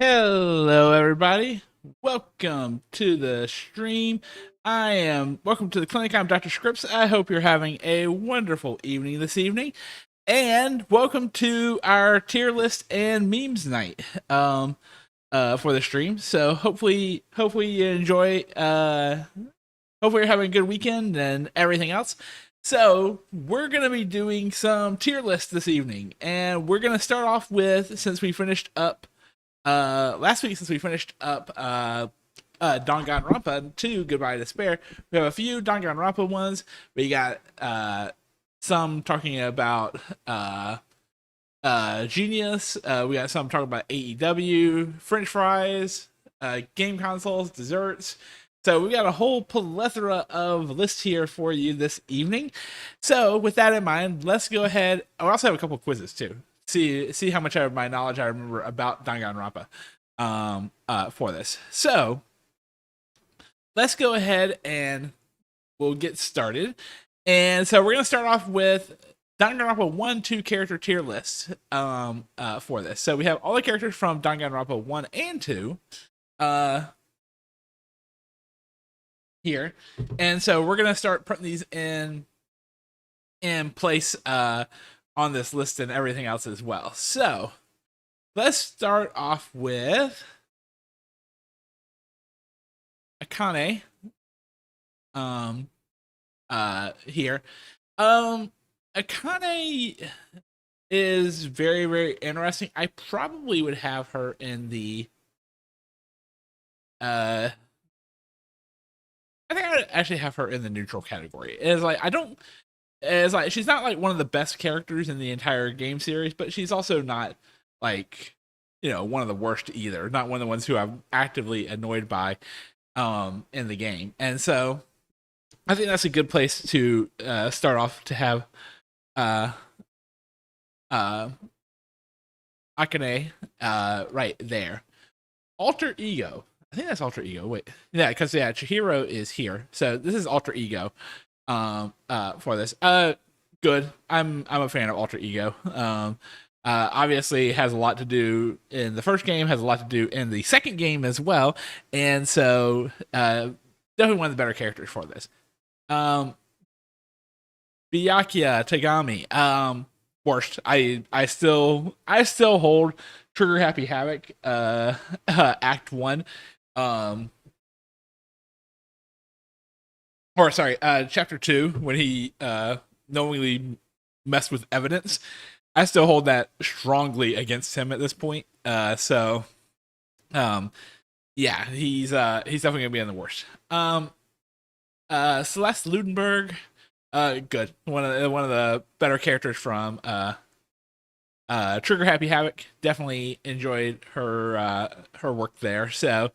Hello, everybody. Welcome to the stream. Welcome to the clinic. I'm Dr. Scripps. I hope you're having a wonderful evening this evening. And welcome to our tier list and memes night for the stream. So hopefully you enjoy, hopefully you're having a good weekend and everything else. So we're going to be doing some tier lists this evening. And we're going to start off with, since we finished up last week, since we finished up Danganronpa 2 Goodbye Despair, we have a few Danganronpa ones. We got some talking about Genius. We got some talking about AEW, French fries, game consoles, desserts. So we got a whole plethora of lists here for you this evening. So with that in mind, let's go ahead. I also have a couple quizzes too. See how much of my knowledge I remember about Danganronpa for this. So let's go ahead and we'll get started. And so we're gonna start off with Danganronpa 1, 2 character tier list for this. So we have all the characters from Danganronpa 1 and 2 here. And so we're gonna start putting these in place on this list and everything else as well. So let's start off with Akane here. Akane is very, very interesting. I probably would have her in the I think I would actually have her in the neutral category. It's like she's not like one of the best characters in the entire game series, but she's also not like, one of the worst either. Not one of the ones who I'm actively annoyed by in the game. And so I think that's a good place to start off, to have Akane right there. Alter Ego. I think that's Alter Ego. Wait. Yeah, because Chihiro is here. So this is Alter Ego for this. Good. I'm a fan of Alter Ego. Obviously has a lot to do in the first game, has a lot to do in the second game as well. And so definitely one of the better characters for this. Byakuya Tagami. Worst. I still hold Trigger Happy Havoc Act 1 or sorry, chapter 2, when he knowingly messed with evidence. I still hold that strongly against him at this point. Yeah, he's definitely gonna be on the worst. Celeste Ludenberg, good. One of the better characters from Trigger Happy Havoc. Definitely enjoyed her work there. So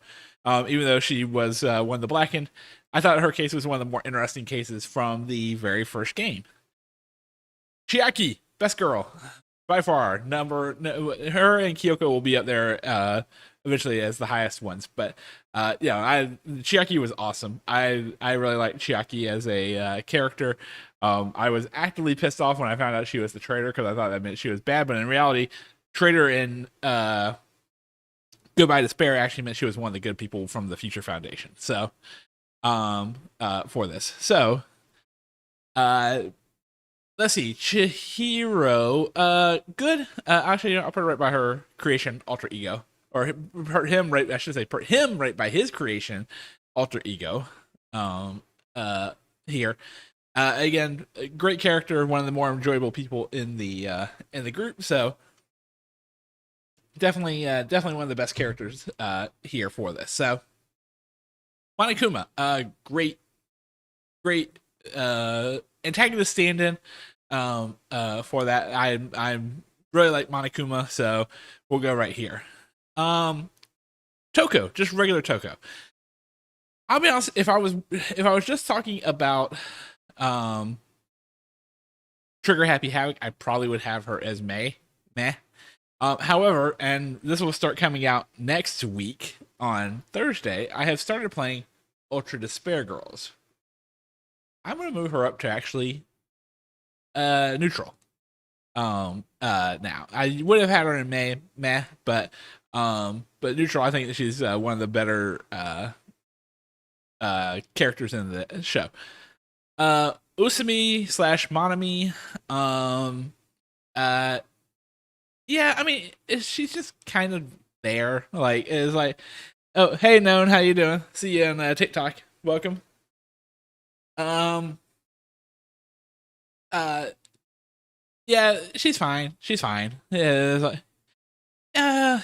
even though she was one of the Blackened, I thought her case was one of the more interesting cases from the very first game. Chiaki, best girl by far. Her and Kyoko will be up there eventually as the highest ones. But Chiaki was awesome. I really liked Chiaki as a character. I was actively pissed off when I found out she was the traitor, because I thought that meant she was bad. But in reality, traitor in Goodbye Despair actually meant she was one of the good people from the Future Foundation. So for this. So let's see. Chihiro, good. Actually, I'll put it right by her creation, Alter Ego. Or put him right, I should say, put him right by his creation, Alter Ego. Here. Again, great character, one of the more enjoyable people in the group. So definitely one of the best characters here for this. So Monokuma, great antagonist stand-in for that. I really like Monokuma, so we'll go right here. Toko, just regular Toko. I'll be honest, if I was just talking about Trigger Happy Havoc, I probably would have her as meh. However, and this will start coming out next week on Thursday, I have started playing Ultra Despair Girls. I'm going to move her up to actually neutral. Now I would have had her in meh, but But neutral, I think that she's one of the better characters in the show. Usami slash Monami. Uh, yeah, I mean, she's just kind of there. Like, it's like, oh, hey, Known, how you doing? See you on TikTok. Welcome. Um, uh, yeah, she's fine. She's fine. Yeah, it's like, uh,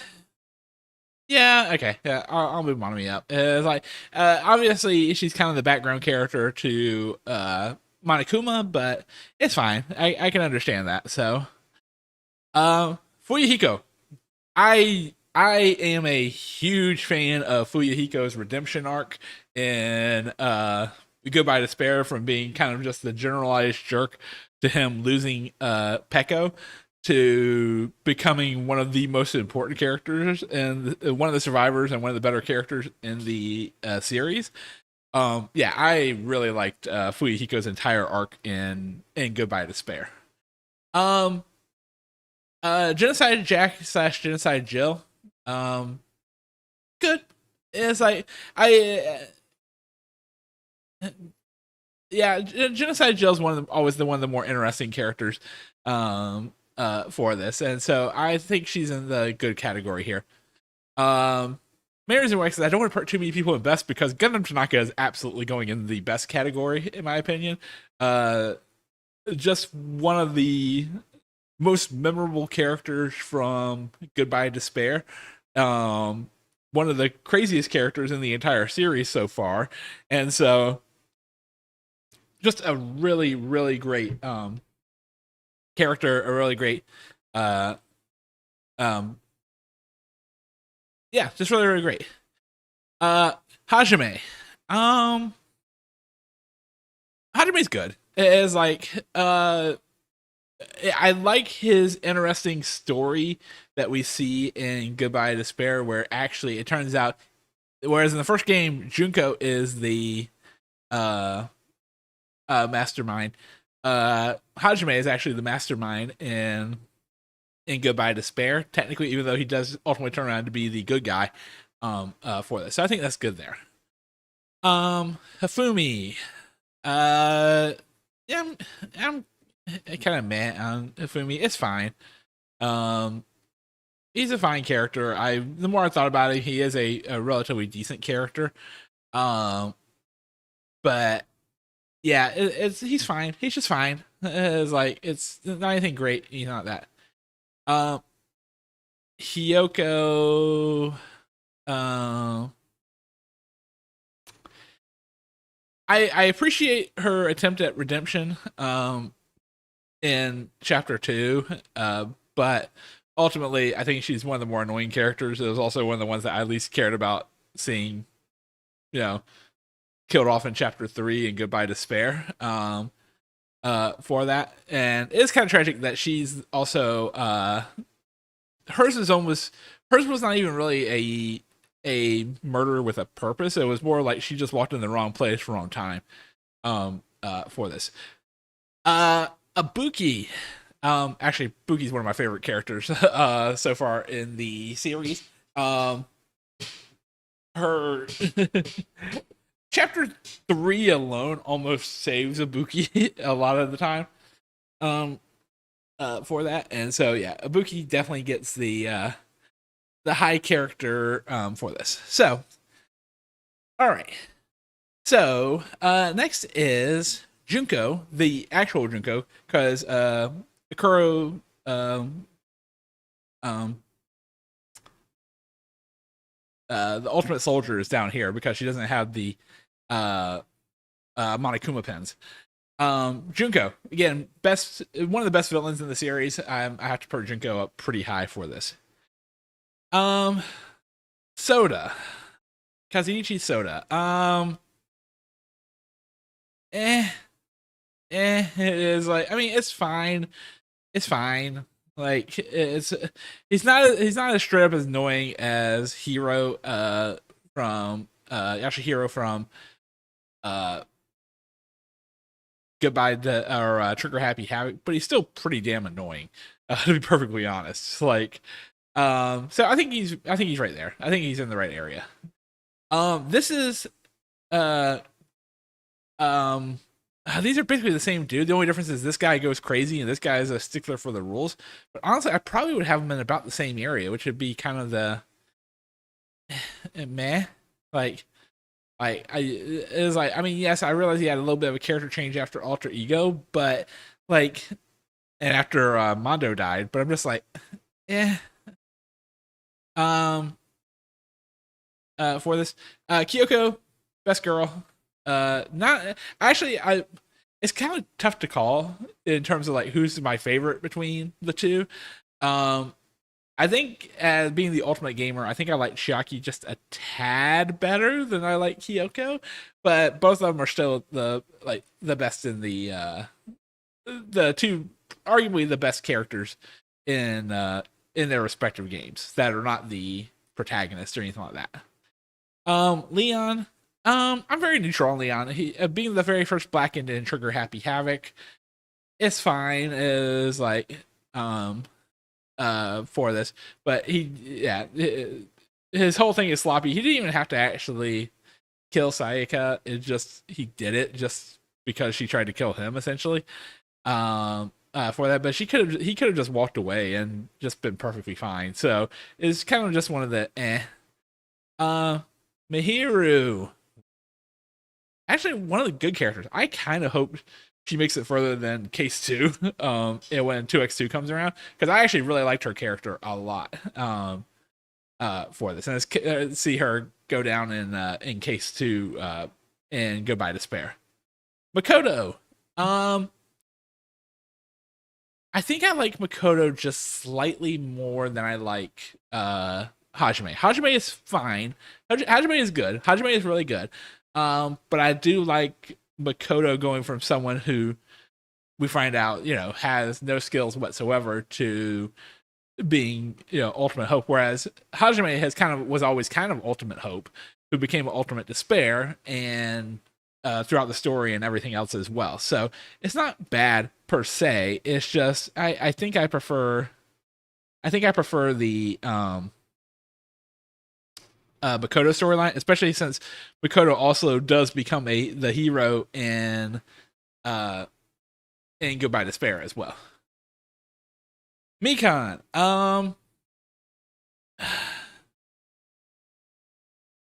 yeah, okay, yeah, I'll move Monami up. It's like, obviously, she's kind of the background character to Monokuma, but it's fine. I can understand that. So, Fuyuhiko, I am a huge fan of Fuyuhiko's redemption arc and Goodbye Despair, from being kind of just the generalized jerk to him losing Peko to becoming one of the most important characters and one of the survivors and one of the better characters in the series. Yeah, I really liked Fuyuhiko's entire arc in Goodbye Despair. Um, Genocide Jack slash Genocide Jill. Um, Good. It's like yeah, Genocide Jill's always the one of the more interesting characters for this, and so I think she's in the good category here. Mary's and Wax, I don't want to put too many people in best because Gundam Tanaka is absolutely going in the best category in my opinion. Just one of the most memorable characters from Goodbye Despair. One of the craziest characters in the entire series so far, and so just a really, really great character, a really great, uh, um, yeah, just really, really great. Hajime, um, Hajime's good. It's like, I like his interesting story that we see in Goodbye Despair, where actually it turns out, whereas in the first game, Junko is the uh, mastermind, Hajime is actually the mastermind in Goodbye Despair, technically, even though he does ultimately turn around to be the good guy for this. So I think that's good there. Hifumi. Yeah, I'm kind of meh on Hifumi. It's fine. Um, he's a fine character. The more I thought about it, he is a relatively decent character. But yeah, he's fine. He's just fine. It's like it's not anything great. He's not that. Um, Hiyoko. Um, I appreciate her attempt at redemption. In chapter 2. But ultimately, I think she's one of the more annoying characters. It was also one of the ones that I least cared about seeing, you know, killed off in chapter 3 and Goodbye Despair. For that, and it's kind of tragic that she's also hers is almost hers was not even really a murder with a purpose. It was more like she just walked in the wrong place, wrong time. For this, Ibuki. Actually, Buki's one of my favorite characters so far in the series. Her chapter 3 alone almost saves Ibuki a lot of the time. For that, and so yeah, Ibuki definitely gets the high character for this. So, all right. So next is Junko, the actual Junko, because Ikuro um the ultimate soldier is down here because she doesn't have the uh Monokuma pens. Junko, again, one of the best villains in the series. I have to put Junko up pretty high for this. Um Soda. Kazuichi Soda. Eh, it is like, I mean, it's fine. It's fine. Like he's not as straight up as annoying as Hero from Hero from uh Goodbye to or Trigger Happy Havoc, but he's still pretty damn annoying. To be perfectly honest. Like So I think he's right there. I think he's in the right area. This is uh these are basically the same dude. The only difference is this guy goes crazy and this guy is a stickler for the rules. But honestly, I probably would have him in about the same area, which would be kind of the meh. Like, it was like, I mean, yes, I realized he had a little bit of a character change after Alter Ego, but like, and after Mondo died, but I'm just like, eh. Um, for this, Kyoko, best girl. Not actually, I. It's kind of tough to call in terms of like who's my favorite between the two. Um, I think as being the ultimate gamer, I think I like Chiaki just a tad better than I like Kyoko, but both of them are still the best in the two arguably the best characters in their respective games that are not the protagonists or anything like that. Leon, I'm very neutral on Leon. He being the very first Black in Trigger Happy Havoc, it's fine. Is like for this, but his whole thing is sloppy. He didn't even have to actually kill Sayaka. It just he did it just because she tried to kill him essentially. For that, but he could have just walked away and just been perfectly fine. So it's kind of just one of the Mihiru, actually one of the good characters. I kind of hope she makes it further than Case 2 when 2x2 comes around, because I actually really liked her character a lot for this, and let's see her go down in Case 2 and Goodbye Despair. Makoto, I think I like Makoto just slightly more than I like Hajime. Hajime is fine. Hajime is good. Hajime is really good. But I do like Makoto going from someone who we find out, has no skills whatsoever to being, ultimate hope. Whereas Hajime was always kind of ultimate hope, who became ultimate despair, and throughout the story and everything else as well. So it's not bad per se. It's just I think I prefer the Makoto storyline, especially since Makoto also does become the hero in Goodbye Despair as well. Mikan,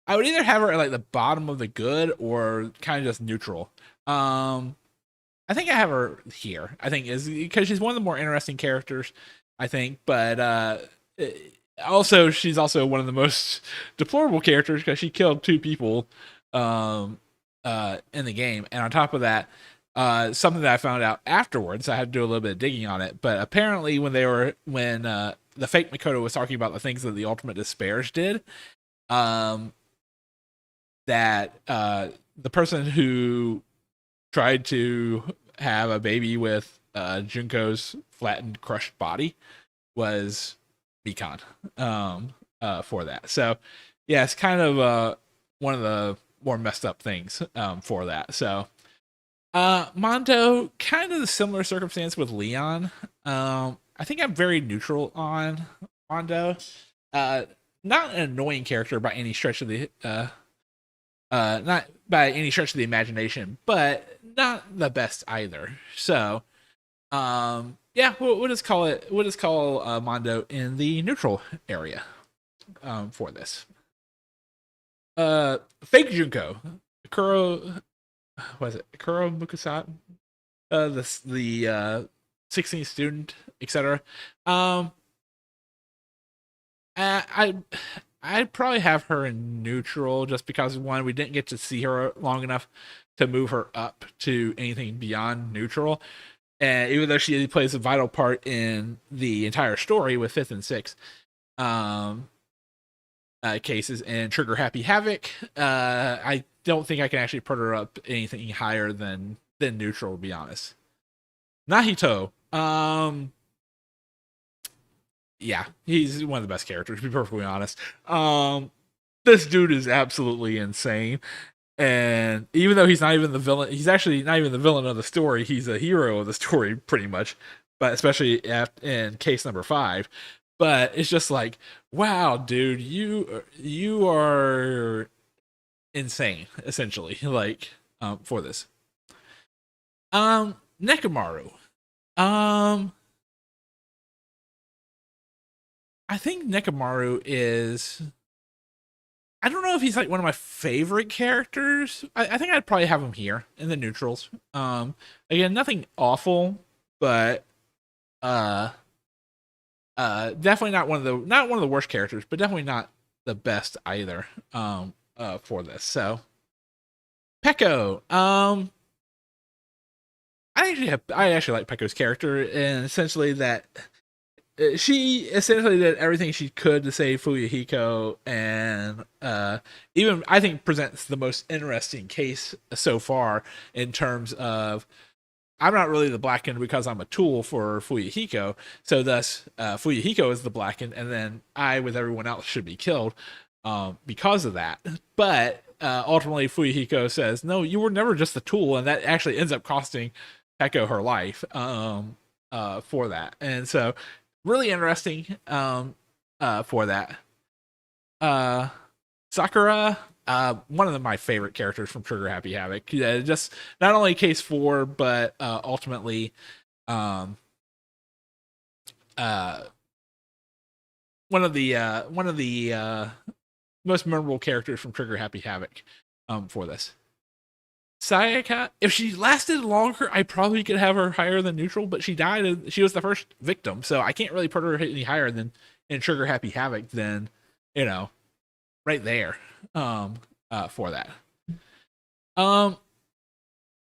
I would either have her at like the bottom of the good or kind of just neutral. I think I have her here. I think is because she's one of the more interesting characters, I think, but also she's also one of the most deplorable characters because she killed 2 people in the game, and on top of that, something that I found out afterwards, I had to do a little bit of digging on it, but apparently when the fake Makoto was talking about the things that the Ultimate Despairs did, that the person who tried to have a baby with Junko's flattened, crushed body was Mikan for that. So yeah, it's kind of one of the more messed up things for that. So Mondo, kind of the similar circumstance with Leon. I think I'm very neutral on Mondo. Not an annoying character by any stretch of the not by any stretch of the imagination, but not the best either. So yeah, we'll just call it. We'll just call Mondo in the neutral area for this. Fake Junko, Kuro, what is it? Kuro Mukasat, the 16th student, etc. I'd probably have her in neutral just because, one, we didn't get to see her long enough to move her up to anything beyond neutral. And even though she plays a vital part in the entire story with 5th and 6th cases and Trigger Happy Havoc, I don't think I can actually put her up anything higher than neutral, to be honest. Nahito, yeah, he's one of the best characters, to be perfectly honest. This dude is absolutely insane. And even though he's not even the villain, he's actually not even the villain of the story. He's a hero of the story, pretty much. But especially in case number 5. but it's just like, wow, dude, you are insane, essentially. Like, for this. Nekomaru. Um, I think Nekomaru is. I don't know if he's like one of my favorite characters. I think I'd probably have him here in the neutrals. Again, nothing awful, but uh, definitely not one of the worst characters, but definitely not the best either. For this, so Peko. I actually like Peko's character, and essentially that she essentially did everything she could to save Fuyuhiko, and even I think presents the most interesting case so far in terms of I'm not really the blackened because I'm a tool for Fuyuhiko, so thus Fuyuhiko is the blackened, and then I, with everyone else, should be killed because of that. But ultimately, Fuyuhiko says, "No, you were never just a tool," and that actually ends up costing Peko her life for that, and so really interesting for that. Sakura, one of my favorite characters from Trigger Happy Havoc. Just not only case 4, but ultimately uh, one of the most memorable characters from Trigger Happy Havoc for this. Sayaka, if she lasted longer, I probably could have her higher than neutral, but she died and she was the first victim, so I can't really put her any higher than in Trigger Happy Havoc than, right there. For that.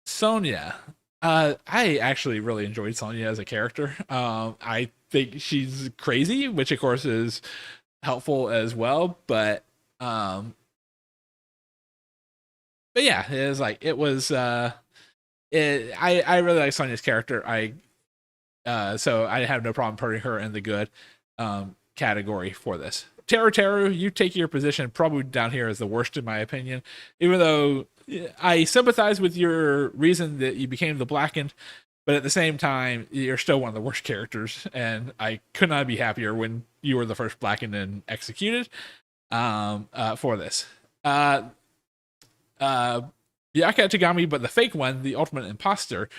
Sonya. I actually really enjoyed Sonya as a character. I think she's crazy, which of course is helpful as well, but yeah, I really like Sonya's character. So I have no problem putting her in the good category for this. Teru, you take your position probably down here as the worst in my opinion, even though I sympathize with your reason that you became the blackened, but at the same time, you're still one of the worst characters, and I could not be happier when you were the first blackened and executed for this. Yaka Tagami, but the fake one, the ultimate imposter,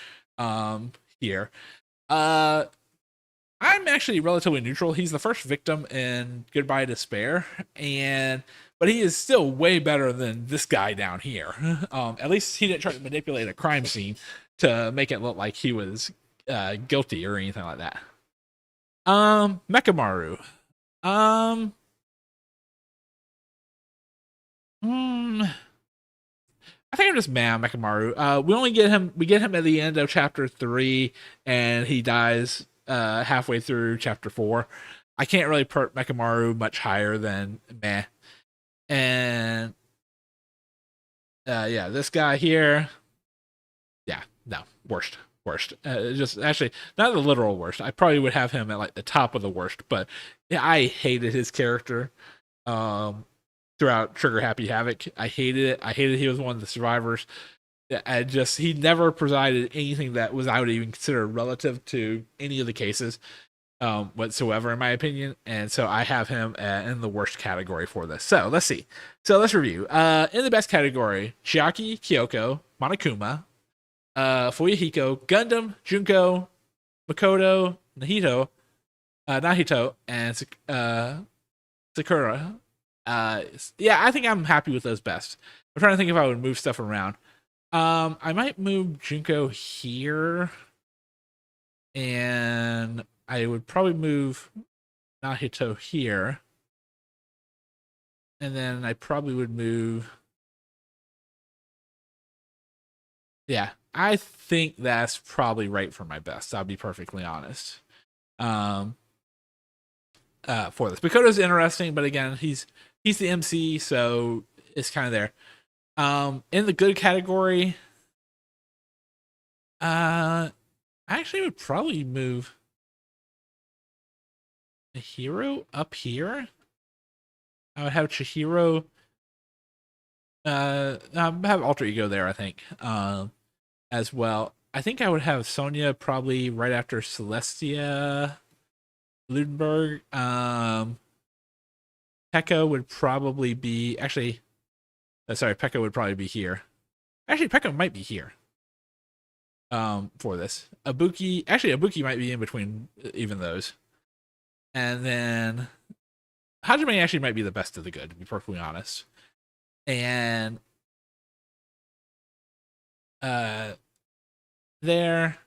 here. I'm actually relatively neutral. He's the first victim in Goodbye Despair, but he is still way better than this guy down here. At least he didn't try to manipulate a crime scene to make it look like he was guilty or anything like that. Mekamaru. I think I'm just mad Mekamaru. We get him at the end of chapter 3, and he dies halfway through chapter 4. I can't really put Mekamaru much higher than meh. And yeah, this guy here, yeah, no, worst. Just actually not the literal worst. I probably would have him at like the top of the worst, but yeah, I hated his character throughout Trigger Happy Havoc. I hated it. I hated he was one of the survivors. He never provided anything that was I would even consider relative to any of the cases whatsoever, in my opinion. And so I have him in the worst category for this. So let's see. So let's review. In the best category, Chiaki, Kyoko, Monokuma, Fuyuhiko, Gundam, Junko, Makoto, Nahito, and Sakura. Yeah, I think I'm happy with those best. I'm trying to think if I would move stuff around. I might move Junko here, and I would probably move Nahito here, and then I probably would move. Yeah, I think that's probably right for my best. I'll be perfectly honest. For this, Makoto's interesting, but again, he's the MC, so it's kind of there. In the good category, I actually would probably move a hero up here. I would have Chihiro. Have alter ego there, I think. As well. I think I would have Sonya probably right after Celestia, Bludenberg. Pekka would probably be actually. Sorry, Pekka would probably be here. Actually, Pekka might be here. For this, Ibuki might be in between even those, and then Hajime actually might be the best of the good, to be perfectly honest. And there,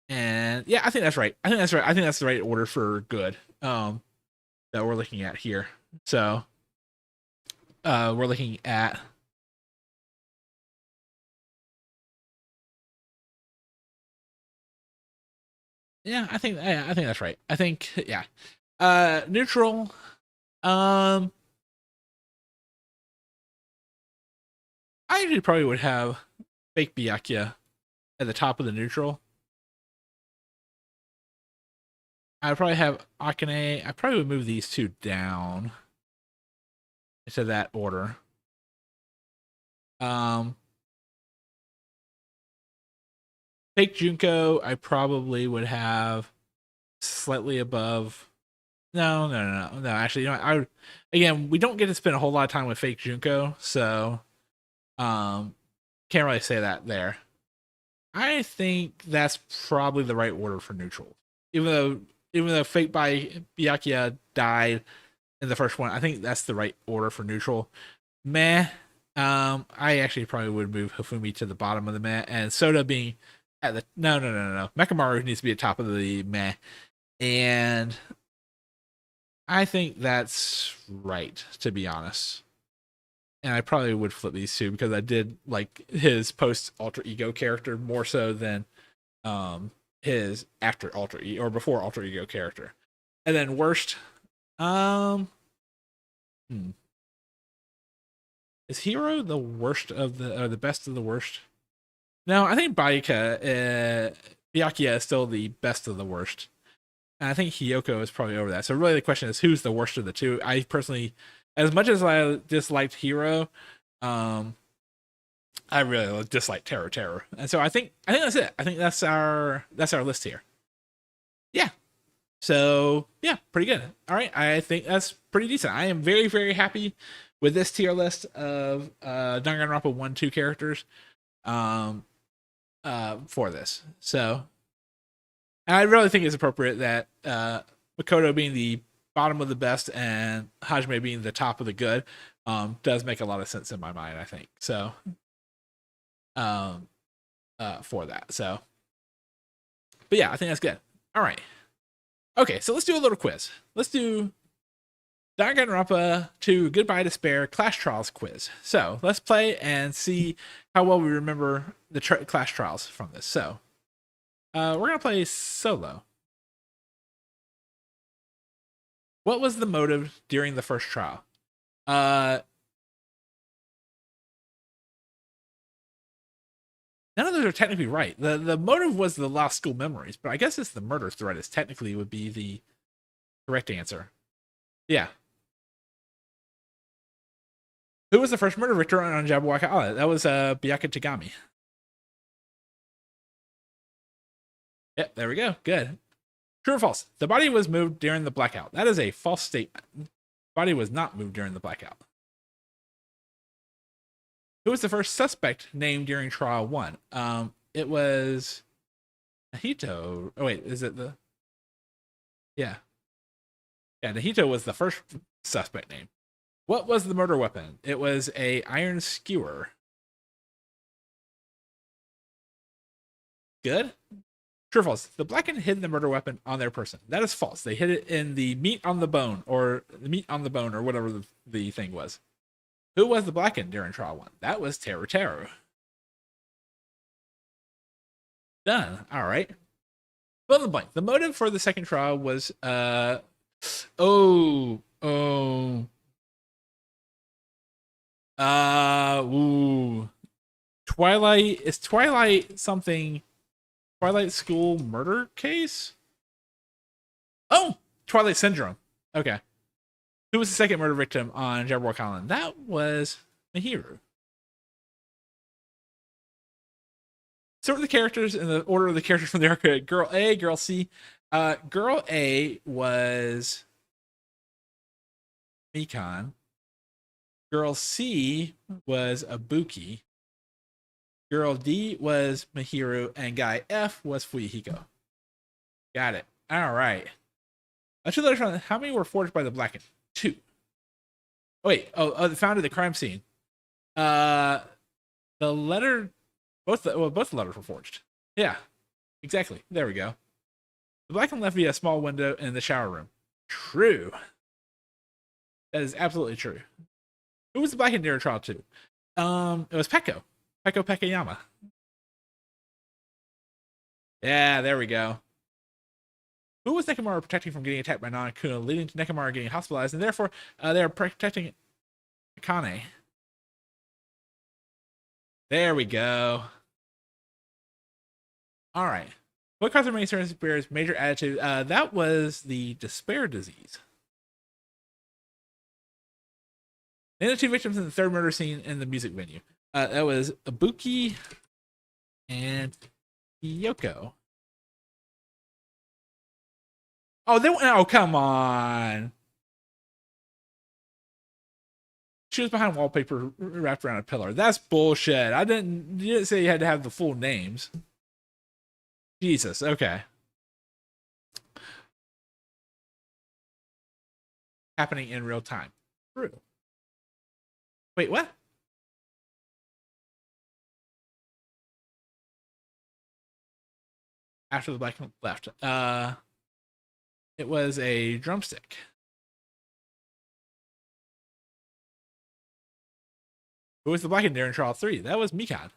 and yeah, I think that's right. I think that's the right order for good. That we're looking at here. So, we're looking at. Yeah, I think that's right. I think yeah. Neutral. I actually probably would have fake Byakuya at the top of the neutral. I'd probably have Akane. I probably would move these two down into that order. Fake Junko, I probably would have slightly above. No. Actually, you know, again, we don't get to spend a whole lot of time with fake Junko, so can't really say that there. I think that's probably the right order for neutral. Even though fake by Byakuya died in the first one, I think that's the right order for neutral. Meh. I actually probably would move Hifumi to the bottom of the meh, and Soda being at the no. Mekamaru needs to be at top of the meh, and I think that's right, to be honest. And I probably would flip these two because I did like his post alter ego character more so than his after alter ego or before alter ego character. And then worst, is Hero the worst of the or the best of the worst? No, I think Byakuya is still the best of the worst. And I think Hiyoko is probably over that. So really the question is who's the worst of the two? I personally, as much as I disliked Hero, I really dislike Terror. And so I think that's it. I think that's our list here. Yeah. So yeah, pretty good. All right. I think that's pretty decent. I am very, very happy with this tier list of Danganronpa 1-2 characters for this. So and I really think it's appropriate that Makoto being the bottom of the best and Hajime being the top of the good does make a lot of sense in my mind, I think. So for that. So but yeah, I think that's good. All right. Okay, so let's do a little quiz. Let's do Danganronpa 2 Goodbye Despair Clash Trials quiz. So let's play and see how well we remember the Clash Trials from this. So we're going to play solo. What was the motive during the first trial? None of those are technically right. The motive was the lost school memories, but I guess it's the murder threat is technically would be the correct answer. Yeah. Who was the first murder victim on Jabberwocky Island? That was Byakuya Tagami. Yep, there we go. Good. True or false? The body was moved during the blackout. That is a false statement. The body was not moved during the blackout. Who was the first suspect named during trial 1? It was Nahito. Oh wait, is it the? Yeah. Yeah, Nahito was the first suspect name. What was the murder weapon? It was a iron skewer. Good. True or false? The Blackened hid the murder weapon on their person. That is false. They hid it in the meat on the bone, or whatever the thing was. Who was the Blackened during trial 1? That was Teru. Done. All right. Fill in the blank. The motive for the second trial was Twilight. Is Twilight something? Twilight School murder case? Oh, Twilight Syndrome. Okay. Who was the second murder victim on Jabberwock Island? That was Mihiru. Sort of the characters in the order of the characters from the arcade. Girl A, Girl C. Girl A was Mikan. Girl C was Ibuki. Girl D was Mihiru, and guy F was Fuyuhiko. Got it. All right. Two letters from how many were forged by the Blackened? Two. Oh, wait. The founder of the crime scene. Uh, the letter, both the letters were forged. Yeah, exactly. There we go. The Blackened left via a small window in the shower room. True. That is absolutely true. Who was the Blackened near trial to? It was Peko. Peko Pekayama. Yeah, there we go. Who was Nekomaru protecting from getting attacked by Nanakuna, leading to Nekomaru getting hospitalized, and therefore they are protecting Akane. There we go. All right. What causes many certain spirits major attitude? That was the despair disease. And the two victims in the third murder scene in the music venue. That was Ibuki and Yoko. Oh, oh, come on. She was behind wallpaper wrapped around a pillar. That's bullshit. You didn't say you had to have the full names. Jesus, okay. Happening in real time. True. Wait, what? After the black left. It was a drumstick. Who was the black in trial 3? That was Mikan.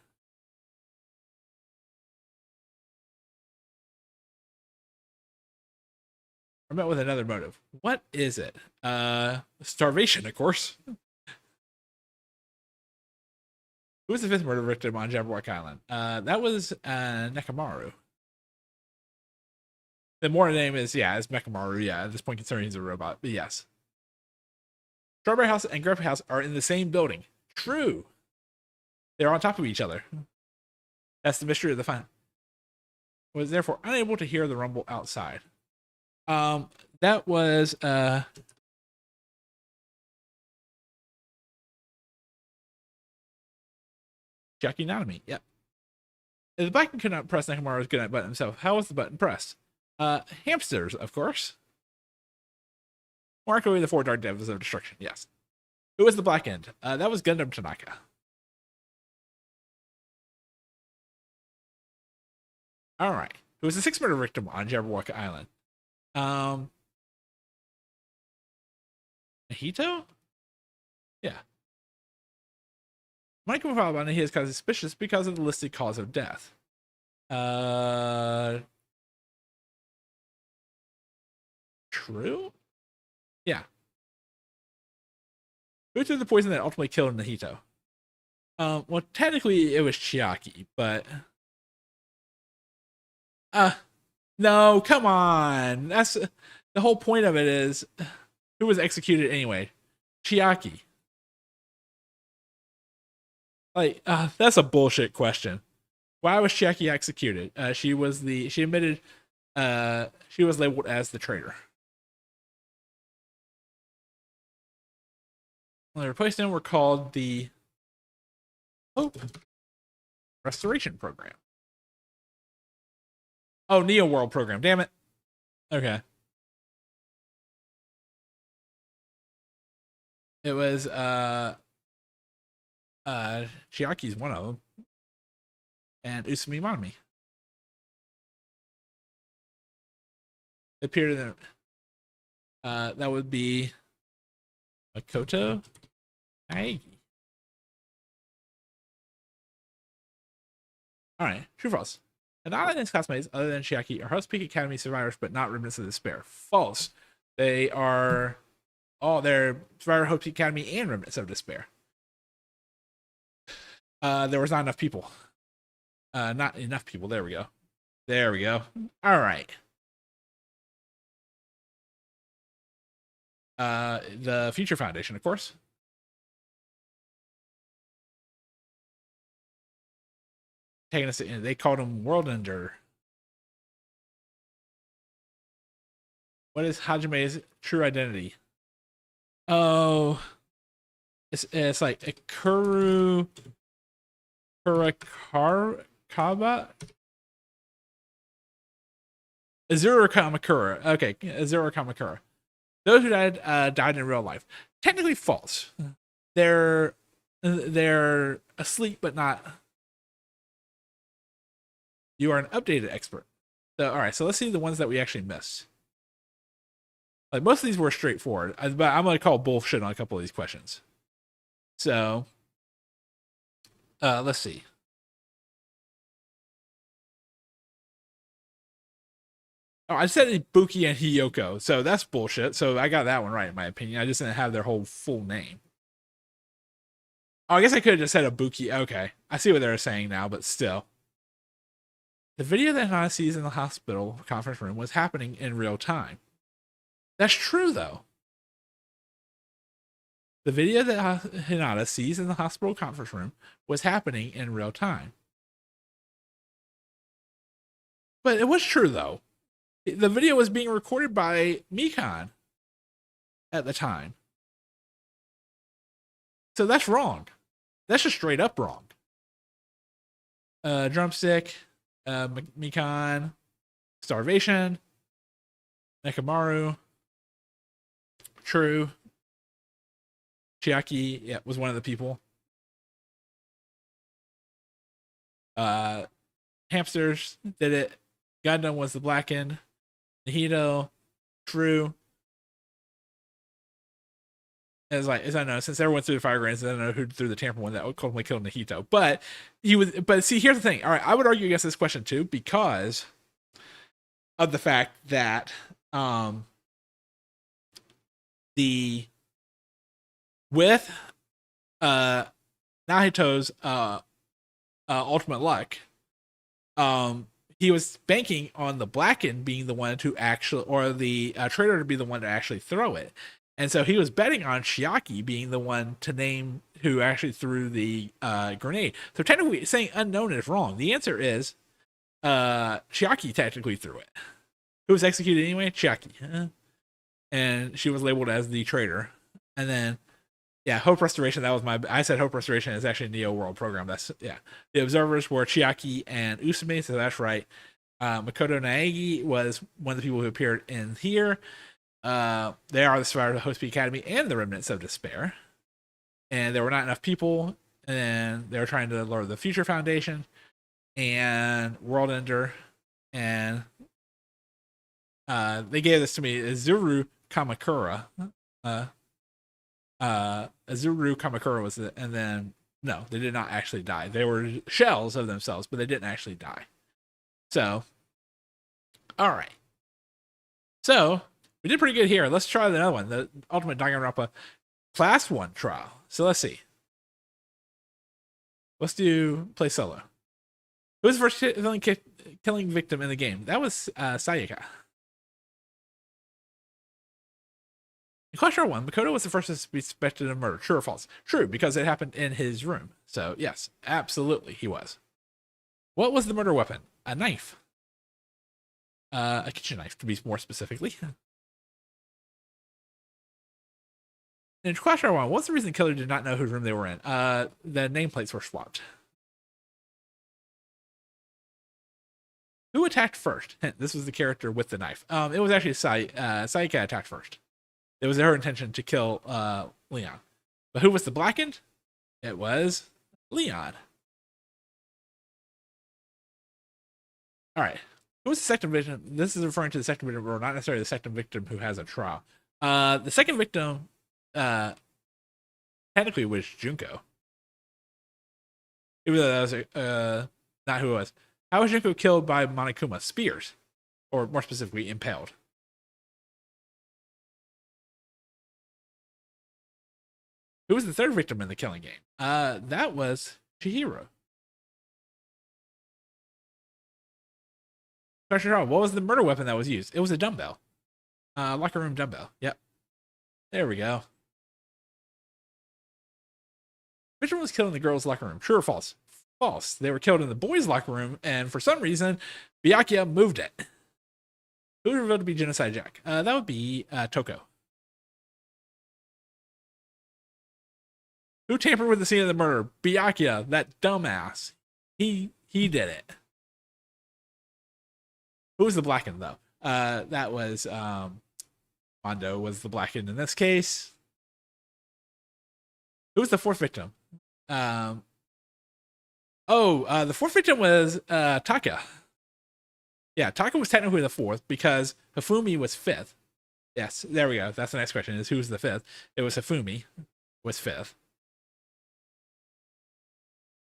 I met with another motive. What is it? Starvation, of course. Who was the fifth murder victim on Jabberwock Island? That was Nekomaru. The more name is, it's Mekamaru. Yeah, at this point, considering he's a robot. But yes. Strawberry House and Grape House are in the same building. True. They're on top of each other. That's the mystery of the fun. Was therefore unable to hear the rumble outside. That was Jackie Nanami. Yep. If the Blacken could not press Nekomaru's goodnight button himself, how was the button pressed? Hamsters, of course. Mark away the 4 dark devils of destruction. Yes. Who was the Black End? That was Gundam Tanaka. All right. Who was the 6th murder victim on Jabberwock Island? Hito? Yeah. Michael Falbani is caused suspicious because of the listed cause of death. True? Yeah. Who threw the poison that ultimately killed Nahito? Well, technically it was Chiaki, but no, come on. That's the whole point of it is who was executed anyway? Chiaki. Like, that's a bullshit question. Why was Chiaki executed? She admitted she was labeled as the traitor. Well, the replaced them were called the Hope Restoration Program. Oh, Neo World Program. Damn it. Okay. It was Chiaki's one of them. And Usumi Manami. It appeared in that would be Makoto Naegi. Alright, true or false? Hanada and his classmates, other than Chiaki, are House Peak Academy survivors, but not remnants of despair. False. They are they're survivor Hope Peak Academy and remnants of despair. There was not enough people. Not enough people. There we go. There we go. All right. The Future Foundation, of course. Taking us, they called him World Ender. What is Hajime's true identity? Oh, it's like Ikuru Kurakaba? Azura Kamakura. Okay, Azura Kamakura. Those who died in real life. Technically false. They're asleep, but not. You are an updated expert. So, all right, so let's see the ones that we actually missed. Like most of these were straightforward, but I'm gonna call bullshit on a couple of these questions. So, let's see. Oh, I said Ibuki and Hiyoko, so that's bullshit. So I got that one right, in my opinion. I just didn't have their whole full name. Oh, I guess I could have just said Ibuki. Okay, I see what they're saying now, but still. The video that Hinata sees in the hospital conference room was happening in real time. That's true, though. The video that Hinata sees in the hospital conference room was happening in real time. But it was true, though. The video was being recorded by Mikan at the time. So that's wrong. That's just straight up wrong. Drumstick, Mikan, Starvation, Nekamaru, True, Chiaki, yeah, was one of the people. Hamsters did it. Gundam was the black end. Nihito, True. As I know, since everyone threw the fire grenades, I don't know who threw the tamper one that ultimately killed Nihito. But he was. But see, here's the thing. All right, I would argue against this question too because of the fact that with Nahito's ultimate luck, he was banking on the Blacken being the one to actually, or the traitor to be the one to actually throw it. And so he was betting on Chiaki being the one to name who actually threw the grenade. So technically saying unknown is wrong. The answer is Chiaki technically threw it. Who was executed anyway? Chiaki. And she was labeled as the traitor. And then, yeah, Hope Restoration, that was I said Hope Restoration is actually a Neo World program. That's, yeah. The observers were Chiaki and Usame, so that's right. Makoto Naegi was one of the people who appeared in here. They are the survivors of Host Peak Academy and the Remnants of Despair. And there were not enough people, and they were trying to lure the Future Foundation and World Ender, and they gave this to me, Azuru Kamakura. Azuru Kamakura was it, and then no, they did not actually die. They were shells of themselves, but they didn't actually die. So, all right. So we did pretty good here. Let's try another one. The Ultimate Danganronpa Class 1 trial. So let's see. Let's do play solo. Who was the first killing victim in the game? That was Sayaka. In question 1, Makoto was the first to be suspected of murder. True or false? True, because it happened in his room. So yes, absolutely he was. What was the murder weapon? A knife. A kitchen knife, to be more specifically. In question 1, what's the reason the killer did not know whose room they were in? The nameplates were swapped. Who attacked first? Hint, this was the character with the knife. It was actually Sayaka attacked first. It was her intention to kill Leon. But who was the blackened? It was Leon. All right. Who was the second victim? This is referring to the second victim, or not necessarily the second victim who has a trial. The second victim technically was Junko. Even though that was not who it was. How was Junko killed by Monokuma? Spears. Or more specifically, impaled. Who was the third victim in the killing game? That was Chihiro. Question 12. What was the murder weapon that was used? It was a dumbbell. Locker room dumbbell. Yep. There we go. Which one was killed in the girls' locker room? True or false? False. They were killed in the boys' locker room, and for some reason, Byakuya moved it. Who was revealed to be Genocide Jack? That would be Toko. Who tampered with the scene of the murder? Byakuya, that dumbass. He did it. Who was the blackened though? That was Mondo was the blackened in this case. Who was the fourth victim? The fourth victim was Taka. Yeah, Taka was technically the fourth because Hifumi was fifth. Yes, there we go. That's the next question: is who's the fifth? It was Hifumi was fifth.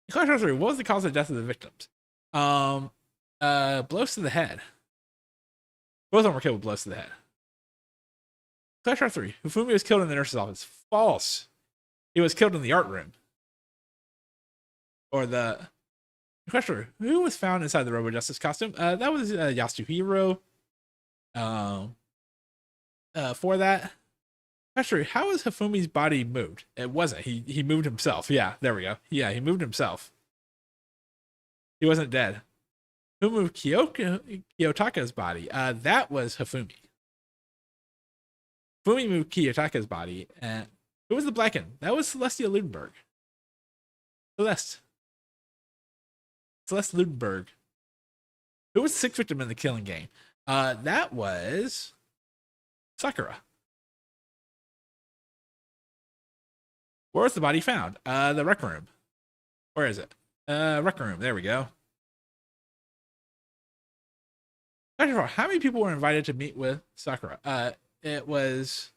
Clash 3. What was the cause of death of the victims? Blows to the head. Both of them were killed with blows to the head. Clash 3. Hifumi was killed in the nurse's office. False. He was killed in the art room. Or the question: who was found inside the Robo Justice costume? That was Yasuhiro. For that. Actually, how was Hifumi's body moved? It wasn't. He moved himself. Yeah, there we go. Yeah, he moved himself. He wasn't dead. Who moved Kiyotaka's body? That was Hifumi. Hifumi moved Kiyotaka's body. And who was the blackened? That was Celestia Ludenberg. Celeste Ludenberg. Who was the sixth victim in the killing game? That was Sakura. Where was the body found? The rec room. Where is it? Rec room. There we go. How many people were invited to meet with Sakura? It was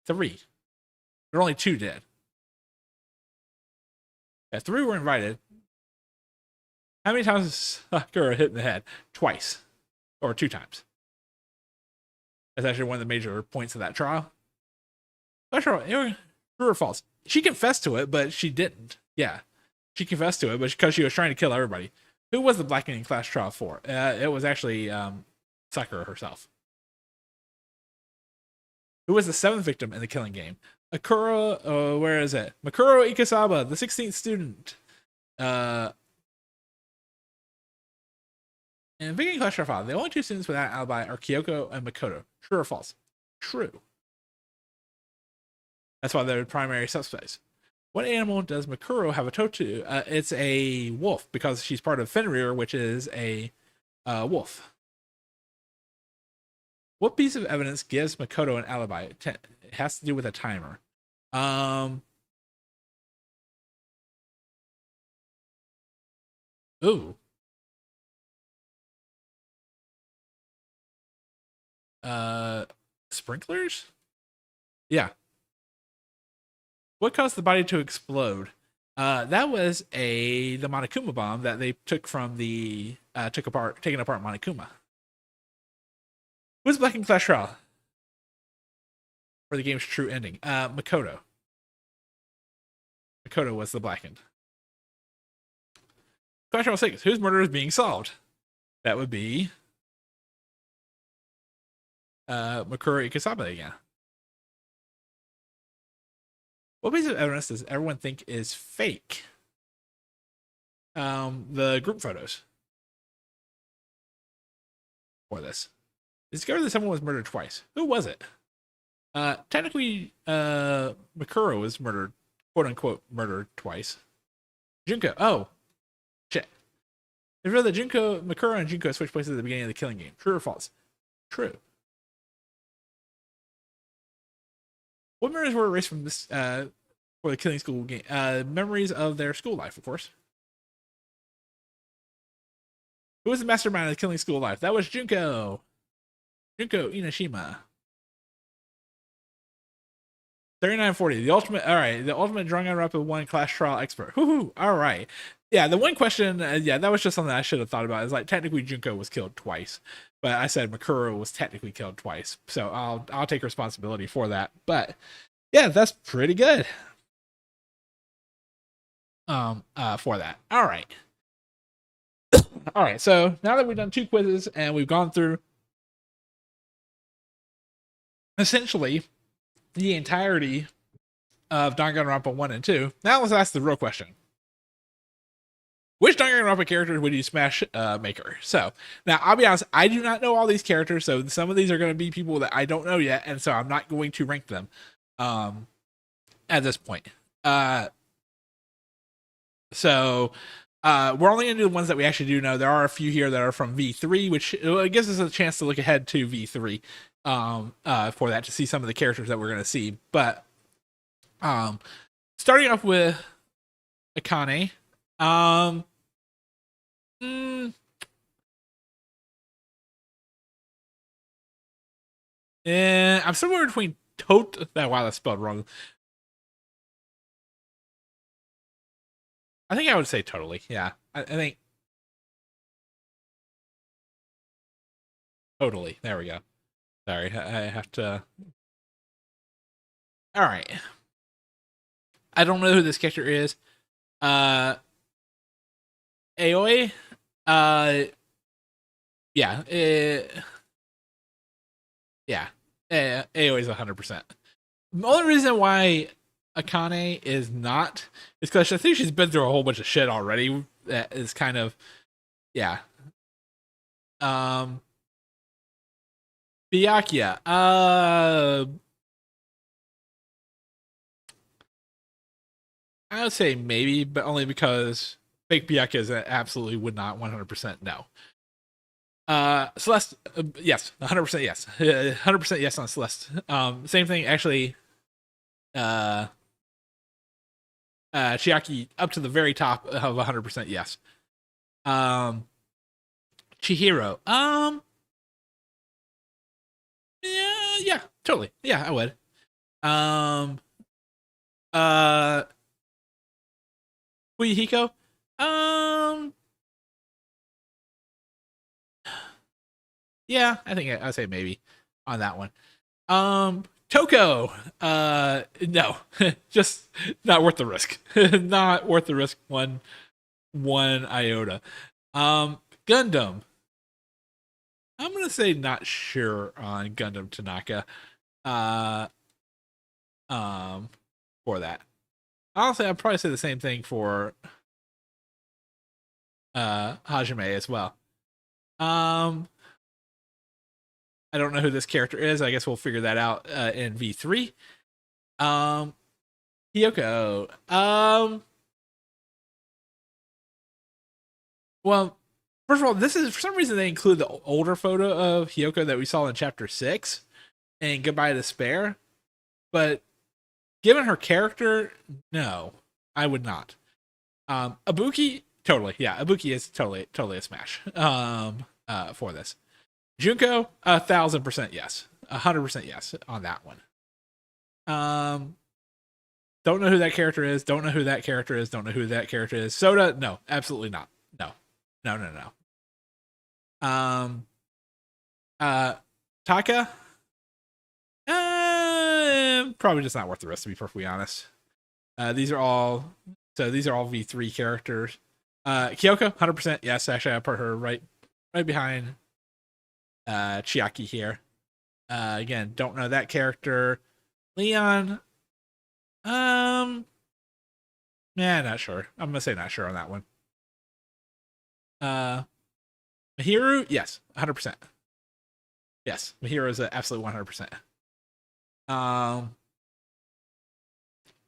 3. There were only 2 dead. Yeah, 3 were invited. How many times was Sakura hit in the head? Twice. Or 2 times. That's actually one of the major points of that trial. True or false? She confessed to it, but she didn't. Yeah. She confessed to it, but because she was trying to kill everybody. Who was the blackening class trial for? It was actually Sakura herself. Who was the 7th victim in the killing game? Akura, where is it? Makuro Ikasaba, the 16th student. In Viking Clash Trial 5, the only 2 students without alibi are Kyoko and Makoto. True or false? True. That's why they're the primary suspects. What animal does Makuro have a toe to? It's a wolf because she's part of Fenrir, which is a wolf. What piece of evidence gives Makoto an alibi? It has to do with a timer. Ooh. Sprinklers? Yeah. What caused the body to explode? That was the Monokuma bomb that they took from the taking apart Monokuma. Who's Black in Clash Royale? For the game's true ending. Makoto. Makoto was the blackened. Clash Royale 6. Whose murder is being solved? That would be Makuro Ikasaba again. What piece of evidence does everyone think is fake? The group photos. For this. Discovered that someone was murdered twice. Who was it? Technically, Makuro was murdered, quote unquote, murdered twice. Junko. Oh, shit. They revealed that Makuro and Junko switched places at the beginning of the killing game. True or false? True. What memories were erased from this for the killing school game? Memories of their school life, of course. Who was the mastermind of the killing school life? That was Junko. Junko Inashima. 3940. The ultimate. All right. The ultimate Danganronpa 1 Clash Trial expert. Woohoo! All right. Yeah. The one question. Yeah, that was just something I should have thought about. Is like technically Junko was killed twice, but I said Makuro was technically killed twice. So I'll take responsibility for that. But yeah, that's pretty good. For that. All right. All right. So now that we've done 2 quizzes and we've gone through essentially the entirety of Danganronpa 1 and 2, now let's ask the real question. Which Danganronpa characters would you smash Maker? So now I'll be honest, I do not know all these characters, so some of these are going to be people that I don't know yet, and so I'm not going to rank them at this point. So we're only going to do the ones that we actually do know. There are a few here that are from V3, which gives us a chance to look ahead to V3 for that, to see some of the characters that we're going to see. But starting off with Akane. I'm somewhere between wow, that's spelled wrong. I think I would say totally. Yeah, I think totally. There we go. Sorry, I have to. All right. I don't know who this character is. Aoi. Yeah. Yeah. Aoi is 100%. The only reason why Akane is not is because I think she's been through a whole bunch of shit already. That is kind of, yeah. Byakuya. I would say maybe, but only because fake Byakuya is absolutely would not 100% no. Celeste, yes, 100% yes, 100% yes on Celeste. Same thing actually. Chiaki up to the very top of 100% yes. Chihiro. Yeah, totally. Yeah, I would. Fuyuhiko. Yeah, I think I'd say maybe on that one. Toko. No, just not worth the risk. Not worth the risk. One iota. Gundam. I'm gonna say not sure on Gundam Tanaka. For that. Honestly, I'd probably say the same thing for Hajime as well. I don't know who this character is. I guess we'll figure that out in V3. Hiyoko. Well, first of all, this is for some reason they include the older photo of Hiyoko that we saw in chapter 6 and Goodbye Despair. But given her character, no, I would not. Ibuki, totally, yeah, Ibuki is totally a smash. For this. Junko, 1,000% yes, 100% yes on that one. Don't know who that character is. Don't know who that character is. Don't know who that character is. Soda, no, absolutely not. No. Taka, probably just not worth the risk, to be perfectly honest. These are all V3 characters. Kyoko, 100% yes. Actually, I put her right behind Chiaki here. Again, don't know that character. Leon, yeah, not sure. I'm gonna say not sure on that one. Mihiru, yes, 100%. Yes, Mihiru is absolutely 100%.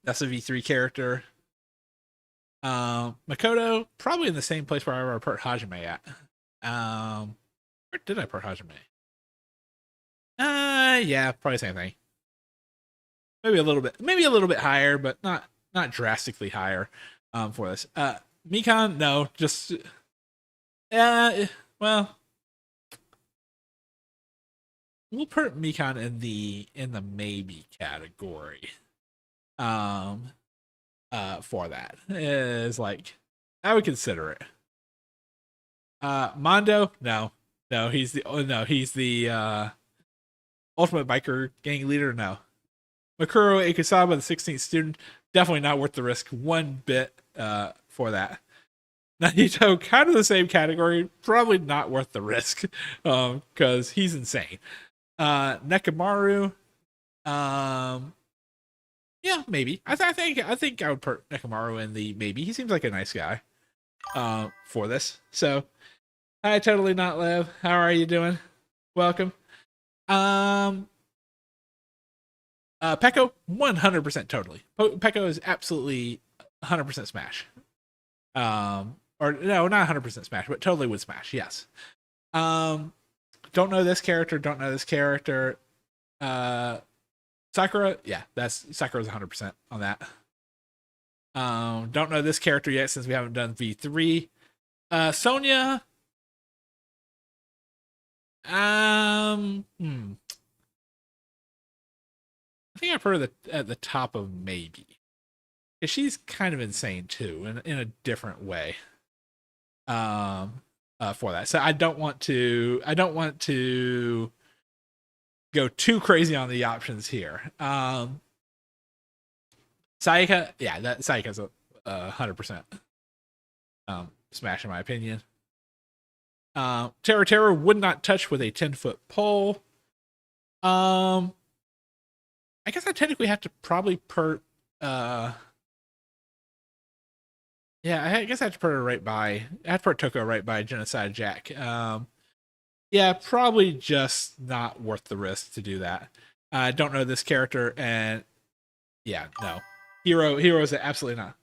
That's a V3 character. Makoto, probably in the same place where I put Hajime at. Where did I put Hajime? Yeah, probably same thing. Maybe a little bit higher, but not drastically higher. For this. Mikan, no, just well, we'll put Mikan in the maybe category. For that is like I would consider it. Mondo, no, he's the ultimate biker gang leader. No, Makuro Ikusaba, the 16th student, definitely not worth the risk one bit. For that. Nagito, kind of the same category, probably not worth the risk, because he's insane. Nekomaru, yeah, maybe. I think I would put Nekomaru in the maybe. He seems like a nice guy. for this. So, hi, totally not Lev. How are you doing? Welcome. Um, Pecco, 100% totally. Pecco is absolutely 100% Smash. Or no, not 100% Smash, but totally would Smash. Yes. Um, don't know this character. Don't know this character. Uh, Sakura, yeah, that's Sakura's 100% on that. Don't know this character yet since we haven't done V3. Sonya. I think I've heard of at the top of maybe. Cause she's kind of insane too, in a different way. For that, so I don't want to go too crazy on the options here. Sayaka, yeah, that Sayaka's a 100% smash in my opinion. Terra would not touch with a 10-foot pole. I guess I technically have to probably yeah, I guess I have to put her right by. I have to put Toko right by Genocide Jack. Yeah, probably just not worth the risk to do that. I don't know this character, and yeah, no. Hero is absolutely not.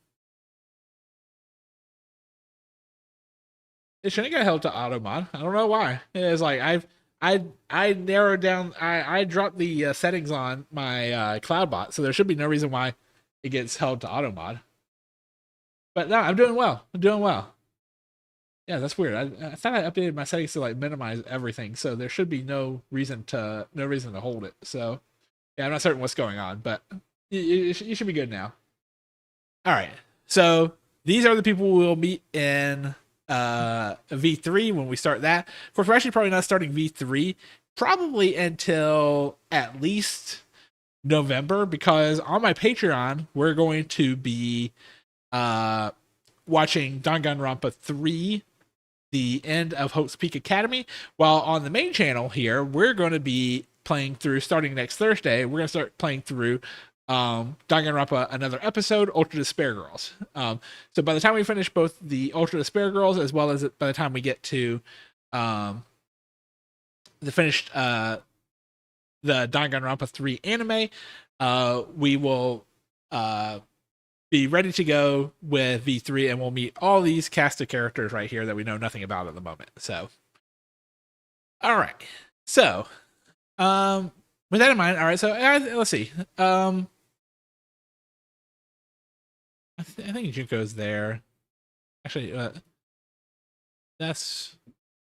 It shouldn't get held to auto mod. I don't know why. It's like I narrowed down. I dropped the settings on my CloudBot, so there should be no reason why it gets held to auto mod. But no, I'm doing well. I'm doing well. Yeah, that's weird. I thought I updated my settings to like minimize everything, so there should be no reason to hold it. So yeah, I'm not certain what's going on, but you should be good now. All right. So these are the people we will meet in V3 when we start that. Of course, we're actually probably not starting V3 probably until at least November, because on my Patreon we're going to be watching Danganronpa 3, the end of Hope's Peak Academy, while on the main channel here we're going to be playing through, starting next Thursday, we're going to start playing through Danganronpa Another Episode, Ultra Despair Girls. So by the time we finish both the Ultra Despair Girls, as well as by the time we get to the finished the Danganronpa 3 anime, we will be ready to go with V3, and we'll meet all these cast of characters right here that we know nothing about at the moment. So, all right. So, with that in mind, all right. So let's see. I think Junko's there. Actually, that's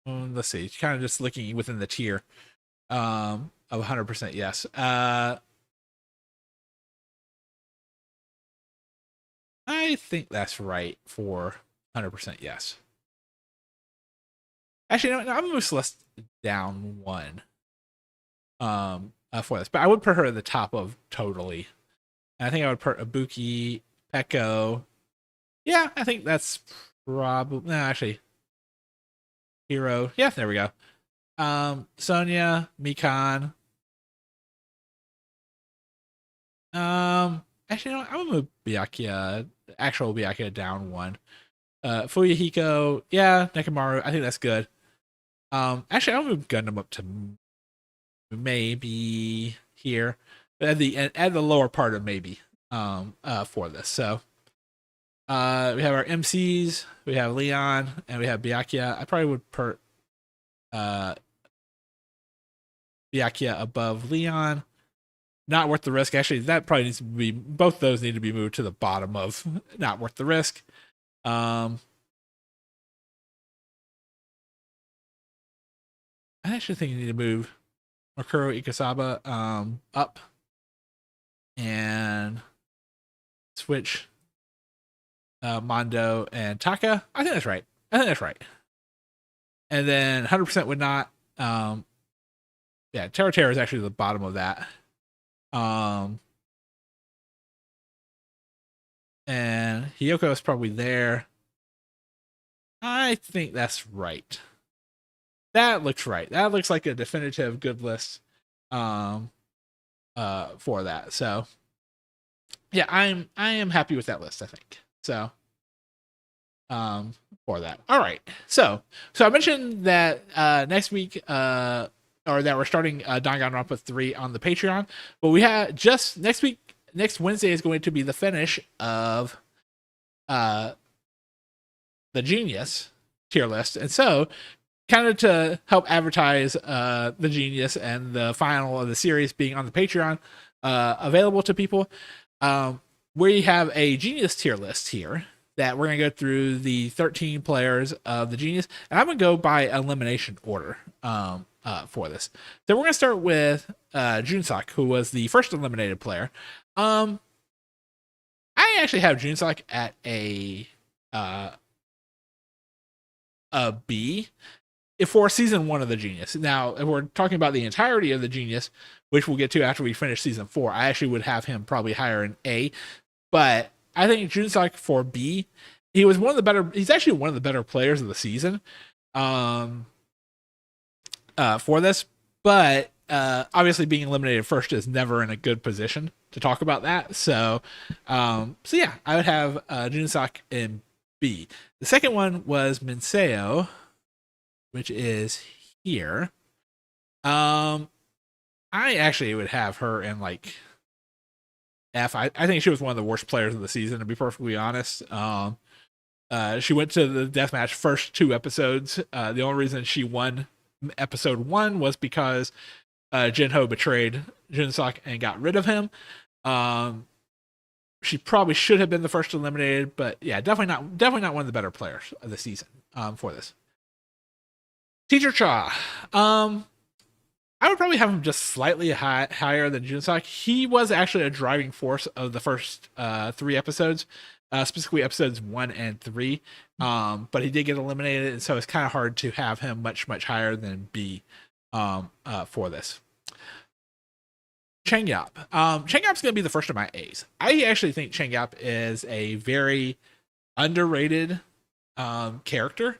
let's see. Kind of just looking within the tier of 100% yes. I think that's right for 100% yes. Actually, no, I'm gonna move Celeste down one for this, but I would put her at the top of totally. And I think I would put Ibuki, Pecco. Yeah, I think that's probably actually Hero. Yeah, there we go. Sonya, Mikan. Actually, you know, I'm gonna move Byakuya, actual Byakuya down one. Fuyuhiko, yeah, Nekomaru. I think that's good. Actually, I'll move Gundam up to maybe here, but at the lower part of maybe. For this, so. We have our MCs, we have Leon, and we have Byakuya. I probably would put Byakuya above Leon. Not worth the risk. Actually, that probably needs to be, both those need to be moved to the bottom of not worth the risk. I actually think you need to move Makuro Ikasaba up and switch Mondo and Taka. I think that's right. And then 100% would not. Yeah, Terra is actually the bottom of that. And Hiyoko is probably there. I think that's right. That looks right. That looks like a definitive good list for that. So, yeah, I am happy with that list, I think. So, for that. All right. So I mentioned that next week, or that we're starting Danganronpa 3 on the Patreon, but we have just next week, next Wednesday is going to be the finish of the Genius tier list, and so kind of to help advertise the Genius and the final of the series being on the Patreon, available to people. We have a Genius tier list here that we're going to go through the 13 players of the Genius, and I'm going to go by elimination order for this. So we're going to start with Junsak, who was the first eliminated player. I actually have Junsak at a B for season 1 of the Genius. Now, if we're talking about the entirety of the Genius, which we'll get to after we finish season 4, I actually would have him probably higher in A. But I think Junsak for B, he's actually one of the better players of the season for this. But obviously being eliminated first is never in a good position to talk about that. So yeah, I would have Junsak in B. The second one was Minseo, which is here. I actually would have her in like F. I think she was one of the worst players of the season, to be perfectly honest. She went to the deathmatch first 2 episodes. The only reason she won episode 1 was because Jinho betrayed Junsak and got rid of him. She probably should have been the first eliminated, but yeah, definitely not one of the better players of the season for this. Teacher Cha. I would probably have him just slightly higher than Junsak. He was actually a driving force of the first 3 episodes, specifically episodes 1 and 3. But he did get eliminated, and so it's kind of hard to have him much higher than B for this. Chang Yap. Chang Yap's going to be the first of my A's. I actually think Chang Yap is a very underrated character.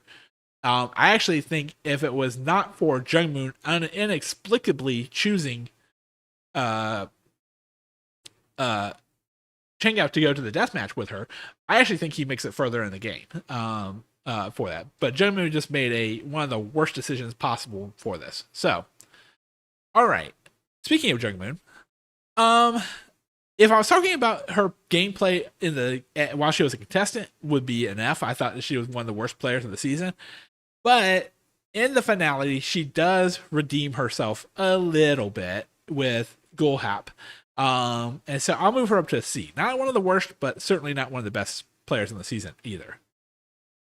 I actually think if it was not for Jungmoon inexplicably choosing Chang Yap to go to the deathmatch with her, I actually think he makes it further in the game for that. But Jungmoon just made one of the worst decisions possible for this. So, all right. Speaking of Jungmoon, if I was talking about her gameplay while she was a contestant, would be an F. I thought that she was one of the worst players of the season. But in the finale, she does redeem herself a little bit with Gulhap. And so I'll move her up to a C. Not one of the worst, but certainly not one of the best players in the season either.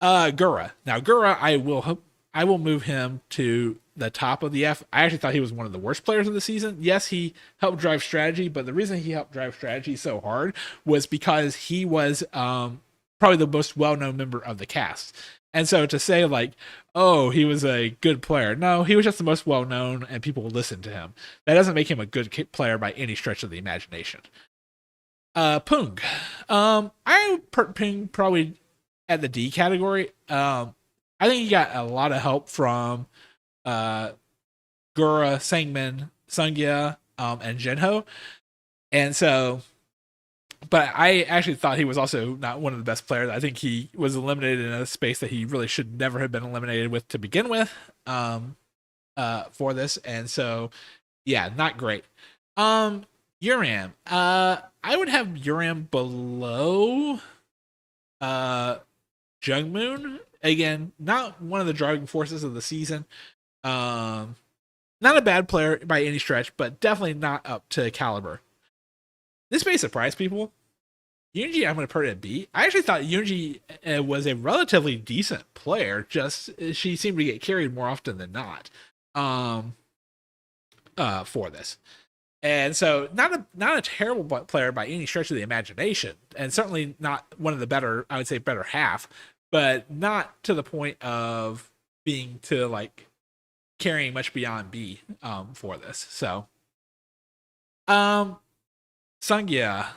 Gura. Now, Gura, I will move him to the top of the F. I actually thought he was one of the worst players of the season. Yes, he helped drive strategy, but the reason he helped drive strategy so hard was because he was probably the most well-known member of the cast. And so to say like, oh, he was a good player. No, he was just the most well-known and people would listen to him. That doesn't make him a good player by any stretch of the imagination. Pung. I put Pung probably at the D category. I think he got a lot of help from Gura, Sangmin, Sungya, and Jinho. And so, but I actually thought he was also not one of the best players. I think he was eliminated in a space that he really should never have been eliminated with to begin with for this. And so, yeah, not great. Uram. I would have Uram below Jungmoon. Again, not one of the driving forces of the season. Not a bad player by any stretch, but definitely not up to caliber. This may surprise people. Yoonji, I'm going to put it at B. I actually thought Yoonji was a relatively decent player. Just she seemed to get carried more often than not for this. And so not a terrible player by any stretch of the imagination, and certainly not one of the better, I would say better half, but not to the point of being to like carrying much beyond B for this. So Sungya,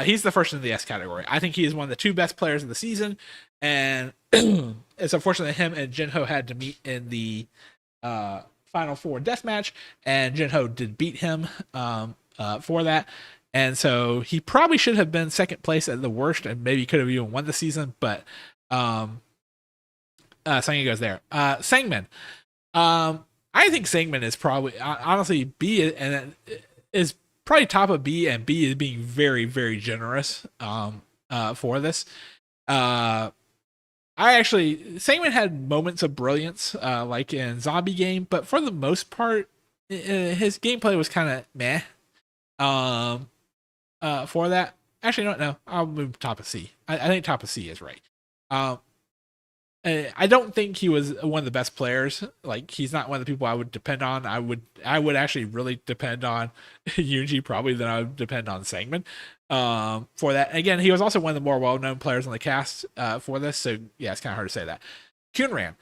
he's the first in the S category. I think he is one of the 2 best players of the season, and it's unfortunate that him and Jinho had to meet in the Final 4 deathmatch, and Jinho did beat him for that. And so he probably should have been second place at the worst, and maybe could have even won the season, but Sangin goes there. Sangmin. I think Sangman is probably honestly B, and is probably top of B, and B is being very very generous for this. I actually Sangman had moments of brilliance like in Zombie Game, but for the most part, his gameplay was kind of meh. Um, for that, actually, no, I'll move top of C. I think top of C is right. Um, I don't think he was one of the best players. Like he's not one of the people I would depend on. I would actually really depend on Yuji probably than I would depend on Sangman for that. And again, he was also one of the more well-known players on the cast for this. So yeah, it's kind of hard to say that. Kunran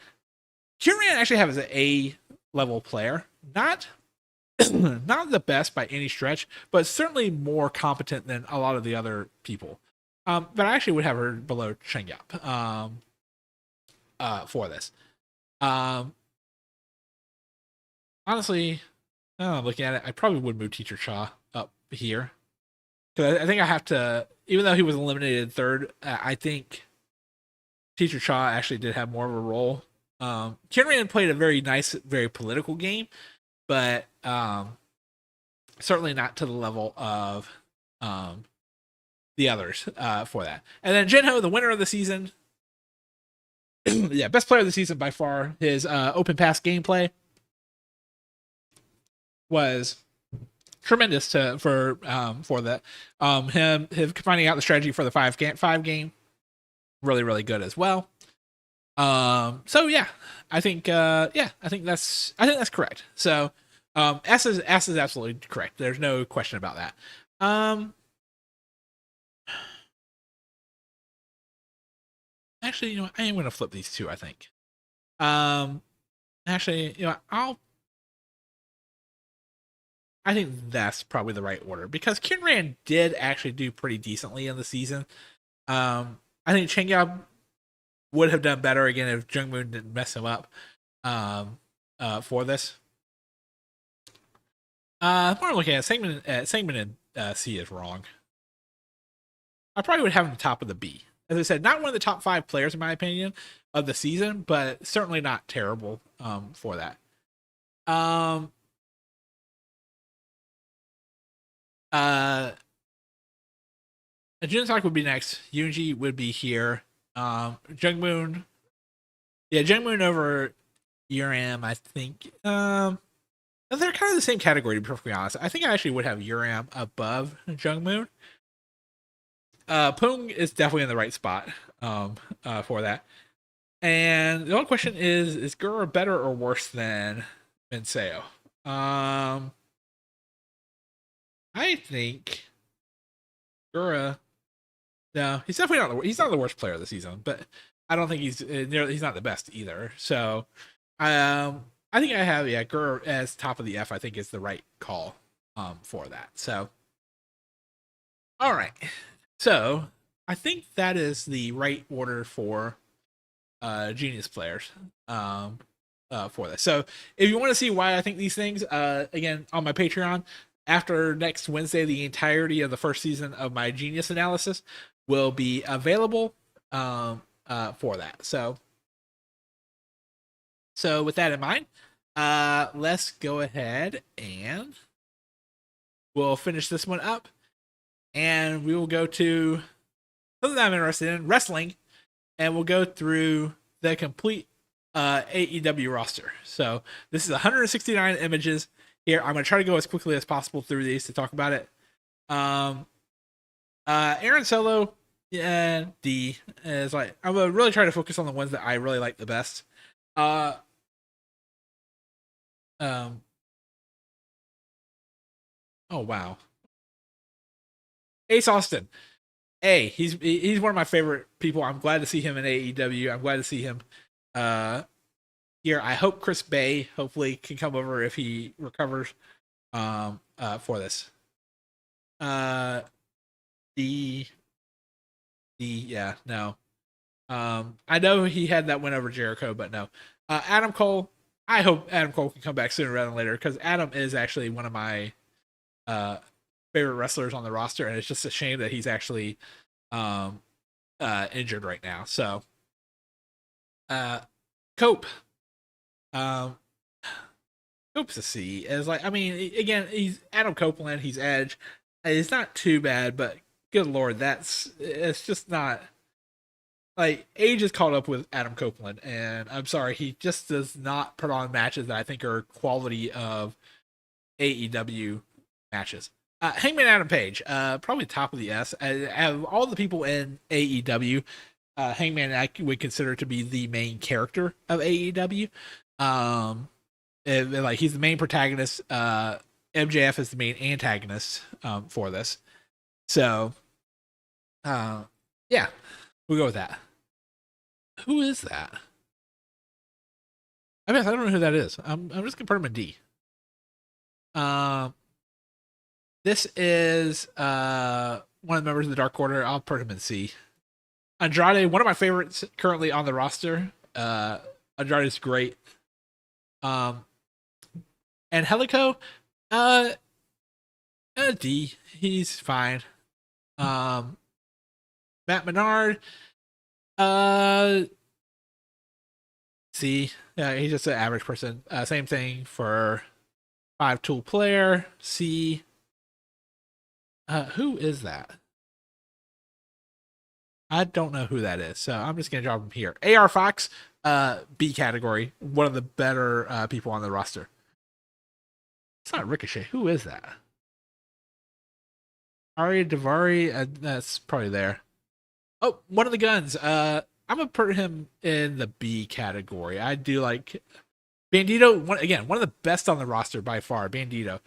actually has an A level player. Not not the best by any stretch, but certainly more competent than a lot of the other people. But I actually would have her below Chengyap. For this. Honestly, now I'm looking at it, I probably would move Teacher Cha up here. Because I think I have to, even though he was eliminated third, I think Teacher Cha actually did have more of a role. Kinran played a very nice, very political game, but certainly not to the level of the others for that. And then Jinho, the winner of the season, yeah, best player of the season by far. His open pass gameplay was tremendous for that. Him finding out the strategy for the five game, really really good as well. So yeah, I think that's correct. So S is absolutely correct. There's no question about that. Actually, I am going to flip these two, I think. Actually, I think that's probably the right order because Kinran did actually do pretty decently in the season. I think Chengyab would have done better again if Jungmoon didn't mess him up for this. If I'm looking at Sangman and C is wrong. I probably would have him the top of the B. As I said, not one of the top 5 players in my opinion of the season, but certainly not terrible for that. Junsock would be next. Yoonji would be here. Jungmoon. Yeah, Jungmoon over Uram, I think. They're kind of the same category, to be perfectly honest. I think I actually would have Uram above Jungmoon. Pung is definitely in the right spot for that. And the only question is Gura better or worse than Minseo? I think Gura. No, he's definitely not. He's not the worst player of the season, but I don't think he's not the best either. So, I think I have Gura as top of the F. I think is the right call for that. So, all right. So I think that is the right order for Genius players for this. So if you want to see why I think these things, again on my Patreon after next Wednesday, the entirety of the first season of my Genius analysis will be available for that. So with that in mind, let's go ahead and we'll finish this one up. And we will go to something that I'm interested in, wrestling, and we'll go through the complete AEW roster. So this is 169 images here. I'm going to try to go as quickly as possible through these to talk about it. Aaron Solo and D is like, I'm going to really try to focus on the ones that I really like the best. Oh wow. Ace Austin. He's one of my favorite people. I'm glad to see him in AEW. I'm glad to see him here. I hope Chris Bay hopefully can come over if he recovers for this. I know he had that win over Jericho, but no. Adam Cole. I hope Adam Cole can come back sooner rather than later because Adam is actually one of my favorite wrestlers on the roster, and it's just a shame that he's actually injured right now. So Cope. Um, Cope's a C. Is like, I mean, again, he's Adam Copeland. He's Edge. It's not too bad, but good lord, it's just not like age is caught up with Adam Copeland, and I'm sorry, he just does not put on matches that I think are quality of AEW matches. Hangman Adam Page, probably top of the S. Out of all the people in AEW, Hangman I would consider to be the main character of AEW. Like he's the main protagonist. MJF is the main antagonist for this. So, yeah, we'll go with that. Who is that? I mean, I don't know who that is. I'm just gonna put him in D. This is one of the members of the Dark Order. I'll put him in C. Andrade, one of my favorites currently on the roster. Andrade's great. And Helico, D. He's fine. Matt Menard, C. Yeah, he's just an average person. Same thing for 5-tool player. C. Who is that? I don't know who that is, so I'm just gonna drop him here. AR Fox, B category. One of the better people on the roster. It's not Ricochet. Who is that? Ari Davari. That's probably there. Oh, one of the guns. I'm gonna put him in the B category. I do like Bandito. One of the best on the roster by far. Bandito.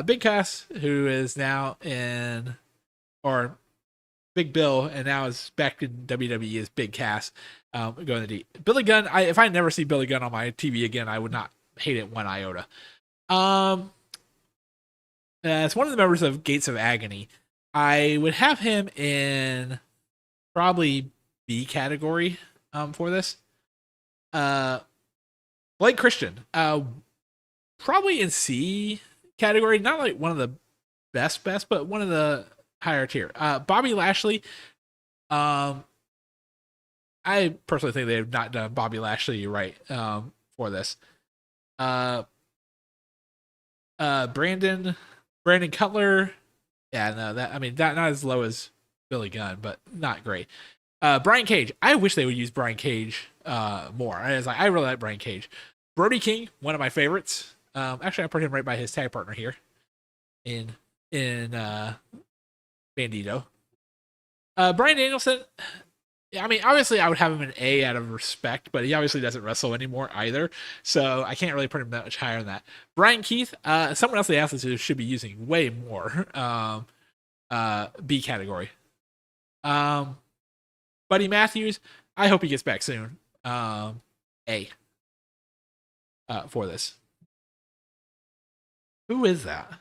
Big Cass, who is now in, or Big Bill, and now is back in WWE as Big Cass. Going to D. Billy Gunn. If I never see Billy Gunn on my TV again, I would not hate it one iota. It's one of the members of Gates of Agony. I would have him in probably B category for this. Blake Christian, probably in C category. Not like one of the best, but one of the higher tier. Bobby Lashley. I personally think they have not done Bobby Lashley right for this. Brandon Cutler. Yeah, no, not as low as Billy Gunn, but not great. Brian Cage. I wish they would use Brian Cage more. I really like Brian Cage. Brody King, one of my favorites. Actually, I put him right by his tag partner here in Bandito. Brian Danielson. I mean, obviously, I would have him in A out of respect, but he obviously doesn't wrestle anymore either, so I can't really put him that much higher than that. Brian Keith, someone else they asked us who should be using way more. B category. Buddy Matthews, I hope he gets back soon. A for this. Who is that?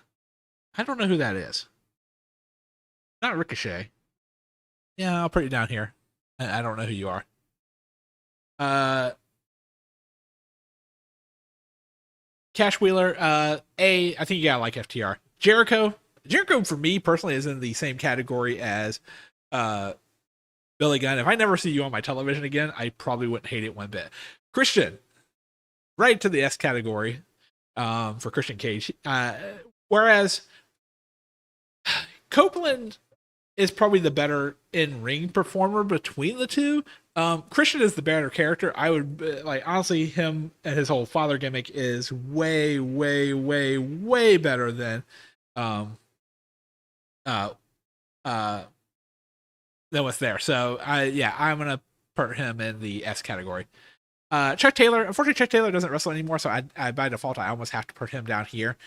I don't know who that is. Not Ricochet. Yeah, I'll put you down here. I don't know who you are. Cash Wheeler, A. I think you gotta like FTR. Jericho for me personally is in the same category as Billy Gunn. If I never see you on my television again, I probably wouldn't hate it one bit. Christian, right to the S category for Christian Cage. Whereas Copeland is probably the better in-ring performer between the two. Christian is the better character. I would honestly, him and his whole father gimmick is way, way, way, way better than what's there. So I'm gonna put him in the S category. Chuck Taylor. Unfortunately, Chuck Taylor doesn't wrestle anymore, so I by default I almost have to put him down here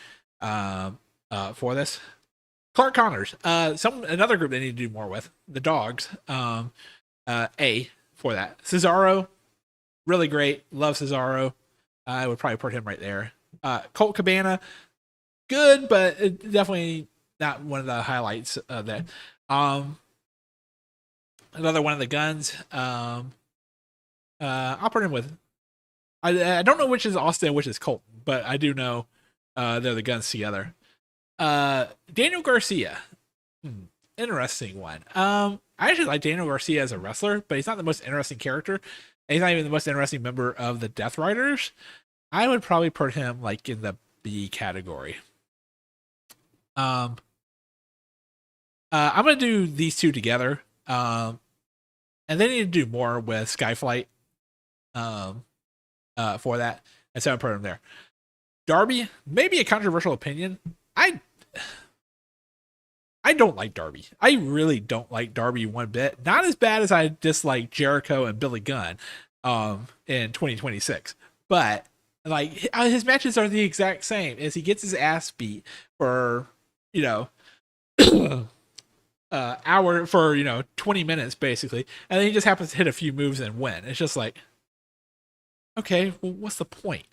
for this. Clark Connors, another group they need to do more with, the Dogs. A for that. Cesaro, really great. Love Cesaro. I would probably put him right there. Colt Cabana, good, but definitely not one of the highlights of that. Another one of the Guns. I'll put him with. I don't know which is Austin and which is Colt, but I do know they're the Guns together. Daniel Garcia. Interesting one. I actually like Daniel Garcia as a wrestler, but he's not the most interesting character. He's not even the most interesting member of the Death Riders. I would probably put him like in the B category. I'm gonna do these two together. And they need to do more with Skyflight. For that, and so I put him there. Darby, maybe a controversial opinion. I don't like Darby. I really don't like Darby one bit. Not as bad as I dislike Jericho and Billy Gunn in 2026. But like his matches are the exact same as he gets his ass beat for, you know, hour for, 20 minutes basically. And then he just happens to hit a few moves and win. It's just like, okay, well, what's the point?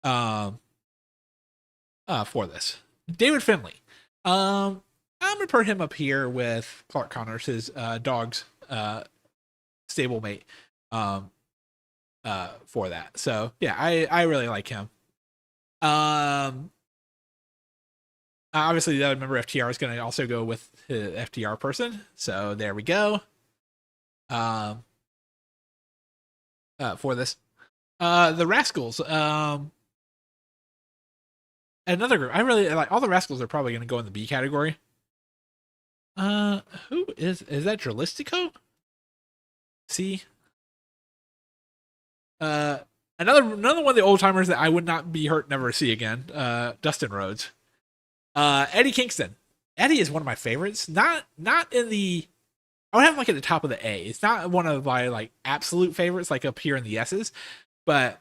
For this. David Finley. I'm gonna put him up here with Clark Connors, his dog's stablemate. For that. So yeah, I really like him. Obviously the other member FTR is gonna also go with the FTR person. So there we go. For this. The Rascals. Another group. I really like all the Rascals are probably going to go in the B category. Who is that? Dralistico? See. Another one of the old timers that I would not be hurt never to see again. Dustin Rhodes. Eddie Kingston. Eddie is one of my favorites. Not in the. I would have him like at the top of the A. It's not one of my like absolute favorites, like up here in the S's, but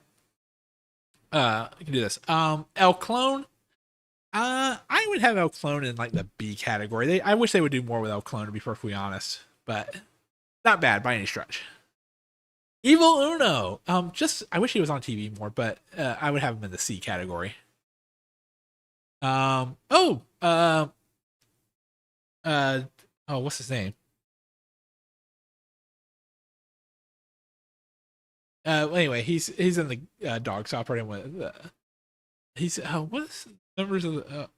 I can do this. El Clone. I would have El Clone in like the B category. I wish they would do more with El Clone, to be perfectly honest, but not bad by any stretch. Evil Uno. I wish he was on TV more, but I would have him in the C category. What's his name? Anyway, he's in the dog, so I'll put him with. He's what's numbers of the.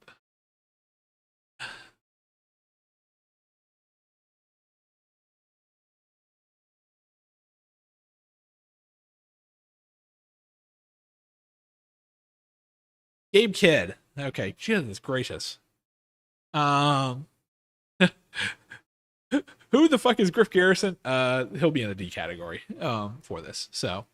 Gabe Kidd. Okay, goodness gracious. Who the fuck is Griff Garrison? He'll be in the D category for this. So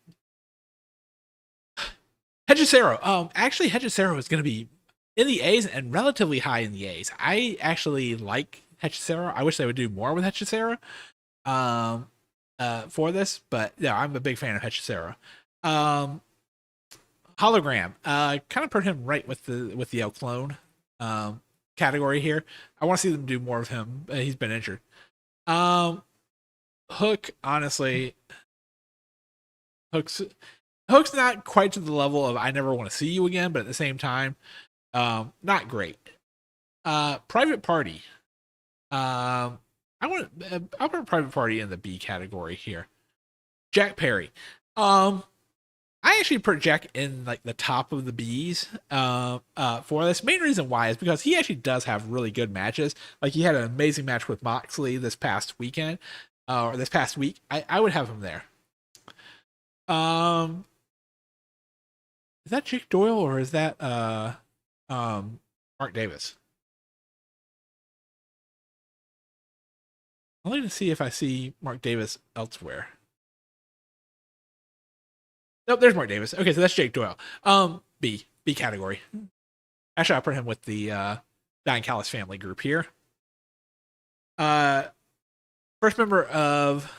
Hechicero. Actually Hechicero is going to be in the A's and relatively high in the A's. I actually like Hechicero. I wish they would do more with Hechicero for this, but yeah, I'm a big fan of Hechicero. Hologram. Kind of put him right with the El Clone category here. I want to see them do more of him. He's been injured. Hook, honestly, Hook's not quite to the level of I never want to see you again, but at the same time, not great. Private Party. I'll put Private Party in the B category here. Jack Perry. I actually put Jack in like the top of the B's for this. Main reason why is because he actually does have really good matches. Like he had an amazing match with Moxley this past weekend, or this past week. I would have him there. Is that Jake Doyle or is that Mark Davis? I'll need to see if I see Mark Davis elsewhere. Nope, there's Mark Davis. Okay, so that's Jake Doyle. B category. Actually, I'll put him with the Diane Callis family group here. First member of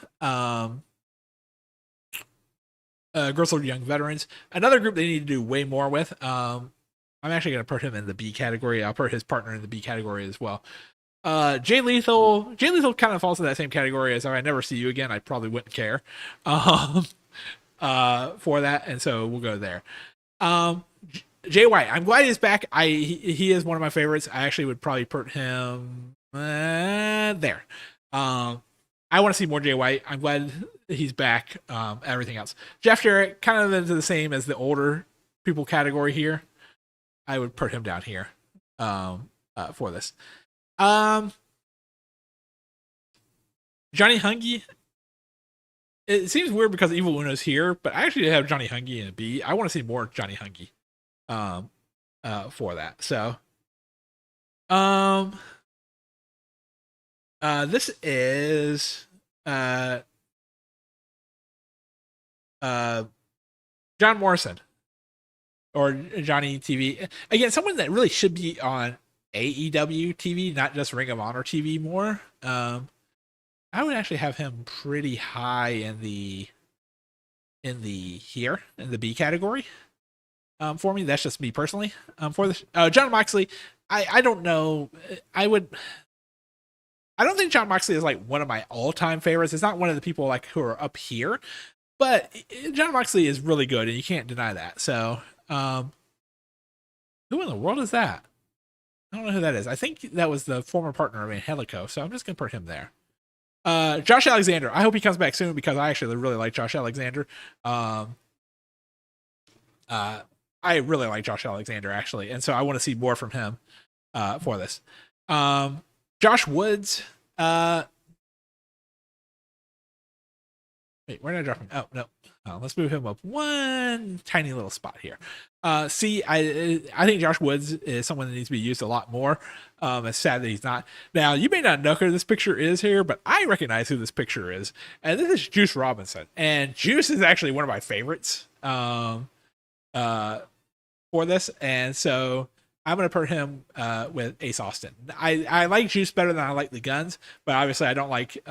Girls of Young Veterans. Another group they need to do way more with. I'm actually going to put him in the B category. I'll put his partner in the B category as well. Jay Lethal kind of falls in that same category as if I never see you again, I probably wouldn't care. For that, and so we'll go there. Jay White, I'm glad he's back. He is one of my favorites. I actually would probably put him there. I want to see more Jay White. I'm glad he's back. Everything else, Jeff Jarrett, kind of into the same as the older people category here. I would put him down here for this. Johnny Hungy it seems weird because Evil Uno's here, but I actually have Johnny Hungy in a B. I want to see more Johnny Hungy for that. So um this is uh John Morrison or Johnny TV. Again, someone that really should be on AEW TV, not just Ring of Honor TV more. I would actually have him pretty high in the in the B category. For me, that's just me personally. For this, John Moxley, I don't know. I don't think John Moxley is like one of my all time favorites. It's not one of the people like who are up here, but John Moxley is really good, and you can't deny that. So, who in the world is that? I don't know who that is. I think that was the former partner of Angelico, so I'm just gonna put him there. Josh Alexander. I hope he comes back soon because I actually really like Josh Alexander. I really like Josh Alexander actually, and so I want to see more from him for this. Josh Woods. Wait, where did I drop him? Oh no. Let's move him up one tiny little spot here. See, I think Josh Woods is someone that needs to be used a lot more. It's sad that he's not. Now, you may not know who this picture is here, but I recognize who this picture is. And this is Juice Robinson. And Juice is actually one of my favorites for this. And so I'm going to put him with Ace Austin. I like Juice better than I like the Guns, but obviously I don't like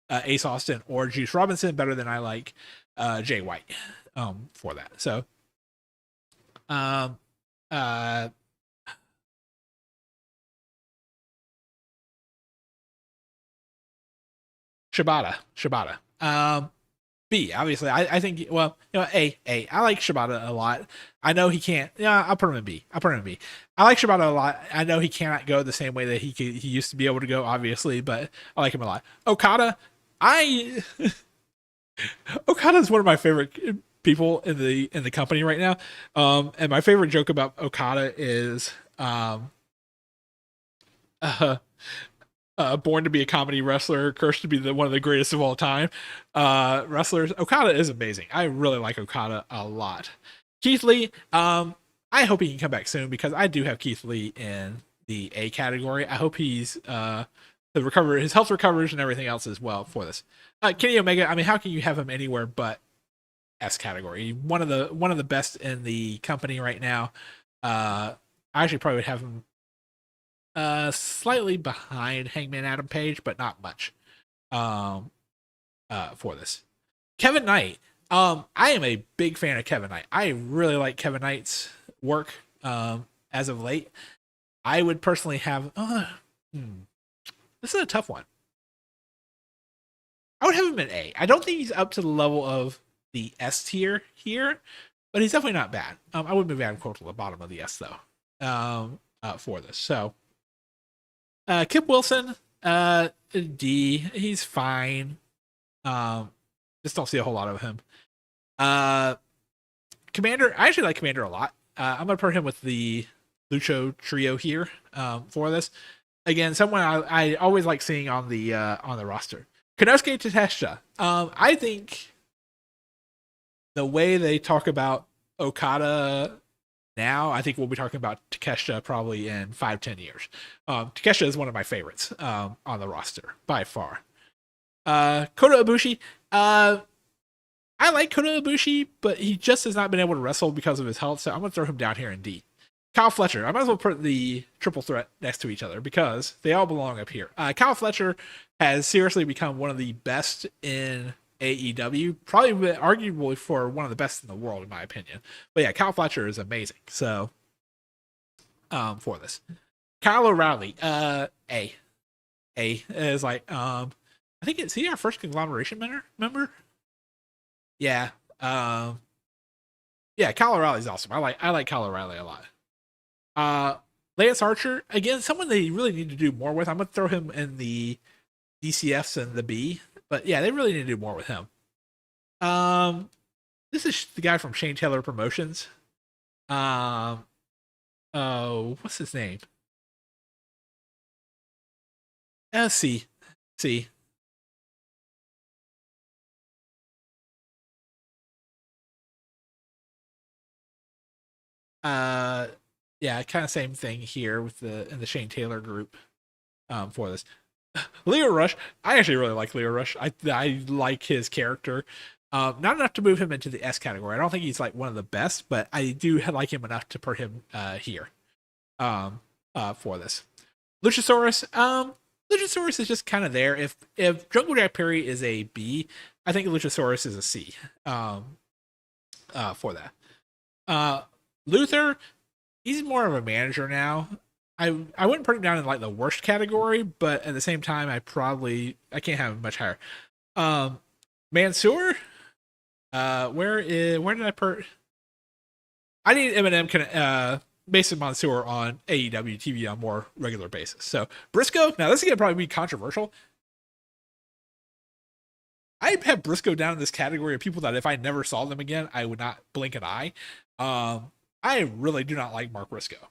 Ace Austin or Juice Robinson better than I like Jay White for that. So Shibata. B, obviously. I think, well, A. I like Shibata a lot. I know he can't. Yeah, I'll put him in B. I like Shibata a lot. I know he cannot go the same way that he used to be able to go, obviously, but I like him a lot. Okada, Okada's one of my favorite people in the company right now. And my favorite joke about Okada is born to be a comedy wrestler, cursed to be one of the greatest of all time wrestlers. Okada is amazing. I really like Okada a lot. Keith Lee, I hope he can come back soon because I do have Keith Lee in the A category. I hope his health recovers and everything else as well for this. Kenny Omega, I mean, how can you have him anywhere but S category? One of the best in the company right now. I actually probably would have him slightly behind Hangman Adam Page, but not much. For this. Kevin Knight. I am a big fan of Kevin Knight. I really like Kevin Knight's work as of late. I would personally have this is a tough one. I would have him in A. I don't think he's up to the level of the S tier here, but he's definitely not bad. I would move Adam Cole to the bottom of the S though. For this. So Kip Wilson, D. He's fine. Just don't see a whole lot of him. Commander, I actually like Commander a lot. I'm gonna put him with the Lucho trio here for this. Again, someone I always like seeing on the roster. Konosuke Takeshita. I think the way they talk about Okada now, I think we'll be talking about Takeshita probably in 5-10 years. Takeshita is one of my favorites on the roster by far. Kota Ibushi. I like Kota Ibushi, but he just has not been able to wrestle because of his health, so I'm going to throw him down here in D. Kyle Fletcher. I might as well put the triple threat next to each other because they all belong up here. Kyle Fletcher has seriously become one of the best in AEW, probably arguably for one of the best in the world, in my opinion. But yeah, Kyle Fletcher is amazing. So, for this. Kyle O'Reilly, A is like, I think it's he our first conglomeration member? Yeah. Yeah, Kyle O'Reilly's awesome. I like Kyle O'Reilly a lot. Lance Archer, again, someone they really need to do more with. I'm gonna throw him in the DCFs and the B, but yeah, they really need to do more with him. This is the guy from Shane Taylor Promotions. Oh, what's his name? C. Yeah, kind of same thing here with the Shane Taylor group for this. Leo Rush, I actually really like Leo Rush. I like his character. Not enough to move him into the S category. I don't think he's like one of the best, but I do like him enough to put him here for this. Luchasaurus, Luchasaurus is just kind of there. If Jungle Jack Perry is a B, I think Luchasaurus is a C. For that. Luther, he's more of a manager now. I wouldn't put him down in like the worst category, but at the same time, I can't have him much higher. Mansoor, where did I put? I need Eminem Mason Mansoor on AEW TV on a more regular basis. So Briscoe, now this is gonna probably be controversial. I have Briscoe down in this category of people that if I never saw them again, I would not blink an eye. I really do not like Mark Briscoe.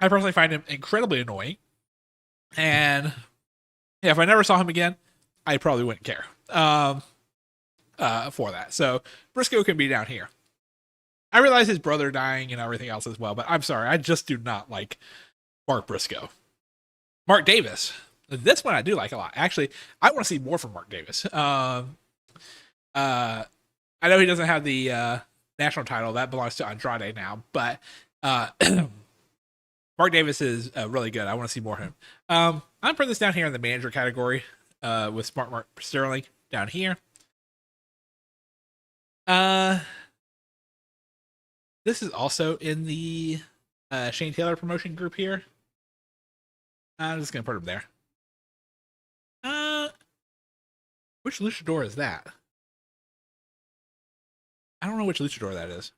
I personally find him incredibly annoying. And yeah, if I never saw him again, I probably wouldn't care for that. So Briscoe can be down here. I realize his brother dying and everything else as well, but I'm sorry, I just do not like Mark Briscoe. Mark Davis. This one I do like a lot. Actually, I want to see more from Mark Davis. I know he doesn't have the national title. That belongs to Andrade now, but Mark Davis is really good. I want to see more of him. I'm putting this down here in the manager category with Smart Mark Sterling down here. This is also in the Shane Taylor promotion group here. I'm just going to put him there. Which luchador is that? I don't know which luchador that is.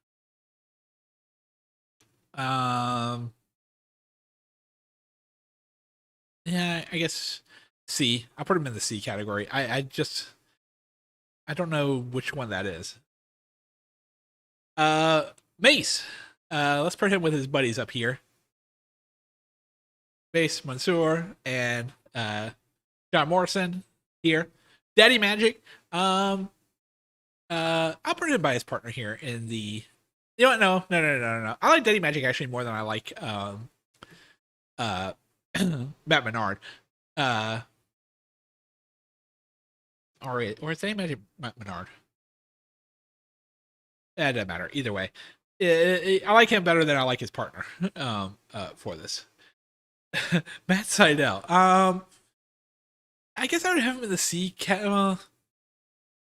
Yeah, I guess C. I'll put him in the C category. I don't know which one that is. Mace. Let's put him with his buddies up here. Mace, Mansoor, and John Morrison here. Daddy Magic. I'll put him by his partner here in the. You know what? No. I like Daddy Magic actually more than I like Matt Menard. Or is Daddy Magic Matt Menard? It doesn't matter. Either way. I like him better than I like his partner for this. Matt Seidel. I guess I would have him in the C I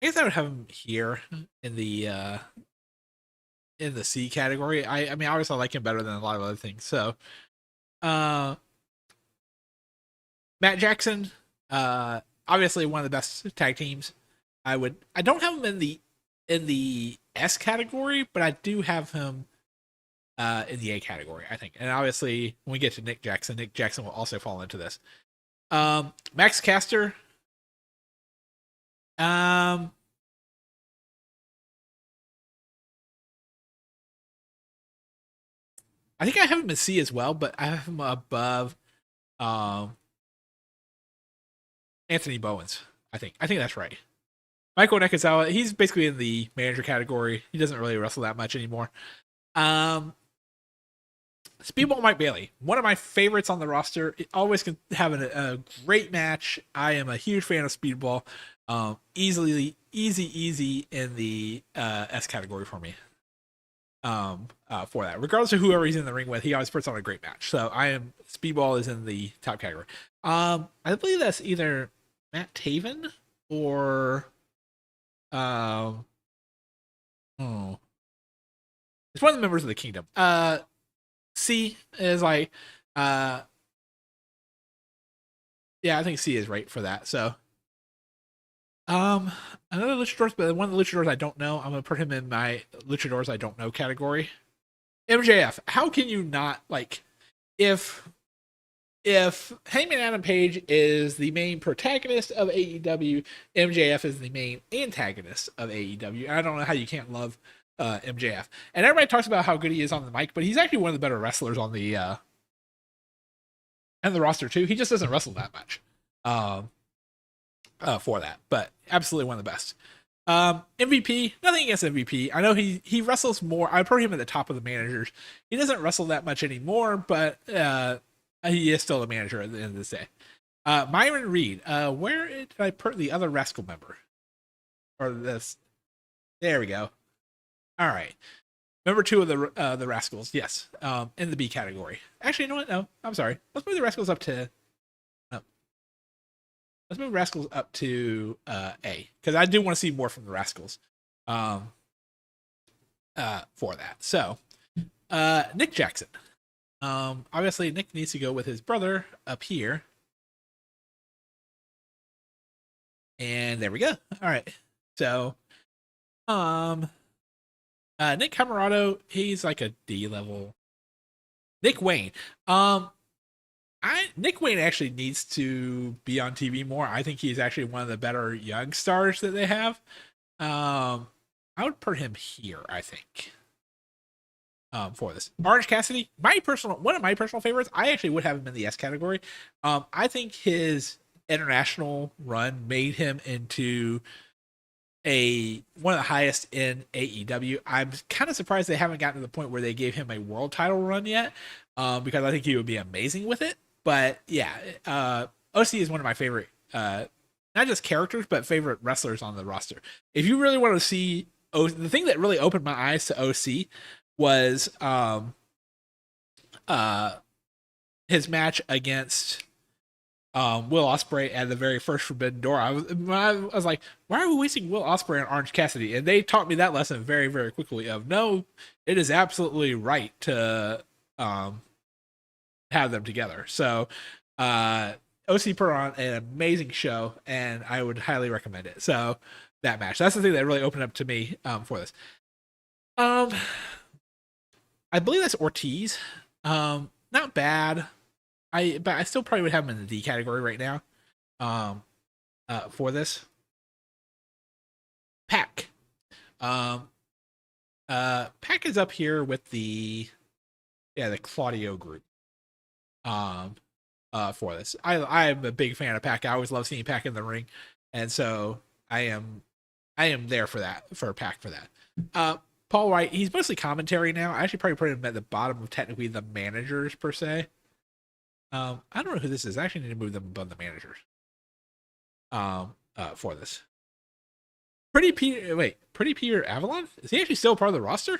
guess I would have him here in the C category. I mean obviously I like him better than a lot of other things. So Matt Jackson, obviously one of the best tag teams. I don't have him in the S category, but I do have him in the A category, I think. And obviously when we get to Nick Jackson will also fall into this. Max Caster. I think I have him in C as well, but I have him above Anthony Bowens. I think that's right. Michael Nakazawa, he's basically in the manager category. He doesn't really wrestle that much anymore. Speedball Mike Bailey, one of my favorites on the roster. It always can have a great match. I am a huge fan of Speedball. Easy in the S category for me. For that, regardless of whoever he's in the ring with, he always puts on a great match. So Speedball is in the top category. I believe that's either Matt Taven or it's one of the members of the Kingdom. C is like yeah, I think C is right for that. So another luchadors, but one of the luchadors I don't know, I'm gonna put him in my luchadors I don't know category. MJF, how can you not like if Hangman Adam Page is the main protagonist of AEW, MJF is the main antagonist of AEW. I don't know how you can't love MJF. And everybody talks about how good he is on the mic, but he's actually one of the better wrestlers on the and the roster too. He just doesn't wrestle that much for that, but absolutely one of the best. MVP, nothing against MVP. I know he wrestles more. I put him at the top of the managers. He doesn't wrestle that much anymore, but he is still a manager at the end of this day. Myron Reed. Where did I put the other Rascal member? Or this? There we go. All right. Number 2 of the Rascals, yes, in the B category. Actually, you know what? No, I'm sorry. Let's move the Rascals up to. Let's move Rascals up to A, because I do want to see more from the Rascals. For that. So, Nick Jackson. Obviously, Nick needs to go with his brother up here. And there we go. All right. So, Nick Camarado, he's like a D level. Nick Wayne. Nick Wayne actually needs to be on TV more. I think he's actually one of the better young stars that they have. I would put him here, I think. For this. Orange Cassidy, one of my personal favorites. I actually would have him in the S category. I think his international run made him into one of the highest in AEW. I'm kind of surprised they haven't gotten to the point where they gave him a world title run yet, because I think he would be amazing with it. But yeah, OC is one of my favorite, not just characters, but favorite wrestlers on the roster. If you really want to see, the thing that really opened my eyes to OC was his match against Will Ospreay at the very first Forbidden Door. I was like, why are we wasting Will Ospreay on Orange Cassidy? And they taught me that lesson very, very quickly of no, it is absolutely right to have them together. So OC put on an amazing show, and I would highly recommend it. So that match, that's the thing that really opened up to me for this. I believe that's Ortiz. Not bad. But I still probably would have him in the D category right now. For this. Pac. Pac is up here with the Claudio group. For this. I'm a big fan of Pac. I always love seeing Pac in the ring. And so I am there for that, for Pac for that. Paul White, he's mostly commentary now. I actually probably put him at the bottom of technically the managers per se. I don't know who this is. I actually need to move them above the managers. For this. Pretty Peter Avalon? Is he actually still part of the roster?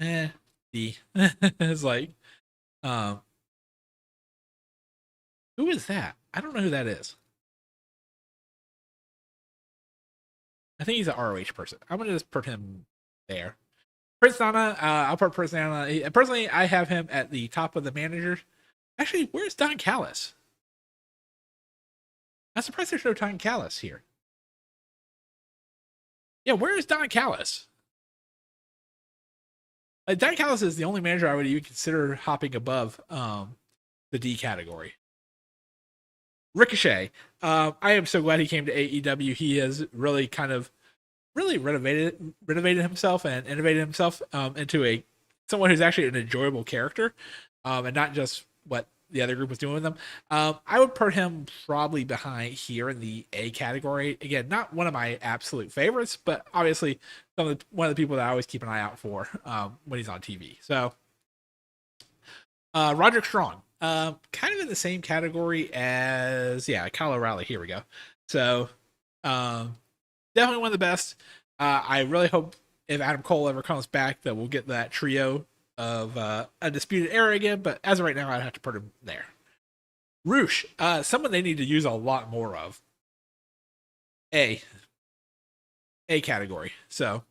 D. It's like, who is that? I don't know who that is. I think he's an ROH person. I'm gonna just put him there. Prince Nana, I'll put Prince Nana. Personally, I have him at the top of the managers. Actually, where's Don Callis? I'm surprised there's no Don Callis here. Yeah, where is Don Callis? Don Callis is the only manager I would even consider hopping above the D category. Ricochet. I am so glad he came to AEW. He has really kind of renovated himself and innovated himself into someone who's actually an enjoyable character, and not just what the other group was doing with them. I would put him probably behind here in the A category. Again, not one of my absolute favorites, but obviously one of the people that I always keep an eye out for when he's on TV. So Roderick Strong, kind of in the same category as Kyle O'Reilly. Here we go. So definitely one of the best. I really hope if Adam Cole ever comes back that we'll get that trio of Undisputed Era again, but as of right now, I'd have to put him there. Roosh, someone they need to use a lot more of. A category. So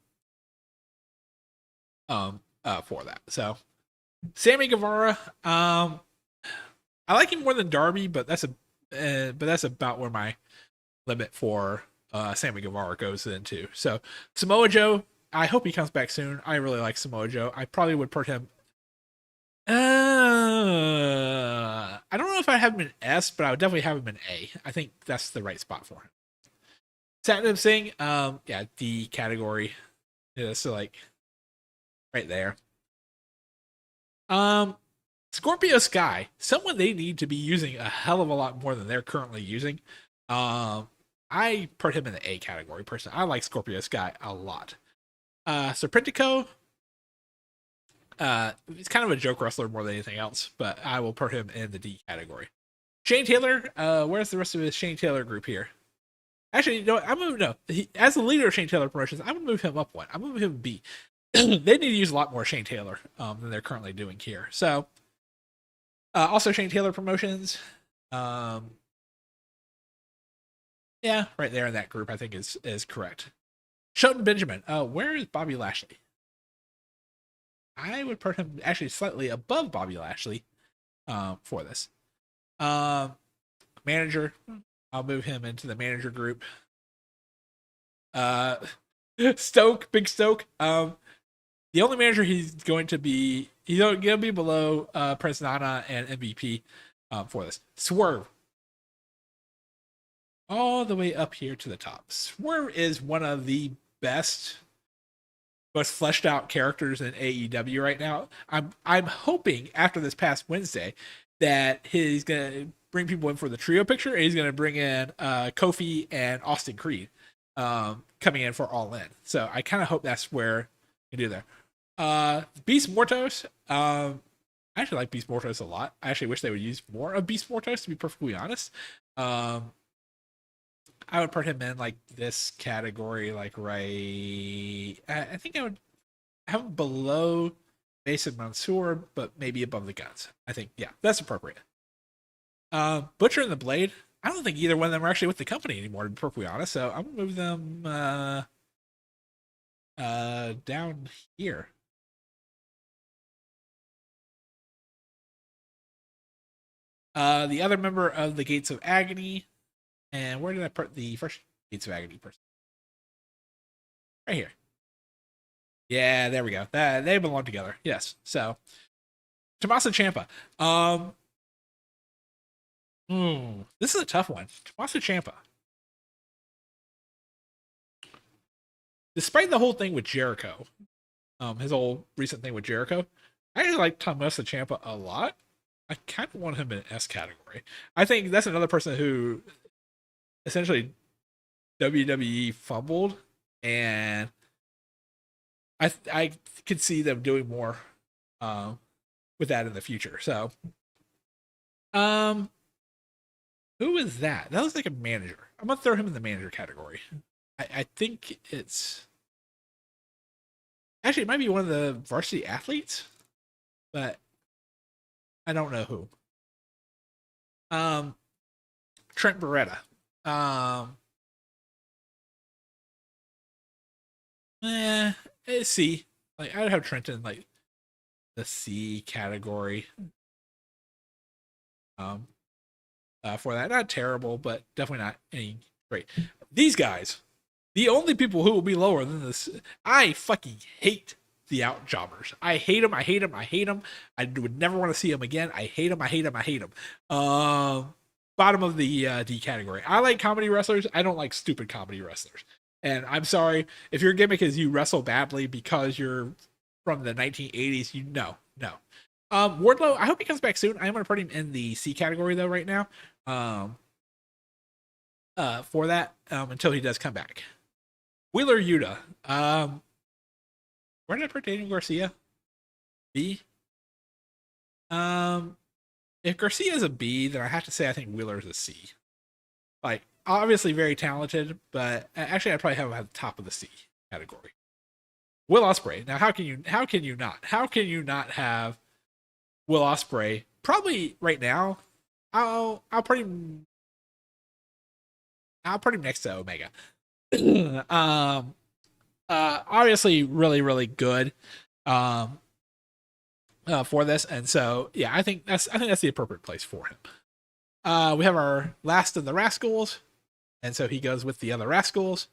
for that. So Sammy Guevara, I like him more than Darby, but that's about where my limit for Sammy Guevara goes into. So Samoa Joe, I hope he comes back soon. I really like Samoa Joe. I probably would put him. I don't know if I have him in S, but I would definitely have him in A. I think that's the right spot for him. Satnam Singh, D category. Yeah, so like right there. Scorpio Sky, someone they need to be using a hell of a lot more than they're currently using. I put him in the A category personally. I like Scorpio Sky a lot. Serpentico, he's kind of a joke wrestler more than anything else, but I will put him in the D category. Shane Taylor, where's the rest of his Shane Taylor group here? Actually, you know what? As the leader of Shane Taylor Promotions, I'm gonna move him up one. I'm gonna move him B. They need to use a lot more Shane Taylor than they're currently doing here. So, also Shane Taylor Promotions. Yeah, right there in that group, I think is correct. Shelton Benjamin. Where is Bobby Lashley? I would put him actually slightly above Bobby Lashley for this. Manager. I'll move him into the manager group. Stoke, Big Stoke. The only manager he's going to be below Prince Nana and MVP for this. Swerve. All the way up here to the top. Swerve is one of the best, most fleshed out characters in AEW right now. I'm hoping after this past Wednesday that he's gonna bring people in for the trio picture, and he's gonna bring in Kofi and Austin Creed coming in for All In. So I kind of hope that's where you do there. Beast Mortos. I actually like Beast Mortos a lot. I actually wish they would use more of Beast Mortos, to be perfectly honest. I would put him in like this category, like right. I think I would have him below Mason Mansoor, but maybe above the Guns. I think, yeah, that's appropriate. Butcher and the Blade. I don't think either one of them are actually with the company anymore, to be perfectly honest. So I'm gonna move them down here. The other member of the Gates of Agony. And where did I put the first Gates of Agony person? Right here. Yeah, there we go. They belong together. Yes. So, Tommaso Ciampa. This is a tough one. Tommaso Ciampa. Despite the whole thing with Jericho, his whole recent thing with Jericho, I actually like Tommaso Ciampa a lot. I kind of want him in an S category. I think that's another person who essentially WWE fumbled, and I could see them doing more with that in the future. So, who is that? That looks like a manager. I'm gonna throw him in the manager category. I think it's actually it might be one of the varsity athletes, but I don't know who. Trent Beretta. C. Like I would have Trenton like the C category. For that, not terrible, but definitely not any great. These guys, the only people who will be lower than this. I fucking hate the out jobbers. I hate them. I hate them. I hate them. I would never want to see them again. I hate them. I hate them. I hate them. Bottom of the D category. I like comedy wrestlers. I don't like stupid comedy wrestlers. And I'm sorry if your gimmick is you wrestle badly because you're from the 1980s. No. Wardlow. I hope he comes back soon. I'm gonna put him in the C category though right now. For that until he does come back. Wheeler Yuta. Where did I put Daniel Garcia? B. If Garcia is a B, then I have to say I think Wheeler is a C. Like, obviously very talented, but actually I'd probably have him at the top of the C category. Will Ospreay. Now, how can you not have Will Ospreay? Probably right now, I'll put him next to Omega. Obviously really, really good. For this, and so yeah, I think that's the appropriate place for him. We have our last of the Rascals, and so he goes with the other Rascals.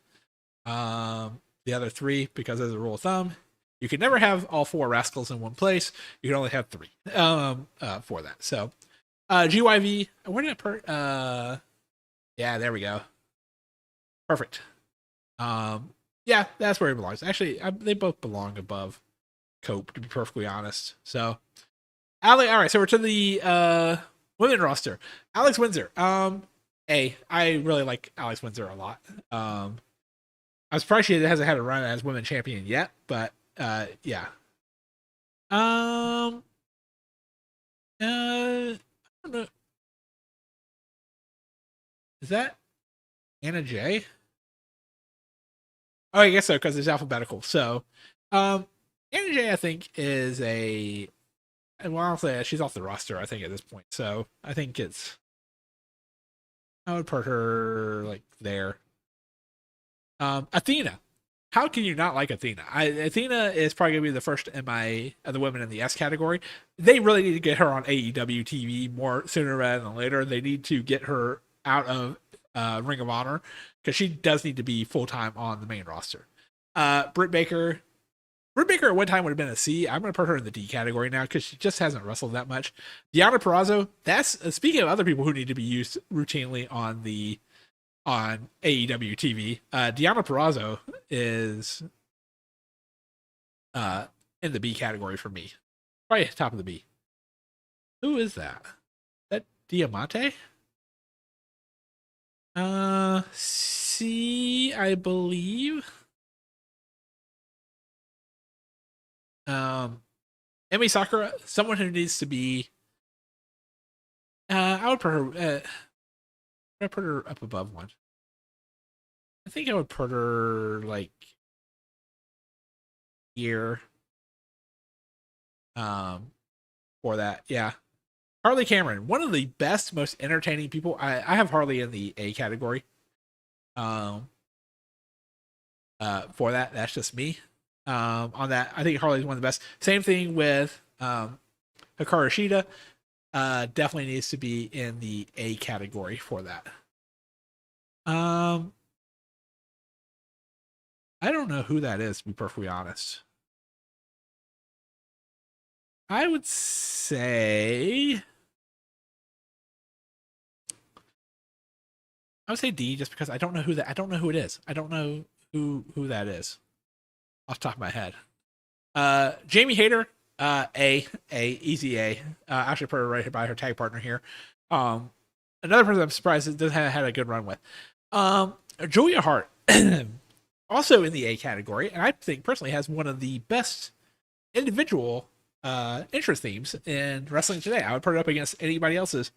The other three, because as a rule of thumb, you can never have all four Rascals in one place. You can only have three for that. So GYV, where did I put? Yeah, there we go. Perfect. Yeah, that's where he belongs. Actually, they both belong above Cope, to be perfectly honest. So, all right, so we're to the women roster. Alex Windsor. I really like Alex Windsor a lot. I'm surprised she hasn't had a run as women's champion yet, but yeah. Um, I don't know. Is that Anna J? Oh, I guess so because it's alphabetical. So, um, Anna J, I think is a. Well, I'll say she's off the roster. I think at this point, so I think it's. I would put her like there. Athena. How can you not like Athena? Athena is probably gonna be the first in the women in the S category. They really need to get her on AEW TV more sooner rather than later. They need to get her out of Ring of Honor because she does need to be full time on the main roster. Britt Baker. Britt Baker at one time would have been a C. I'm going to put her in the D category now because she just hasn't wrestled that much. Deonna Purrazzo. That's speaking of other people who need to be used routinely on AEW TV. Deonna Purrazzo is in the B category for me. Probably top of the B. Who is that? That Diamante? C, I believe. Emi Sakura, someone who needs to be. I would put her. I put her up above one. I think I would put her like here. For that, yeah. Harley Cameron, one of the best, most entertaining people. I have Harley in the A category. For that, that's just me. On that, I think Harley's one of the best. Same thing with Hikaru Shida. Definitely needs to be in the A category for that. I don't know who that is, to be perfectly honest. I would say D just because I don't know who that. I don't know who it is. I don't know who that is off the top of my head. Jamie Hayter, A, easy A. I should put her right by her tag partner here. Another person I'm surprised it doesn't have had a good run with. Julia Hart, also in the A category, and I think personally has one of the best individual entrance themes in wrestling today. I would put it up against anybody else's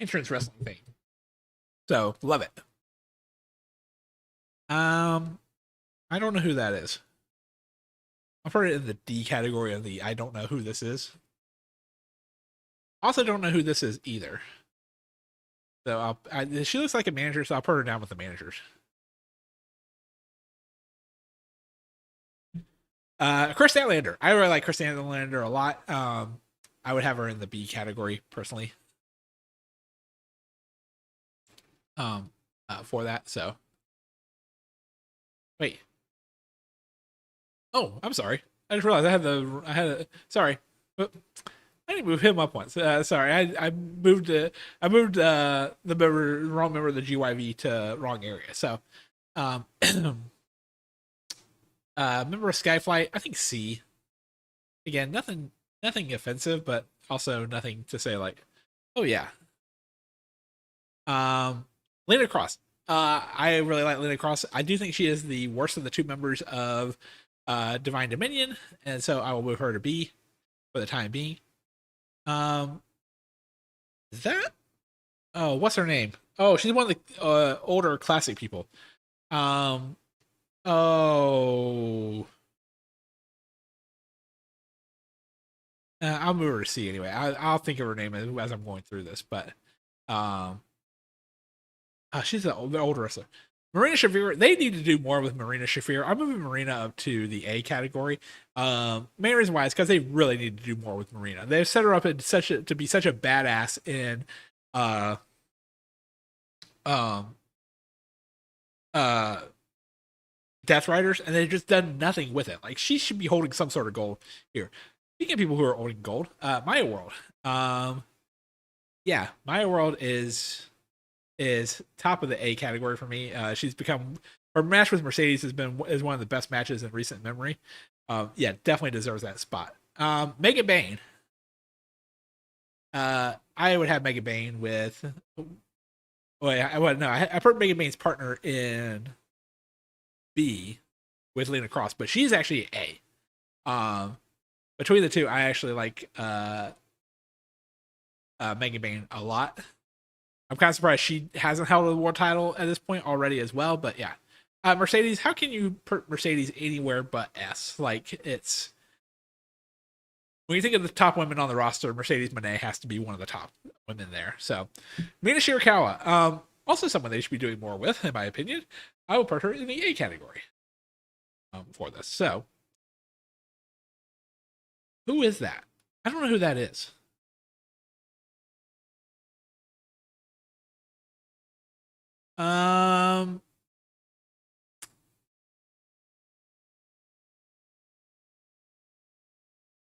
entrance wrestling theme. So love it. I don't know who that is. I'll put it in the D category of the I don't know who this is. Also don't know who this is either. So she looks like a manager, so I'll put her down with the managers. Chris Statlander. I really like Chris Statlander a lot. I would have her in the B category personally. For that. So wait. Oh, I'm sorry. I just realized sorry. I didn't move him up once. Sorry, I moved the wrong member of the GYV to wrong area. So, member of Skyflight, I think C. Again, nothing offensive, but also nothing to say like, oh yeah. Lena Cross. I really like Lena Cross. I do think she is the worst of the two members of Divine Dominion, and so I will move her to B for the time being. That. Oh, what's her name? Oh, she's one of the older classic people. Oh. I'll move her to C anyway. I'll think of her name as I'm going through this, but she's the older wrestler. Marina Shafir, they need to do more with Marina Shafir. I'm moving Marina up to the A category. Main reason why is because they really need to do more with Marina. They've set her up in to be such a badass in Death Riders, and they've just done nothing with it. Like she should be holding some sort of gold here. Speaking of people who are holding gold, Maya World. Yeah, Maya World is top of the A category for me. She's become her match with Mercedes is one of the best matches in recent memory. Yeah, definitely deserves that spot. Megan Bain. I would have Mega Bane with. Wait, I would no. I put Mega Bane's partner in B with Lena Cross, but she's actually A. Between the two, I actually like Mega Bane a lot. I'm kind of surprised she hasn't held a war title at this point already as well. But yeah, Mercedes. How can you put Mercedes anywhere but S? Like it's when you think of the top women on the roster, Mercedes Moné has to be one of the top women there. So Mina Shirakawa, also someone they should be doing more with, in my opinion. I will put her in the A category for this. So who is that? I don't know who that is.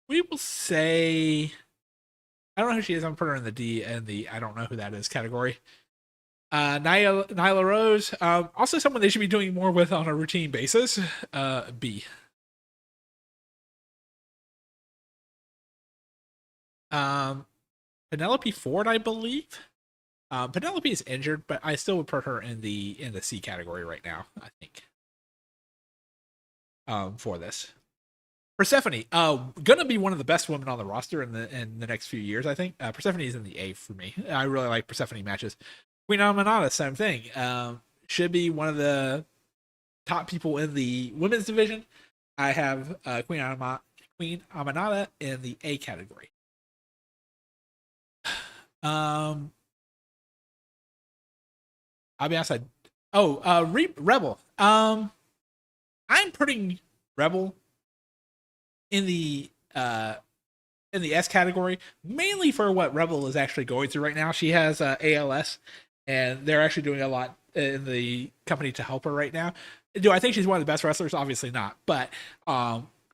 We will say I don't know who she is. I'm putting her in the D and the I don't know who that is category. Nyla Rose, also someone they should be doing more with on a routine basis. B. Penelope Ford, I believe. Penelope is injured, but I still would put her in the C category right now. I think. For this. Persephone, gonna be one of the best women on the roster in the next few years. I think Persephone is in the A for me. I really like Persephone matches. Queen Amanada, same thing. Should be one of the top people in the women's division. I have Queen Amanada in the A category. I'll be honest. Rebel. I'm putting Rebel in the S category, mainly for what Rebel is actually going through right now. She has ALS, and they're actually doing a lot in the company to help her right now. Do I think she's one of the best wrestlers? Obviously not, but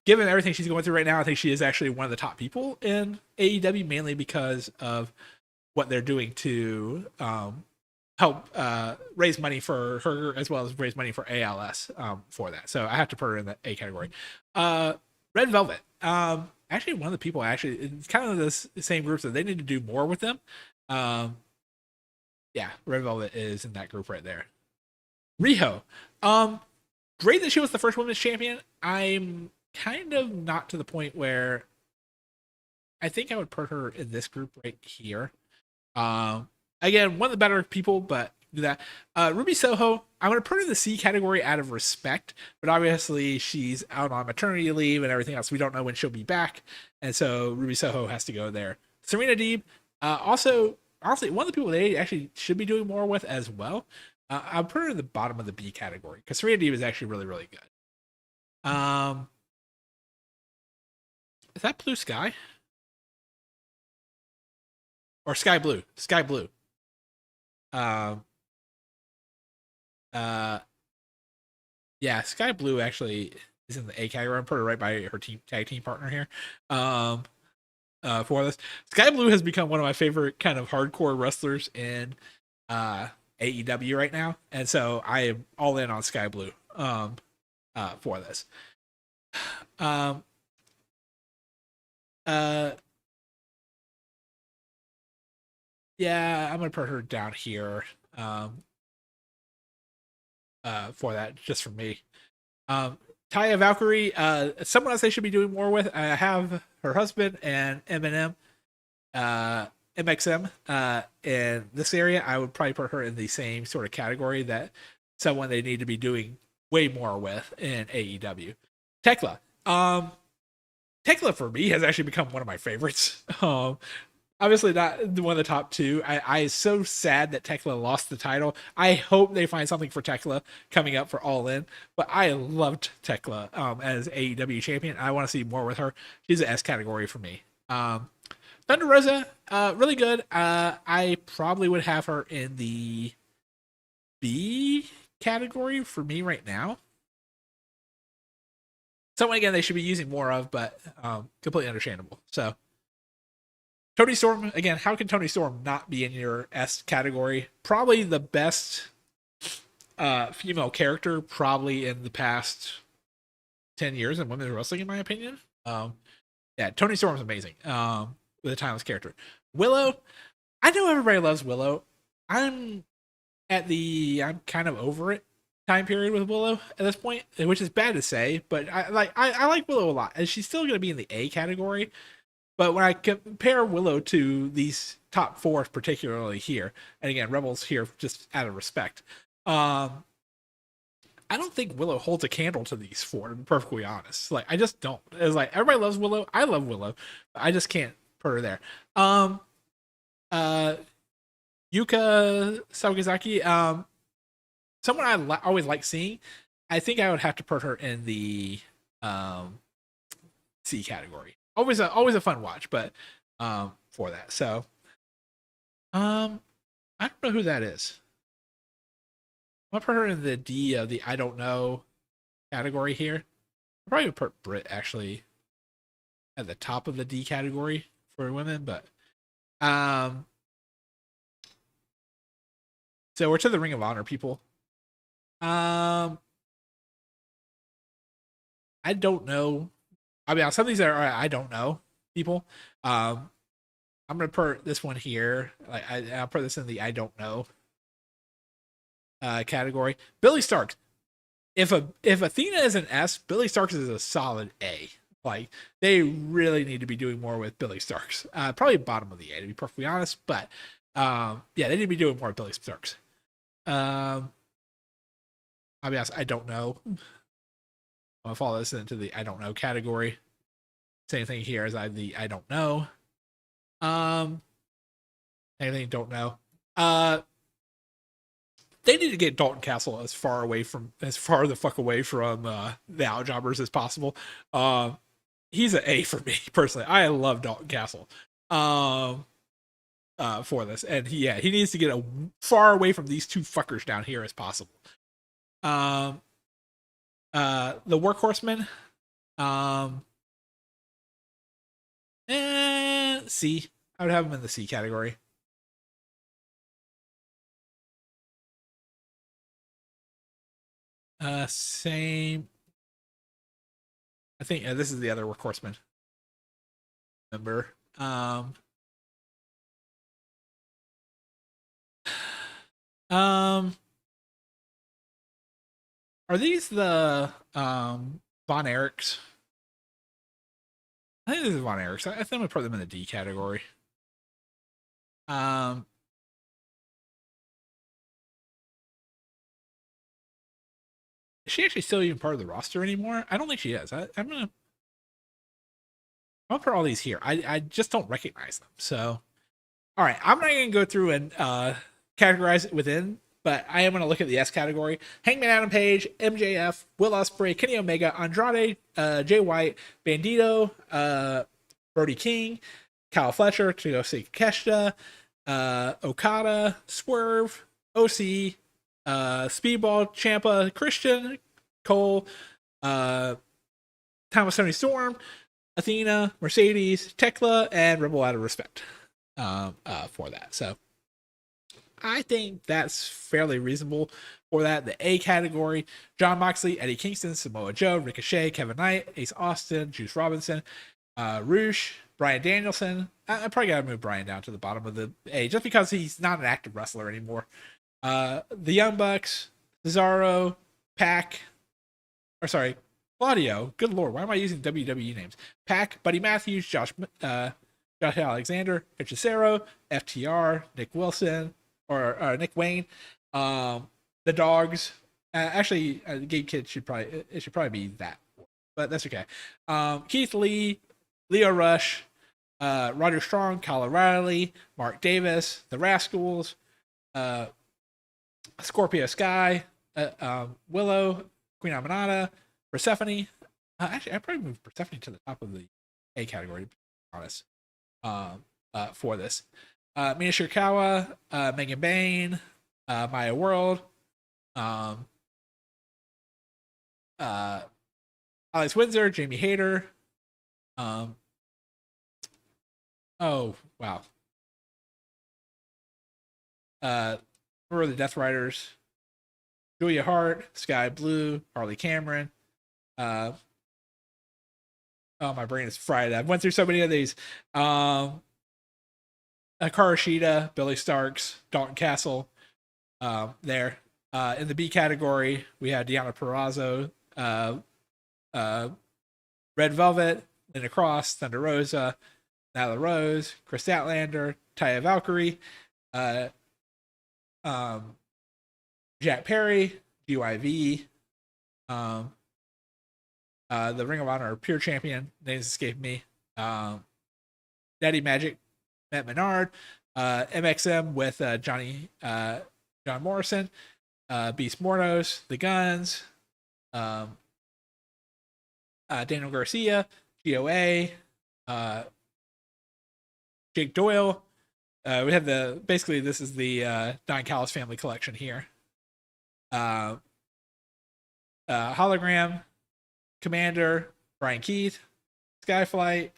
given everything she's going through right now, I think she is actually one of the top people in AEW, mainly because of what they're doing to help raise money for her as well as raise money for ALS for that. So I have to put her in the A category. Red Velvet. Actually, one of the people it's kind of the same group, so they need to do more with them. Yeah, Red Velvet is in that group right there. Riho. Great that she was the first women's champion. I'm kind of not to the point where I think I would put her in this group right here. Again, one of the better people, but do that. Ruby Soho, I'm going to put her in the C category out of respect, but obviously she's out on maternity leave and everything else. We don't know when she'll be back, and so Ruby Soho has to go there. Serena Deeb, also, honestly, one of the people they actually should be doing more with as well. I'll put her in the bottom of the B category because Serena Deeb is actually really, really good. Is that Blue Sky? Or Sky Blue? Sky Blue. Yeah, Sky Blue actually is in the A category. I'm put her right by her tag team partner here. For this, Sky Blue has become one of my favorite kind of hardcore wrestlers in AEW right now, and so I am all in on Sky Blue for this. Yeah, I'm gonna put her down here. For that, just for me. Taya Valkyrie, someone else they should be doing more with. I have her husband and MXM in this area. I would probably put her in the same sort of category that someone they need to be doing way more with in AEW. Tekla. Tekla for me has actually become one of my favorites. Obviously not one of the top two. I so sad that Tekla lost the title. I hope they find something for Tekla coming up for All In. But I loved Tekla as AEW champion. I want to see more with her. She's an S category for me. Thunder Rosa, really good. I probably would have her in the B category for me right now. Someone again they should be using more of, but completely understandable. So Toni Storm, again, how can Toni Storm not be in your S category? Probably the best female character probably in the past 10 years in women's wrestling, in my opinion. Yeah, Toni Storm's amazing with a timeless character. Willow. I know everybody loves Willow. I'm I'm kind of over it time period with Willow at this point, which is bad to say, but I like Willow a lot, and she's still going to be in the A category. But when I compare Willow to these top four, particularly here, and again, Rebels here just out of respect, I don't think Willow holds a candle to these four, to be perfectly honest. Like, I just don't. It's like everybody loves Willow. I love Willow. I just can't put her there. Uh, Yuka Sawazaki, someone I always like seeing. I think I would have to put her in the C category. Always a fun watch, but for that. So I don't know who that is. I'll put her in the D of the I don't know category here. I'll probably put Brit actually at the top of the D category for women, but so we're to the Ring of Honor, people. I don't know. I mean, some of these are I don't know, people. I'm gonna put this one here. I'll put this in the I don't know category. Billy Starks. If Athena is an S, Billy Starks is a solid A. Like, they really need to be doing more with Billy Starks. Probably bottom of the A, to be perfectly honest. But yeah, they need to be doing more with Billy Starks. I'll be honest, I don't know. I'll follow this into the I don't know category. Same thing here as I don't know. Anything don't know. They need to get Dalton Castle as far the fuck away from the Outjobbers as possible. He's an A for me personally. I love Dalton Castle. For this, and he needs to get far away from these two fuckers down here as possible. The Workhorsemen, C. I would have them in the C category. Same. I think this is the other Workhorseman member. Are these the Von Erichs? I think this is Von Erichs. I think I'm gonna put them in the D category. Is she actually still even part of the roster anymore? I don't think she is. I'm gonna put all these here. I just don't recognize them. So, all right, I'm not gonna go through and categorize it within, but I am gonna look at the S category. Hangman Adam Page, MJF, Will Ospreay, Kenny Omega, Andrade, Jay White, Bandito, Brody King, Kyle Fletcher, Tsuyoshi Keshta, Okada, Swerve, OC, Speedball, Ciampa, Christian, Cole, Thomas Tony Storm, Athena, Mercedes, Tekla, and Rebel out of respect for that. So I think that's fairly reasonable for that. The A category: John Moxley, Eddie Kingston, Samoa Joe, Ricochet, Kevin Knight, Ace Austin, Juice Robinson, Roosh, Bryan Danielson. I probably gotta move Bryan down to the bottom of the A just because he's not an active wrestler anymore. The Young Bucks, Cesaro, Pac, Claudio. Good lord, why am I using WWE names? Pac, Buddy Matthews, Josh Alexander, Hechicero, FTR, Nick Wilson, or Nick Wayne, the Dogs. Actually, Gabe Kidd should probably be that, but that's okay. Keith Lee, Leo Rush, Roger Strong, Kyle O'Reilly, Mark Davis, the Rascals, Scorpio Sky, Willow, Queen Aminata, Persephone. Actually, I probably moved Persephone to the top of the A category, to be honest, for this. Mina Shirakawa, Megan Bain, Maya World, Alex Windsor, Jamie Hayter. Oh, wow. Who are the Death Riders? Julia Hart, Sky Blue, Harley Cameron. Oh, my brain is fried. I've went through so many of these. Karashida, Billy Starks, Dalton Castle. There. In the B category, we have Deanna Perrazzo, Red Velvet, Linda Cross, Thunder Rosa, Nyla Rose, Chris Statlander, Taya Valkyrie, Jack Perry, GYV, the Ring of Honor Pure Champion, names escape me, Daddy Magic, Matt Menard, MXM with John Morrison, Beast Mornos, The Guns, Daniel Garcia, GOA, Jake Doyle. We have basically this is the Don Callis family collection here. Hologram, Commander, Brian Keith, Skyflight,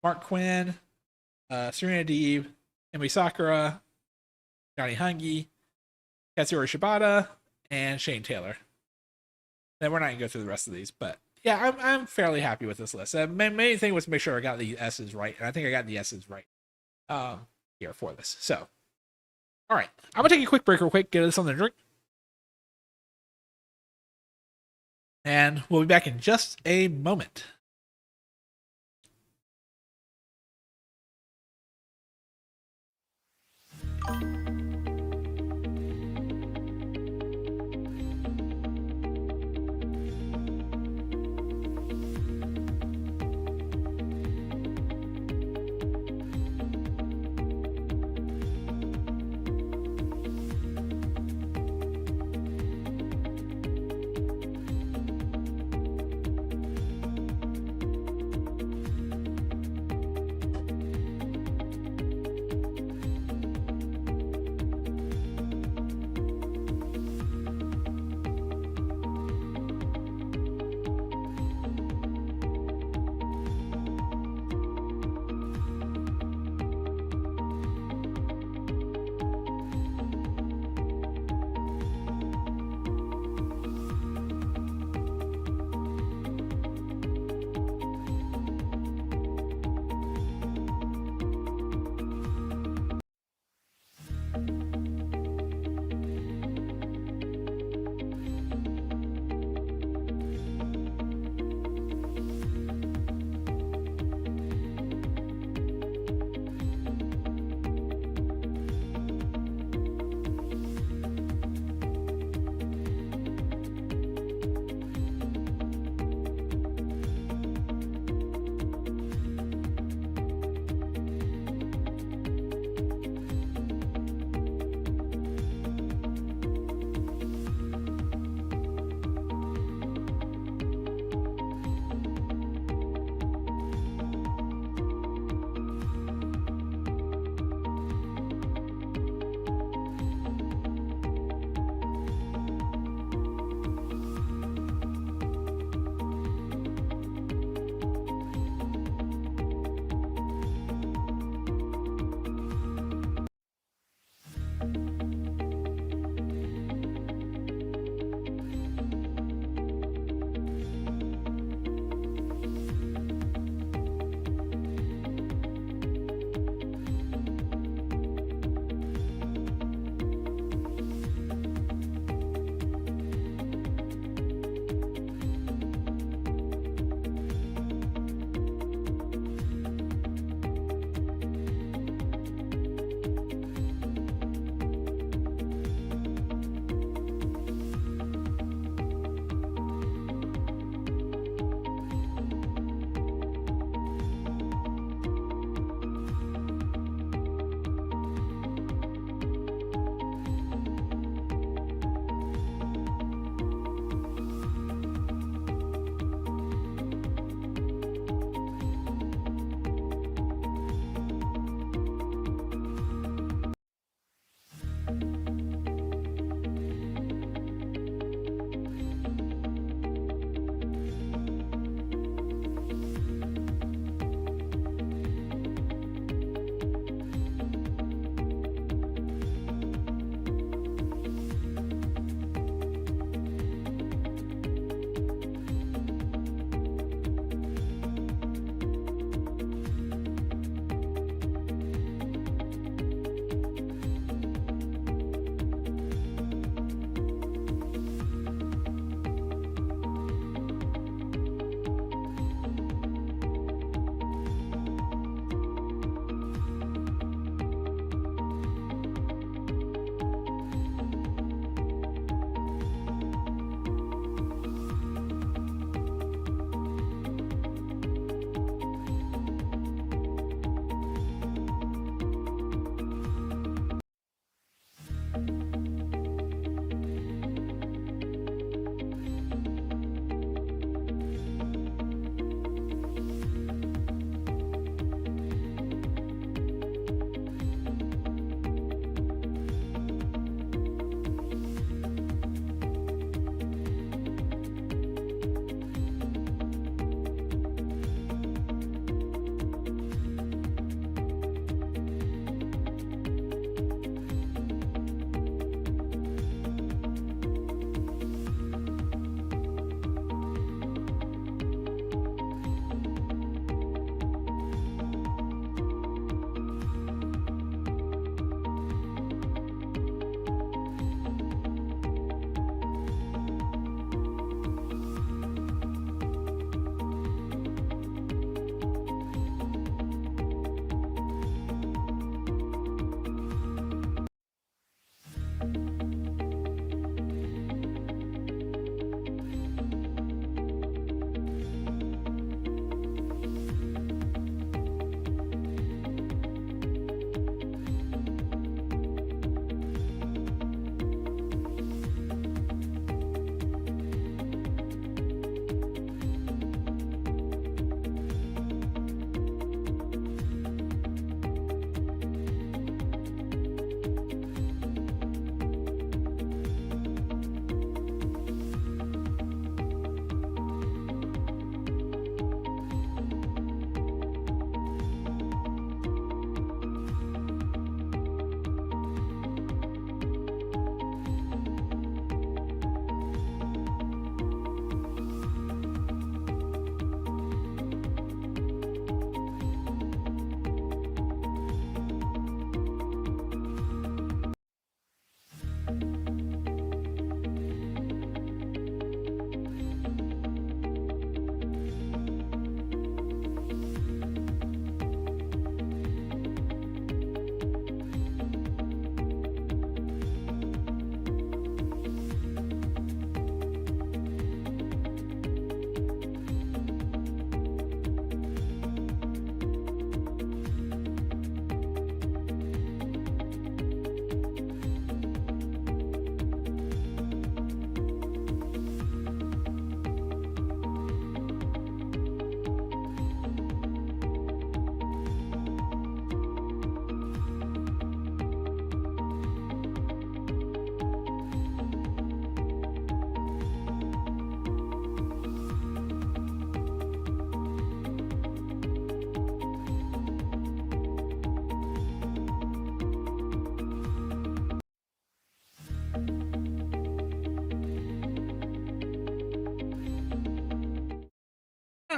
Mark Quinn, Serena Deeb, Emi Sakura, Johnny Hungy, Katsuri Shibata, and Shane Taylor. Then we're not gonna go through the rest of these, but yeah, I'm fairly happy with this list. Main thing was to make sure I got the S's right, and I think I got the S's right here for this. So, all right, I'm gonna take a quick break real quick, get us something to drink, and we'll be back in just a moment.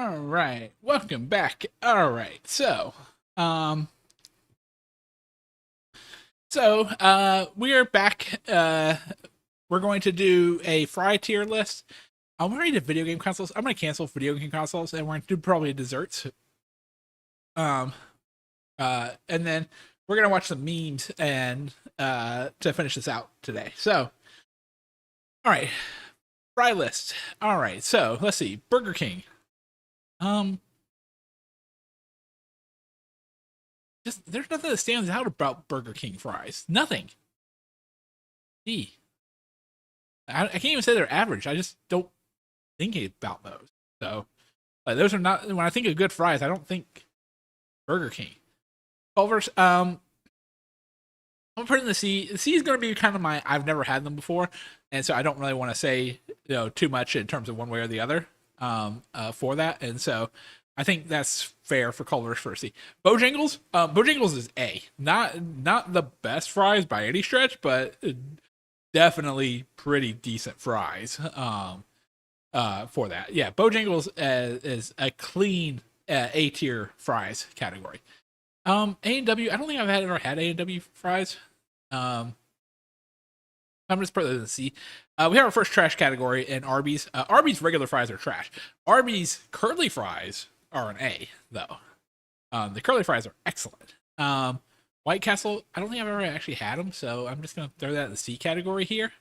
All right, welcome back. All right, we are back. We're going to do a fry tier list. I'm going to do video game consoles. I'm going to cancel video game consoles, and we're going to do probably desserts. And then we're going to watch some memes and to finish this out today. So, all right, fry list. All right, so let's see. Burger King. Just there's nothing that stands out about Burger King fries. Nothing. I can't even say they're average. I just don't think about those. So, those are not. When I think of good fries, I don't think Burger King. Culver's. I'm putting the C. The C is going to be kind of my. I've never had them before, and so I don't really want to say too much in terms of one way or the other. For that, and so I think that's fair for Culver's for a C. Bojangles. Bojangles is A. Not the best fries by any stretch, but definitely pretty decent fries. For that, yeah. Bojangles is a clean A tier fries category. A&W. I don't think I've ever had A&W fries. I'm just putting it in the C. We have our first trash category in Arby's. Arby's regular fries are trash. Arby's curly fries are an A, though. The curly fries are excellent. White Castle, I don't think I've ever actually had them, so I'm just going to throw that in the C category here.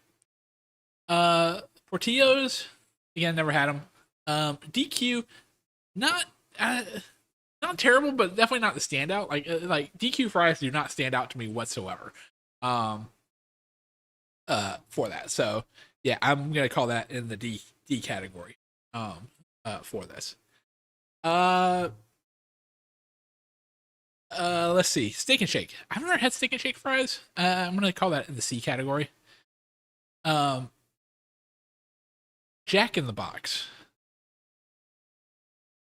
Portillo's, again, never had them. DQ, not terrible, but definitely not the standout. Like DQ fries do not stand out to me whatsoever. For that. So yeah, I'm gonna call that in the D category. For this. Let's see. Steak and Shake. I've never had Steak and Shake fries. I'm gonna call that in the C category. Jack in the Box.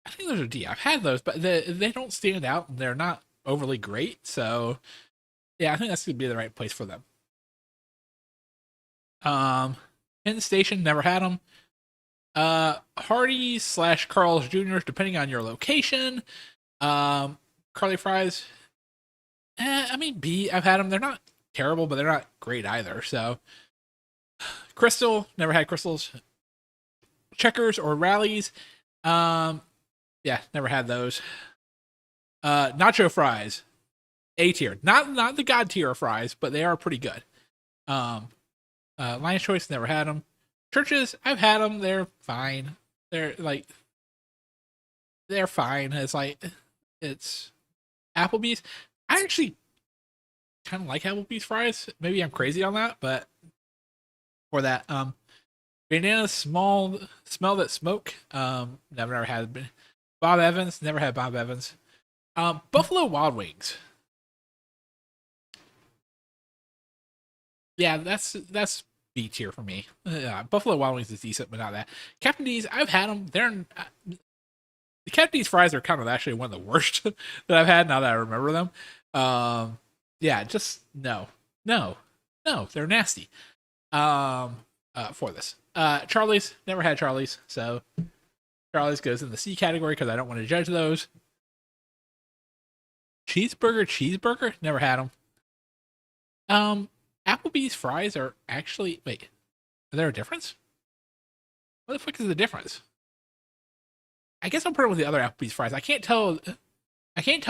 I think those are D. I've had those, but they don't stand out. They're not overly great. So yeah, I think that's gonna be the right place for them. Penn Station, never had them. Hardee's / Carl's Jr., depending on your location. Curly fries. I mean, B, I've had them. They're not terrible, but they're not great either. So, Crystal, never had Crystals. Checkers or Rallies. Yeah, never had those. Nacho fries. A tier. Not the God tier of fries, but they are pretty good. Lion's Choice, never had them. Churches, I've had them. They're fine. They're fine. It's Applebee's. I actually kind of like Applebee's fries. Maybe I'm crazy on that, but for that, Banana Smell That Smoke. Never had. Bob Evans, never had Bob Evans. Buffalo Wild Wings. Yeah, that's B tier for me. Buffalo Wild Wings is decent, but not that. Captain D's, I've had them. The Captain D's fries are kind of actually one of the worst that I've had now that I remember them. Yeah, just no, they're nasty. For this, Charlie's, never had Charlie's, so Charlie's goes in the C category because I don't want to judge those. Cheeseburger, never had them. Applebee's fries are actually... Wait, is there a difference? What the fuck is the difference? I guess I'm putting with the other Applebee's fries. I can't tell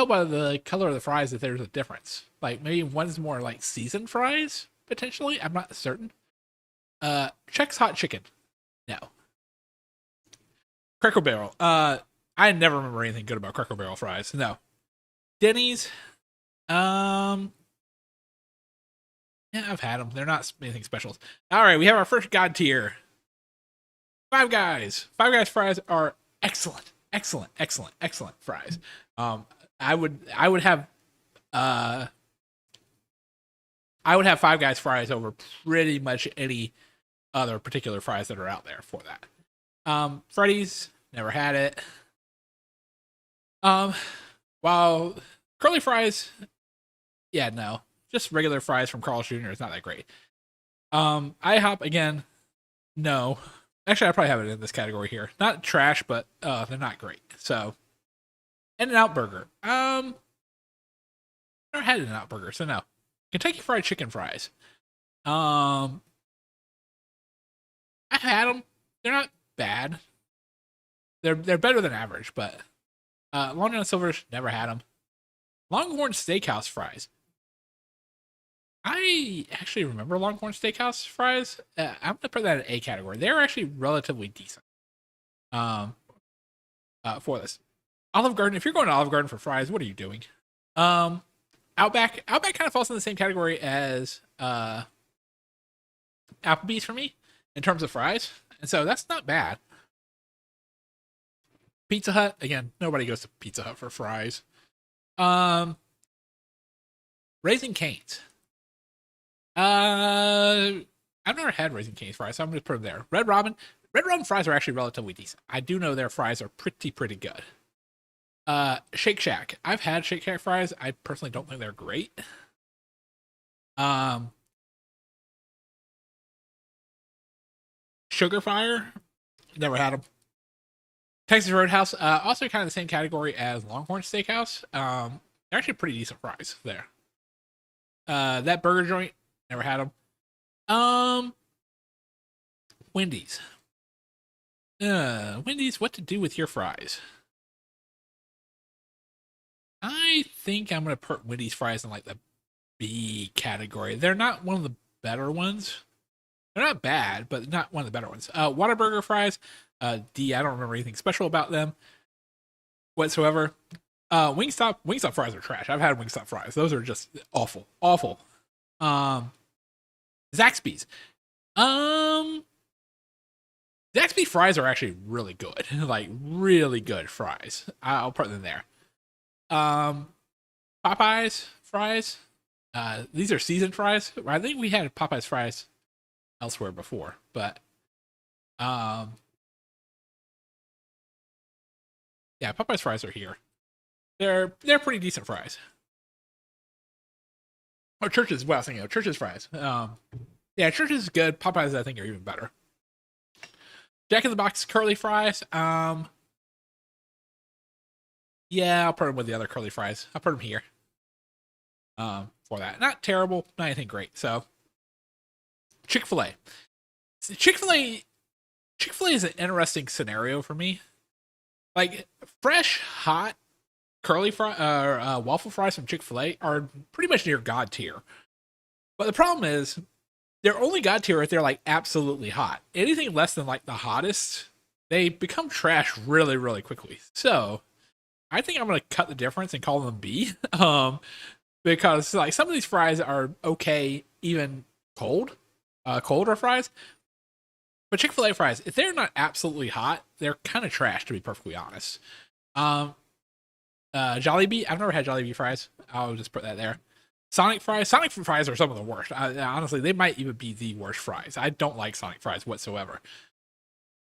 by the color of the fries that there's a difference. Like, maybe one's more like seasoned fries, potentially? I'm not certain. Check's Hot Chicken. No. Cracker Barrel. I never remember anything good about Cracker Barrel fries. No. Denny's. Yeah, I've had them. They're not anything special. All right, we have our first God tier. Five Guys. Five Guys fries are excellent fries. I would have Five Guys fries over pretty much any other particular fries that are out there for that. Freddy's, never had it. While curly fries, yeah, no. Just regular fries from Carl's Jr. is not that great. IHOP, again, no. Actually, I probably have it in this category here. Not trash, but they're not great. So, In-N-Out Burger. Never had In-N-Out Burger, so no. Kentucky Fried Chicken fries. I've had them. They're not bad. They're better than average, but Long John Silver's never had them. Longhorn Steakhouse fries. I actually remember Longhorn Steakhouse fries. I'm gonna put that in A category. They're actually relatively decent. For this Olive Garden. If you're going to Olive Garden for fries, what are you doing? Outback kind of falls in the same category as Applebee's for me in terms of fries, and so that's not bad. Pizza Hut, again, nobody goes to Pizza Hut for fries. Raising Cane's. I've never had Raising Cane's fries, so I'm gonna put them there. Red Robin fries are actually relatively decent. I do know their fries are pretty good. Shake Shack. I've had Shake Shack fries. I personally don't think they're great. Sugar Fire. Never had them. Texas Roadhouse. Also kind of the same category as Longhorn Steakhouse. They're actually pretty decent fries there. That burger joint. Never had them. Wendy's. Wendy's, what to do with your fries? I think I'm gonna put Wendy's fries in like the B category. They're not one of the better ones. They're not bad, but not one of the better ones. Whataburger fries, D. I don't remember anything special about them whatsoever. Wingstop fries are trash. I've had Wingstop fries. Those are just awful. Zaxby's. Zaxby fries are actually really good. Like really good fries. I'll put them there. Popeyes fries. These are seasoned fries. I think we had Popeyes fries elsewhere before, but yeah, Popeyes fries are here. They're pretty decent fries. Or Church's, well, I was thinking of Church's fries. Yeah, Church's is good. Popeyes, I think, are even better. Jack in the Box curly fries. Yeah, I'll put them with the other curly fries. I'll put them here. For that. Not terrible, not anything great. So, Chick-fil-A. Chick-fil-A is an interesting scenario for me. Like, fresh, hot, curly fry, waffle fries from Chick-fil-A are pretty much near God tier. But the problem is, they're only God tier if they're like absolutely hot. Anything less than like the hottest, they become trash really, really quickly. So, I think I'm gonna cut the difference and call them B. Because like some of these fries are okay even colder fries. But Chick-fil-A fries, if they're not absolutely hot, they're kind of trash to be perfectly honest. Jollibee, I've never had Jollibee fries. I'll just put that there. Sonic fries are some of the worst. Honestly, they might even be the worst fries. I don't like Sonic fries whatsoever.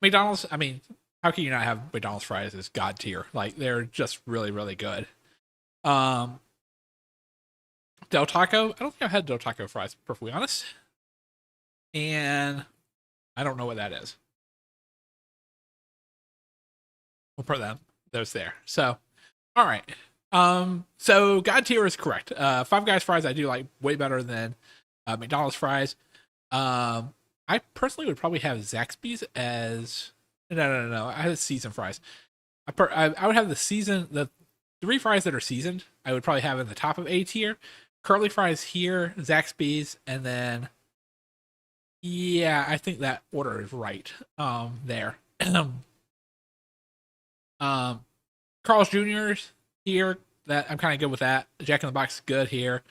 McDonald's, I mean, how can you not have McDonald's fries as God tier? Like they're just really, really good. Del Taco, I don't think I've had Del Taco fries, to be perfectly honest. And I don't know what that is. We'll put those there. So, all right. So God tier is correct. Five Guys fries I do like way better than McDonald's fries. I personally would probably have Zaxby's as no. I had seasoned fries. I would have the 3 fries that are seasoned. I would probably have in the top of A tier. Curly fries here, Zaxby's, and then yeah, I think that order is right. There. Carl's Jr.'s here. That I'm kind of good with that. Jack in the Box good here.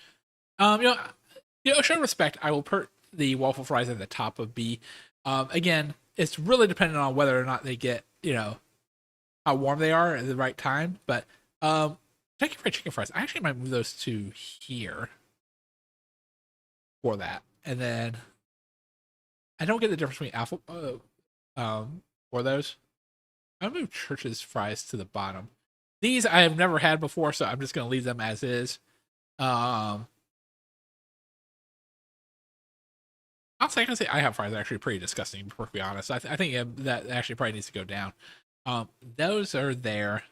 Show respect. I will put the waffle fries at the top of B. Again, it's really dependent on whether or not they get how warm they are at the right time. But Kentucky Fried Chicken fries, I actually might move those to here for that, and then I don't get the difference between apple for those. I'll move Church's fries to the bottom. These I have never had before, so I'm just going to leave them as is. I can say IHOP fries are actually pretty disgusting, to be perfectly honest. I think that actually probably needs to go down. Those are there.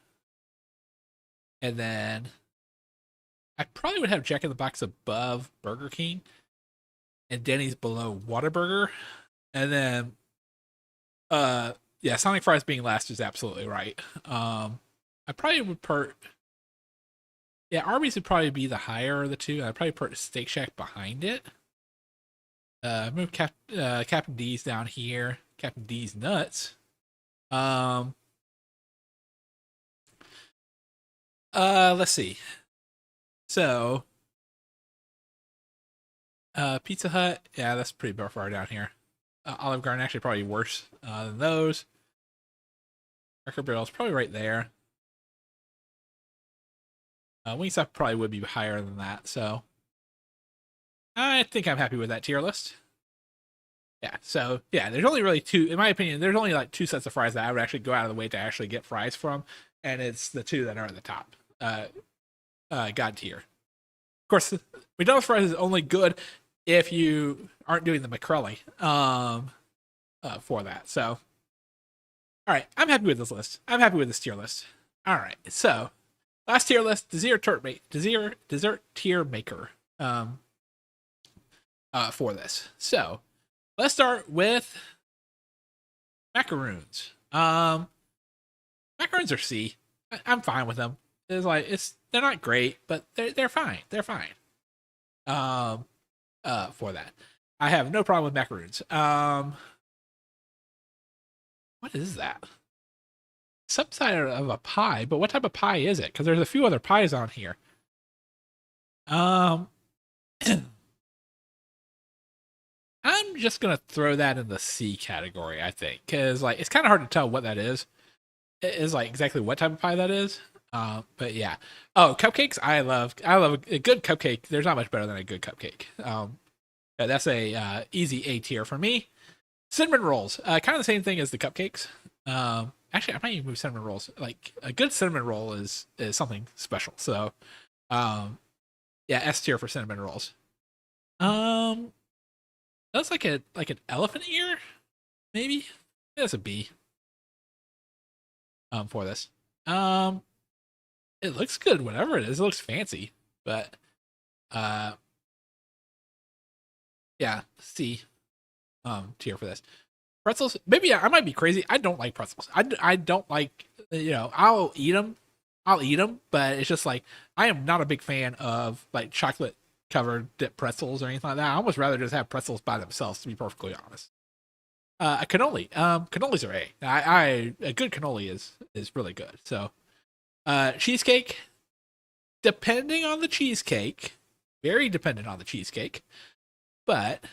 And then I probably would have Jack in the Box above Burger King and Denny's below Whataburger. And then yeah, Sonic Fries being last is absolutely right. I probably would put yeah, Arby's would probably be the higher of the two. I'd probably put Steak Shack behind it. Move Captain D's down here. Captain D's nuts. Let's see. So, Pizza Hut, yeah, that's pretty far down here. Olive Garden actually probably worse than those. Cracker Barrel's probably right there. Wingstop probably would be higher than that, so I think I'm happy with that tier list. Yeah, so yeah, there's only really two, in my opinion, there's only like two sets of fries that I would actually go out of the way to actually get fries from, and it's the two that are at the top. God tier. Of course, McDonald's fries is only good if you aren't doing the McCrelly for that. So, all right, I'm happy with this list. I'm happy with this tier list. All right, so last tier list, dessert tier maker for this. So let's start with macaroons. Macaroons are C. I'm fine with them. They're not great, but they're fine. They're fine. For that, I have no problem with macaroons. What is that? Subside of a pie, but what type of pie is it? Because there's a few other pies on here. I'm just gonna throw that in the C category, I think, because like it's kind of hard to tell what that is. It is like exactly what type of pie that is. But yeah. Oh, cupcakes! I love a good cupcake. There's not much better than a good cupcake. Yeah, that's a easy A tier for me. Cinnamon rolls, kind of the same thing as the cupcakes. Actually, I might even move cinnamon rolls. Like a good cinnamon roll is something special. So, yeah, S tier for cinnamon rolls. That's like an elephant ear, maybe. That's a B. For this. It looks good, whatever it is. It looks fancy, but yeah, C tier for this. Pretzels, maybe I might be crazy. I don't like pretzels. I don't like, I'll eat them. But it's just like I am not a big fan of like chocolate covered dip pretzels or anything like that. I almost rather just have pretzels by themselves, to be perfectly honest. A cannoli. Cannolis are A. A good cannoli is really good. So, cheesecake, depending on the cheesecake, very dependent on the cheesecake, but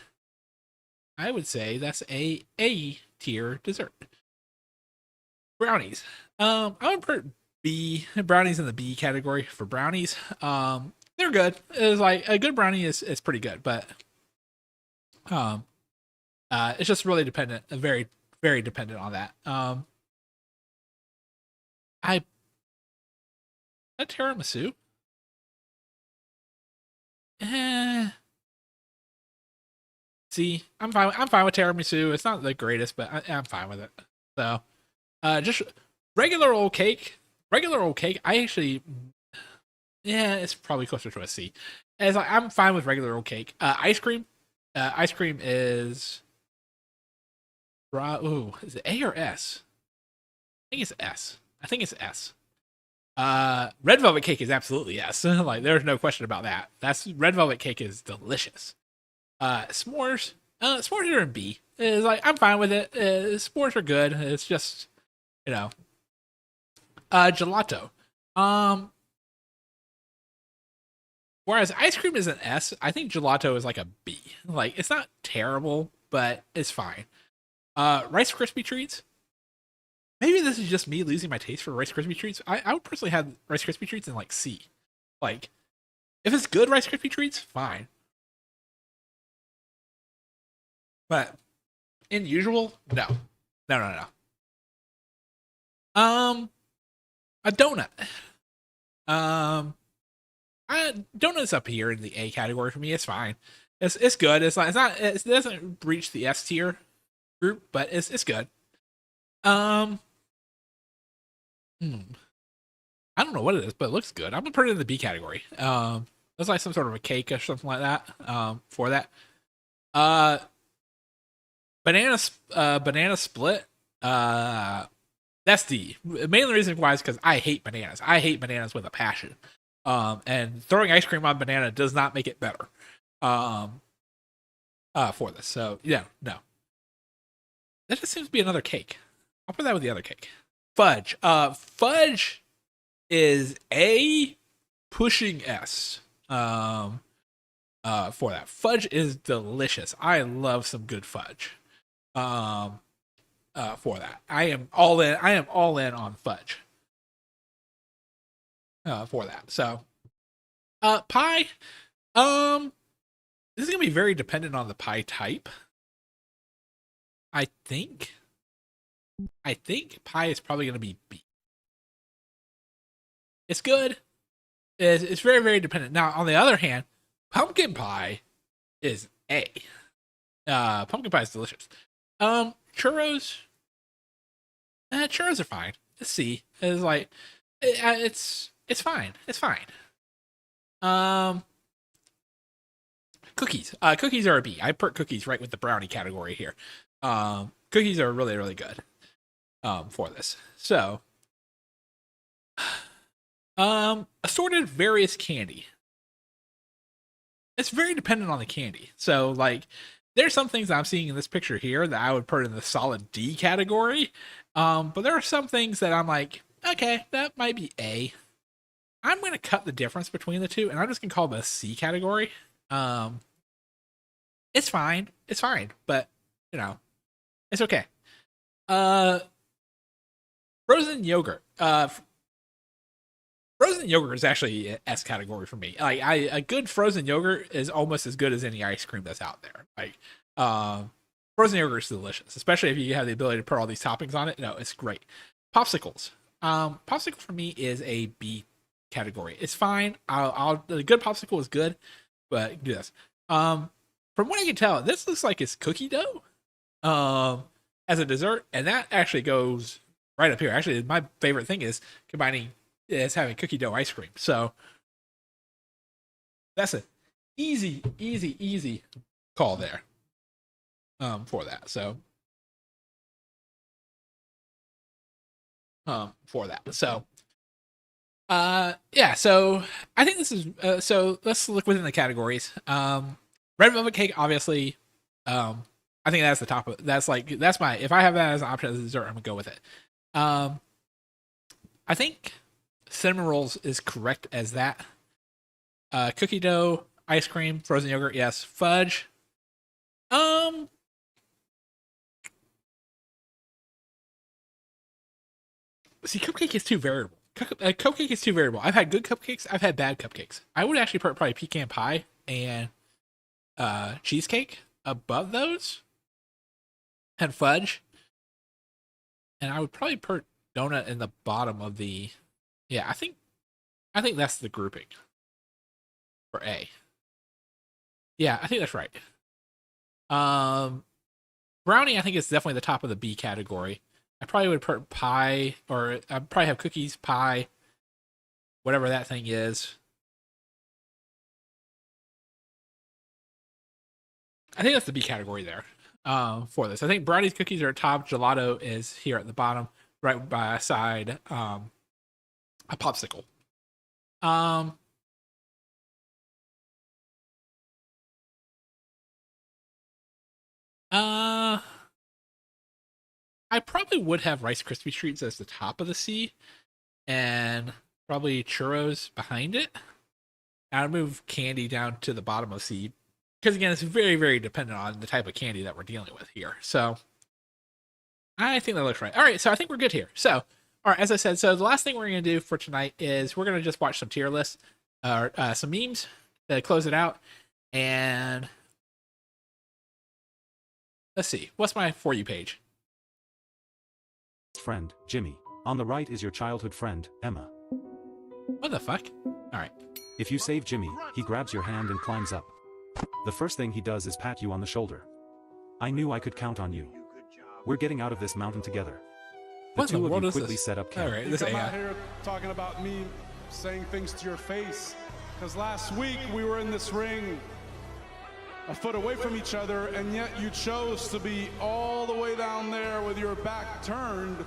I would say that's a tier dessert. Brownies. I would put brownies in the B category for brownies. They're good. It's like a good brownie is pretty good, but it's just really dependent, very, very dependent on that. A tiramisu. See, I'm fine. I'm fine with tiramisu. It's not the greatest, but I'm fine with it. So, just regular old cake. Regular old cake. I actually, yeah, it's probably closer to a C. As I'm fine with regular old cake. Ice cream. Ice cream is. Ooh, is it A or S? I think it's S. I think it's S. Red velvet cake is absolutely yes. Like there's no question about that. That's red velvet cake is delicious. S'mores. S'mores are in B. It's like I'm fine with it. S'mores are good. It's just, gelato. Whereas ice cream is an S, I think gelato is like a B. Like it's not terrible, but it's fine. Rice Krispie treats. Maybe this is just me losing my taste for Rice Krispie treats. I would personally have Rice Krispie treats in like C. Like, if it's good Rice Krispie treats, fine. But in usual, no. No. A donut. Donut's up here in the A category for me. It's fine. It's good. It doesn't reach the S tier group, but it's good. Hmm. I don't know what it is, but it looks good. I'm gonna put it in the B category. It's like some sort of a cake or something like that. For that. Banana split. That's D. Mainly reason why is because I hate bananas. I hate bananas with a passion. And throwing ice cream on banana does not make it better. For this. So yeah, no. That just seems to be another cake. I'll put that with the other cake. Fudge. Fudge is A, pushing S. For that. Fudge is delicious. I love some good fudge. For that. I am all in on fudge. For that. So pie. This is gonna be very dependent on the pie type. I think pie is probably gonna be B. It's good. It's very, very dependent. Now, on the other hand, pumpkin pie is A. Pumpkin pie is delicious. Churros. Churros are fine. It's C. It's like it's fine. It's fine. Cookies. Cookies are a B. I put cookies right with the brownie category here. Cookies are really, really good. For this. So, assorted various candy. It's very dependent on the candy. So, like, there's some things I'm seeing in this picture here that I would put in the solid D category. But there are some things that I'm like, okay, that might be A. I'm going to cut the difference between the two, and I'm just going to call them a C category. It's fine. It's fine. But, you know, it's okay. Frozen yogurt. Frozen yogurt is actually an S category for me. Like a good frozen yogurt is almost as good as any ice cream that's out there. Like frozen yogurt is delicious, especially if you have the ability to put all these toppings on it. No, it's great. Popsicles. Popsicle for me is a B category. It's fine. The good popsicle is good, but do this. From what I can tell, this looks like it's cookie dough. As a dessert, and that actually goes right up here. Actually, my favorite thing is having cookie dough ice cream. So that's an easy call there. For that. So for that. So yeah, so I think this is so let's look within the categories. Red velvet cake, obviously. I think that's the top of that's my if I have that as an option as a dessert, I'm gonna go with it. I think cinnamon rolls is correct as that. Cookie dough, ice cream, frozen yogurt, yes. Fudge. See, cupcake is too variable. Cupcake is too variable. I've had good cupcakes. I've had bad cupcakes. I would actually put probably pecan pie and cheesecake above those, and fudge. And I would probably put donut in the bottom of the. Yeah, I think that's the grouping for A. Yeah, I think that's right. Brownie, I think is definitely the top of the B category. I probably would put pie, or I'd probably have cookies, pie, whatever that thing is. I think that's the B category there for this. I think brownies, cookies are at top. Gelato is here at the bottom, right by side a popsicle. I probably would have Rice Krispie treats as the top of the C, and probably churros behind it. I'd move candy down to the bottom of C, because again, it's very, very dependent on the type of candy that we're dealing with here. So I think that looks right. All right, so I think we're good here. So, all right, as I said, so the last thing we're going to do for tonight is we're going to just watch some tier lists, some memes to close it out, and let's see, what's my For You page? Friend, Jimmy. On the right is your childhood friend, Emma. What the fuck? All right. If you save Jimmy, he grabs your hand and climbs up. The first thing he does is pat you on the shoulder. I knew I could count on you. We're getting out of this mountain together. The two of you quickly set up camp. All right, You come out here talking about me saying things to your face. Because last week we were in this ring a foot away from each other, and yet you chose to be all the way down there with your back turned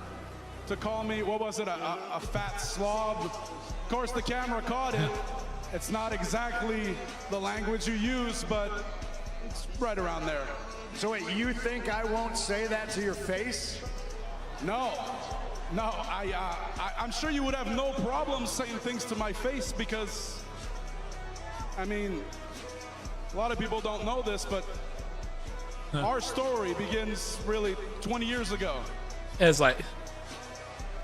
to call me, what was it, a fat slob? Of course, the camera caught it. It's not exactly the language you use, but it's right around there. So wait, you think I won't say that to your face? No, I'm sure you would have no problem saying things to my face because, I mean, a lot of people don't know this, but our story begins really 20 years ago. It's like,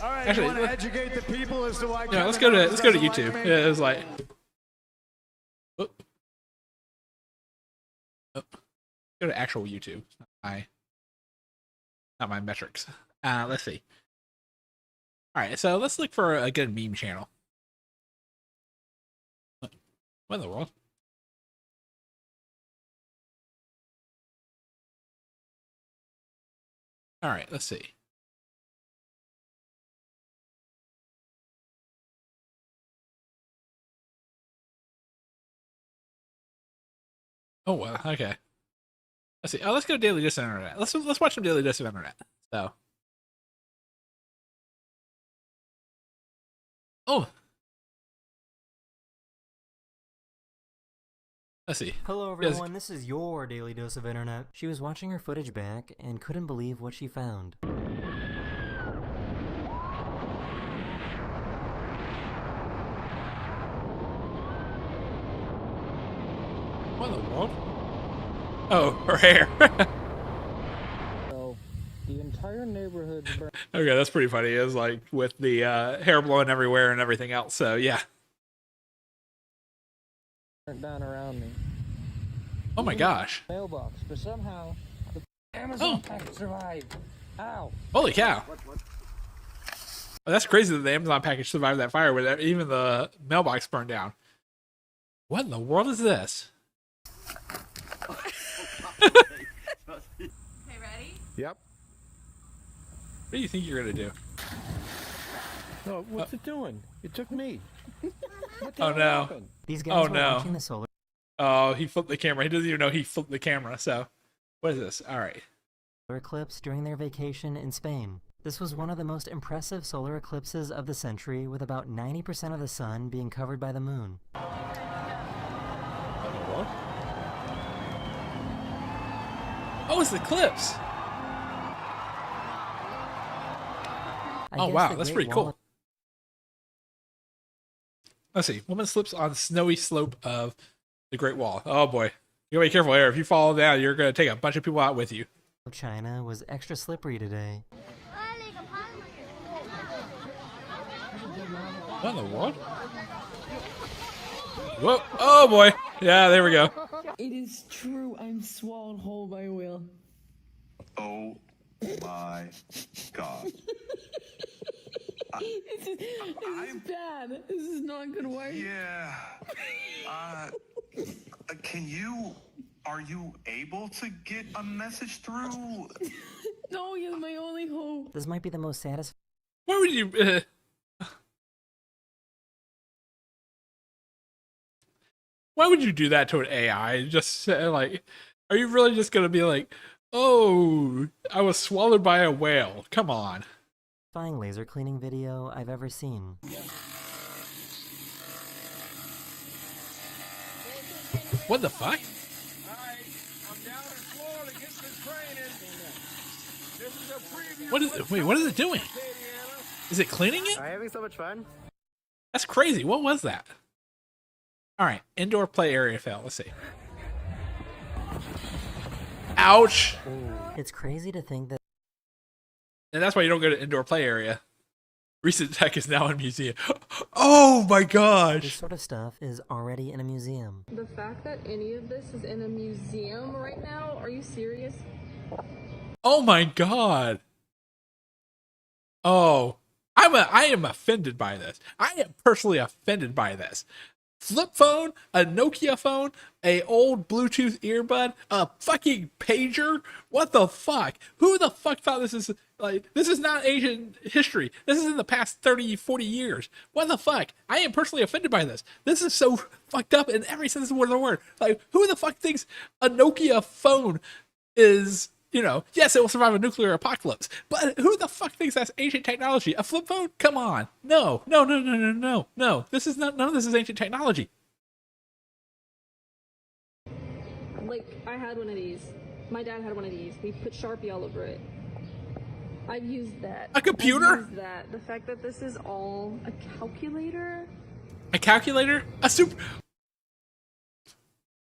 All right, actually, you want to educate the people as to why? yeah, let's go to YouTube. Like Yeah, it's like, oh. Oh. Go to actual YouTube. Not my metrics. Let's see. All right, so let's look for a good meme channel. What in the world? All right, let's see. Oh well, okay. Let's see. Oh, let's go Daily Dose of Internet. Let's watch some Daily Dose of Internet. So. Oh. Let's see. Hello everyone, this is your Daily Dose of Internet. She was watching her footage back and couldn't believe what she found. What in the world? Oh, her hair. So, the entire neighborhood's burned Okay, that's pretty funny. It's like with the hair blowing everywhere and everything else. So yeah. down around me. Oh my gosh. Mailbox, but somehow the Amazon package survived. Ow! Holy cow. Oh, that's crazy that the Amazon package survived that fire with even the mailbox burned down. What in the world is this? Okay, ready? Yep. What do you think you're gonna do? No, what's it doing? It took me. What the Oh hell no. happened? These guys Oh, were no. watching the solar Oh, he flipped the camera. He doesn't even know he flipped the camera. So, what is this? All right. eclipse during their vacation in Spain. This was one of the most impressive solar eclipses of the century, with about 90% of the sun being covered by the moon. What? Oh, it's the eclipse. Oh wow, that's pretty cool. Let's see. Woman slips on snowy slope of the Great Wall. Oh boy. You gotta be careful here. If you fall down, you're gonna take a bunch of people out with you. China was extra slippery today. What in the world? Whoa. Oh boy. Yeah, there we go. It is true, I'm swallowed whole by a whale. Oh my god. This is bad. This is not gonna work. Yeah. Are you able to get a message through? No, you're my only hope. This might be the most satisfying. Why would you... Why would you do that to an AI? Just like, are you really just gonna be like, oh, I was swallowed by a whale? Come on. Laser cleaning video I've ever seen. What the fuck? What is it? Wait, what is it doing? Is it cleaning it? Are you having so much fun? That's crazy. What was that? All right, indoor play area fail. Let's see. Ouch. It's crazy to think that. And that's why you don't go to indoor play area. Recent tech is now in museum. Oh my This gosh. sort of stuff is already in a museum. The fact that any of this is in a museum right now, are you serious? Oh my god. Oh, I am offended by this. I am personally offended by this. flip phone, a Nokia phone, a old Bluetooth earbud, a fucking pager. What the fuck? Who the fuck thought this is like, this is not ancient history. This is in the past 30, 40 years. What the fuck? I am personally offended by this. This is so fucked up in every sense of the word. Like, who the fuck thinks a Nokia phone is, you know, yes, it will survive a nuclear apocalypse, but who the fuck thinks that's ancient technology? A flip phone? Come on. No. This is not, none of this is ancient technology. Like, I had one of these. My dad had one of these. We put Sharpie all over it. I've used that. A computer? I've used that. The fact that this is all a calculator. A calculator? A super...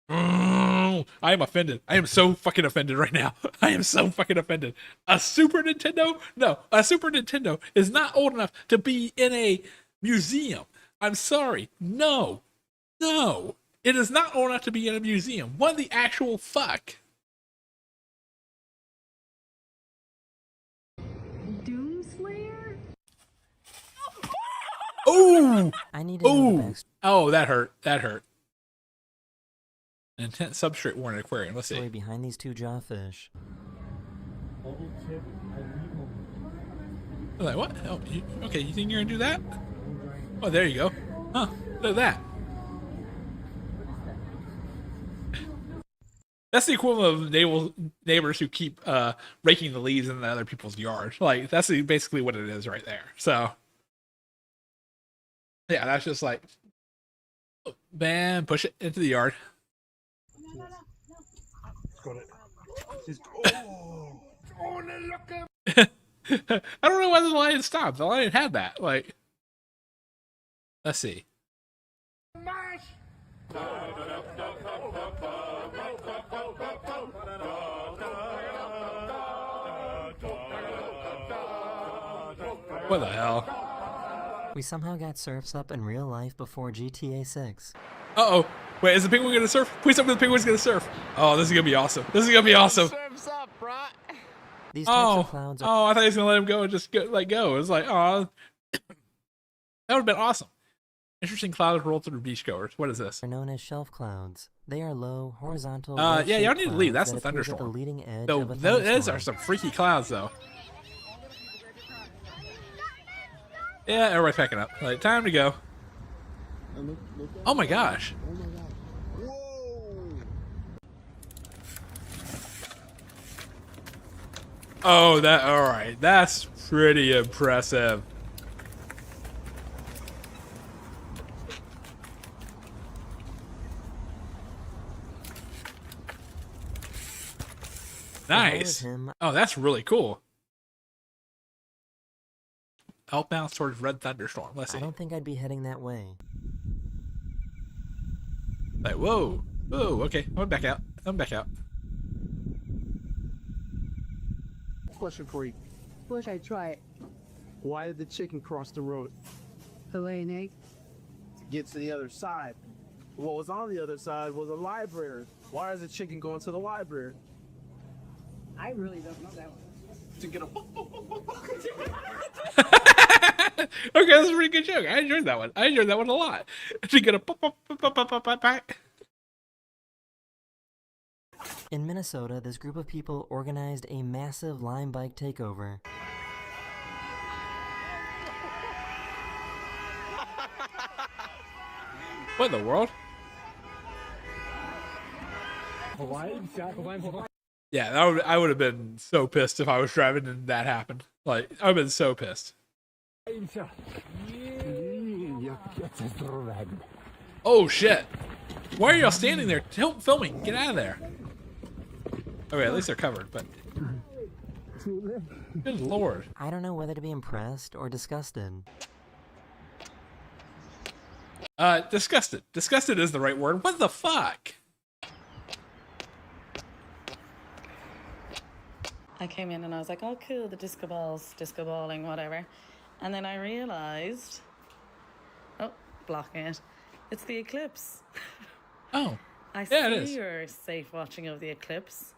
I am offended. I am so fucking offended right now. I am so fucking offended. A Super Nintendo? No, a Super Nintendo is not old enough to be in a museum. I'm sorry. No. It is not old enough to be in a museum. What the actual fuck? Doomslayer? Oh! I need to know the backstory Oh, that hurt. That hurt. An intense substrate worn aquarium. Let's see. behind these two jawfish. Like, what? Oh, okay, you think you're gonna do that? Oh, there you go. Huh, look at that. That's the equivalent of neighbors who keep raking the leaves in the other people's yard. Like, that's basically what it is right there. So, yeah, that's just like, bam, push it into the yard. I don't know why the lion stopped. The lion had that. Like, let's see. What the hell? We somehow got surfs up in real life before GTA 6. Uh-oh. Wait, is the penguin gonna surf? Please tell me the penguin's gonna surf. Oh, this is gonna be awesome. This is gonna be awesome. Surf's up, bro. These types of clouds are I thought he was gonna let him go and just go, like, go. It was like, oh, that would have been awesome. Interesting clouds roll through beachgoers. What is this? known as shelf clouds. They are low, horizontal. Yeah, y'all need to leave. clouds That's that a appear at the thunderstorm. leading edge So of a those thunderstorm. are some freaky clouds, though. Yeah, everybody's packing up. Like, time to go. Oh my gosh. Oh, that, all right. That's pretty impressive. Nice. him. Oh, that's really cool. Outbound towards Red Thunderstorm. Let's see. I don't think I'd be heading that way. Like, whoa. Whoa, okay. I'm back out. I'm back out. Question for you. Wish I try it. Why did the chicken cross the road? To lay an egg. To get to the other side. What was on the other side was a library. Why is the chicken going to the library? I really don't know that one. To get a... Okay, that's a pretty good joke. I enjoyed that one. I enjoyed that one a lot. To get a In Minnesota, this group of people organized a massive Lime bike takeover. What in the world? Yeah, I would have been so pissed if I was driving and that happened. Like, I would have been so pissed. Oh shit! Why are y'all standing there filming? Get out of there! Okay, at least they're covered, but... Good lord. I don't know whether to be impressed or disgusted. Disgusted. Disgusted is the right word. What the fuck? I came in and I was like, oh cool, the disco balls, disco balling, whatever. And then I realized, oh, blocking it, it's the eclipse. Oh, I yeah, it see is. your safe watching of the eclipse,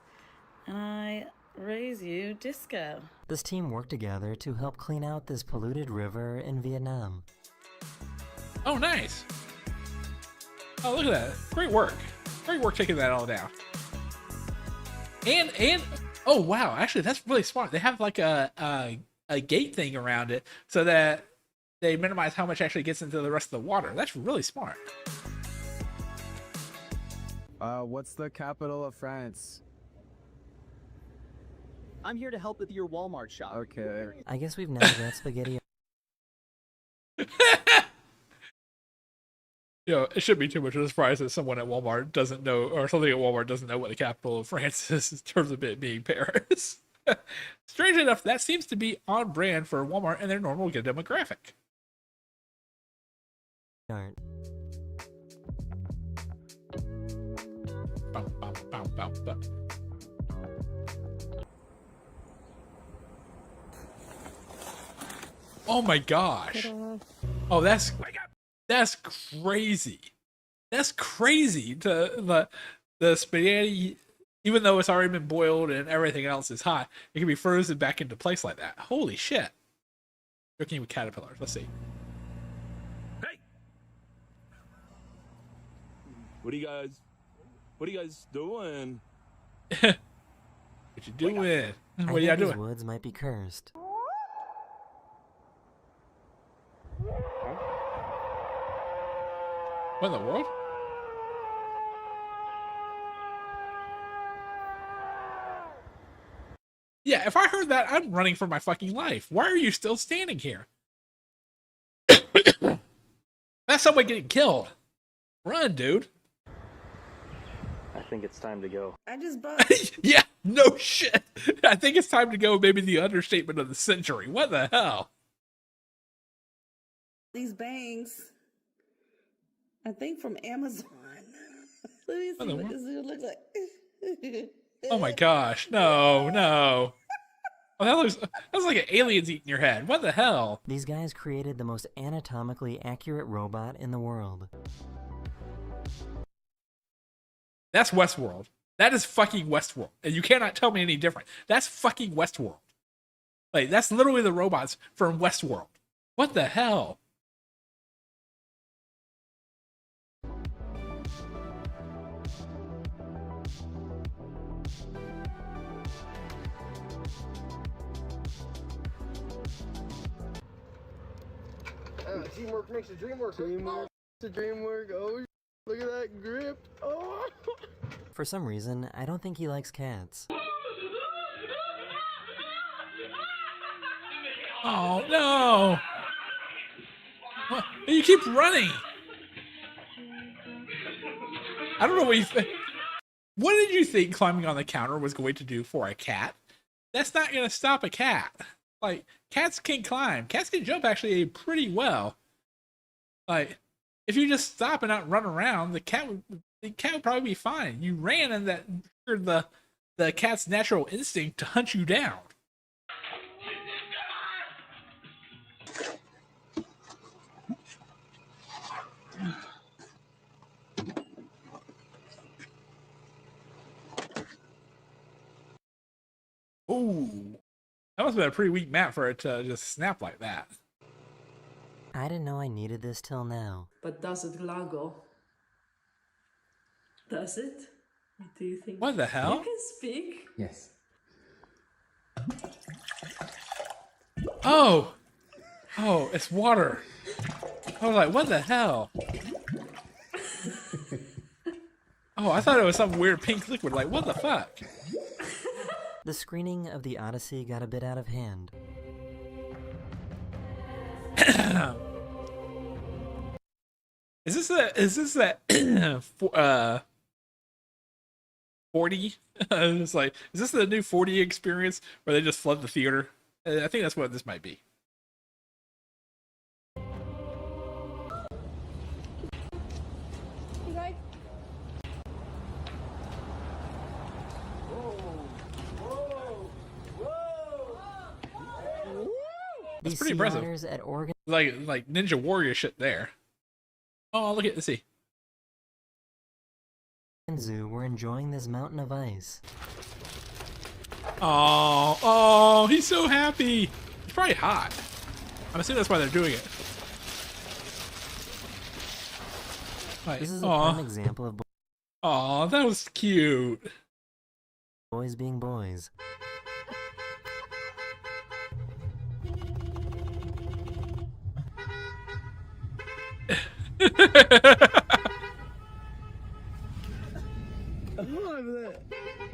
and I raise you disco. This team worked together to help clean out this polluted river in Vietnam. Oh, nice. Oh, look at that. Great work. Great work taking that all down. And oh wow, actually that's really smart. They have like a gate thing around it so that they minimize how much actually gets into the rest of the water. That's really smart. What's the capital of France? I'm here to help with your Walmart shop. Okay. I guess we've never got spaghetti. You know, it shouldn't be too much of a surprise that someone at Walmart doesn't know, or something at Walmart doesn't know what the capital of France is in terms of it being Paris. Strangely enough, that seems to be on brand for Walmart and their normal demographic. Art. Bum, bum, bum, bum, bum. Oh my gosh. Oh, that's crazy. That's crazy. The spaghetti, even though it's already been boiled and everything else is hot, it can be frozen back into place like that. Holy shit. Cooking with caterpillars. Let's see. Hey! What are you guys doing? What you doing? What are y'all doing? These woods might be cursed. What in the world? Yeah, if I heard that, I'm running for my fucking life. Why are you still standing here? That's someone getting killed. Run, dude. I think it's time to go. I just bought. Yeah, no shit. I think it's time to go. Maybe the understatement of the century. What the hell? These bangs. I think from Amazon. Let me see what this dude looks like. Oh my gosh. No, no. Oh, that's like an alien's eating your head. What the hell? These guys created the most anatomically accurate robot in the world. That's Westworld. That is fucking Westworld. And you cannot tell me any different. That's fucking Westworld. Like, that's literally the robots from Westworld. What the hell? Teamwork makes the dream work. Teamwork makes the dream work. Oh, look at that grip. Oh. For some reason, I don't think he likes cats. Oh, no. What? You keep running. I don't know what you think. What did you think climbing on the counter was going to do for a cat? That's not going to stop a cat. Like, cats can climb. Cats can jump actually pretty well. Like, if you just stop and not run around, the cat would probably be fine. You ran and that triggered the cat's natural instinct to hunt you down. Ooh. That must have been a pretty weak map for it to just snap like that. I didn't know I needed this till now. But does it Glago? Does it? Do you think? What the hell? You can speak? Yes. Oh! Oh, it's water. I was like, what the hell? Oh, I thought it was some weird pink liquid. Like, what the fuck? The screening of the Odyssey got a bit out of hand. Is this that 40? It's like, is this the new 40 experience where they just flood the theater? I think that's what this might be. That's pretty impressive. At Oregon. Like Ninja Warrior shit there. Oh, look at this. See. Zoo were enjoying this mountain of ice. Oh, he's so happy. It's probably hot. I'm assuming that's why they're doing it. Like, This is a prime example of aw, that was cute. boys being boys.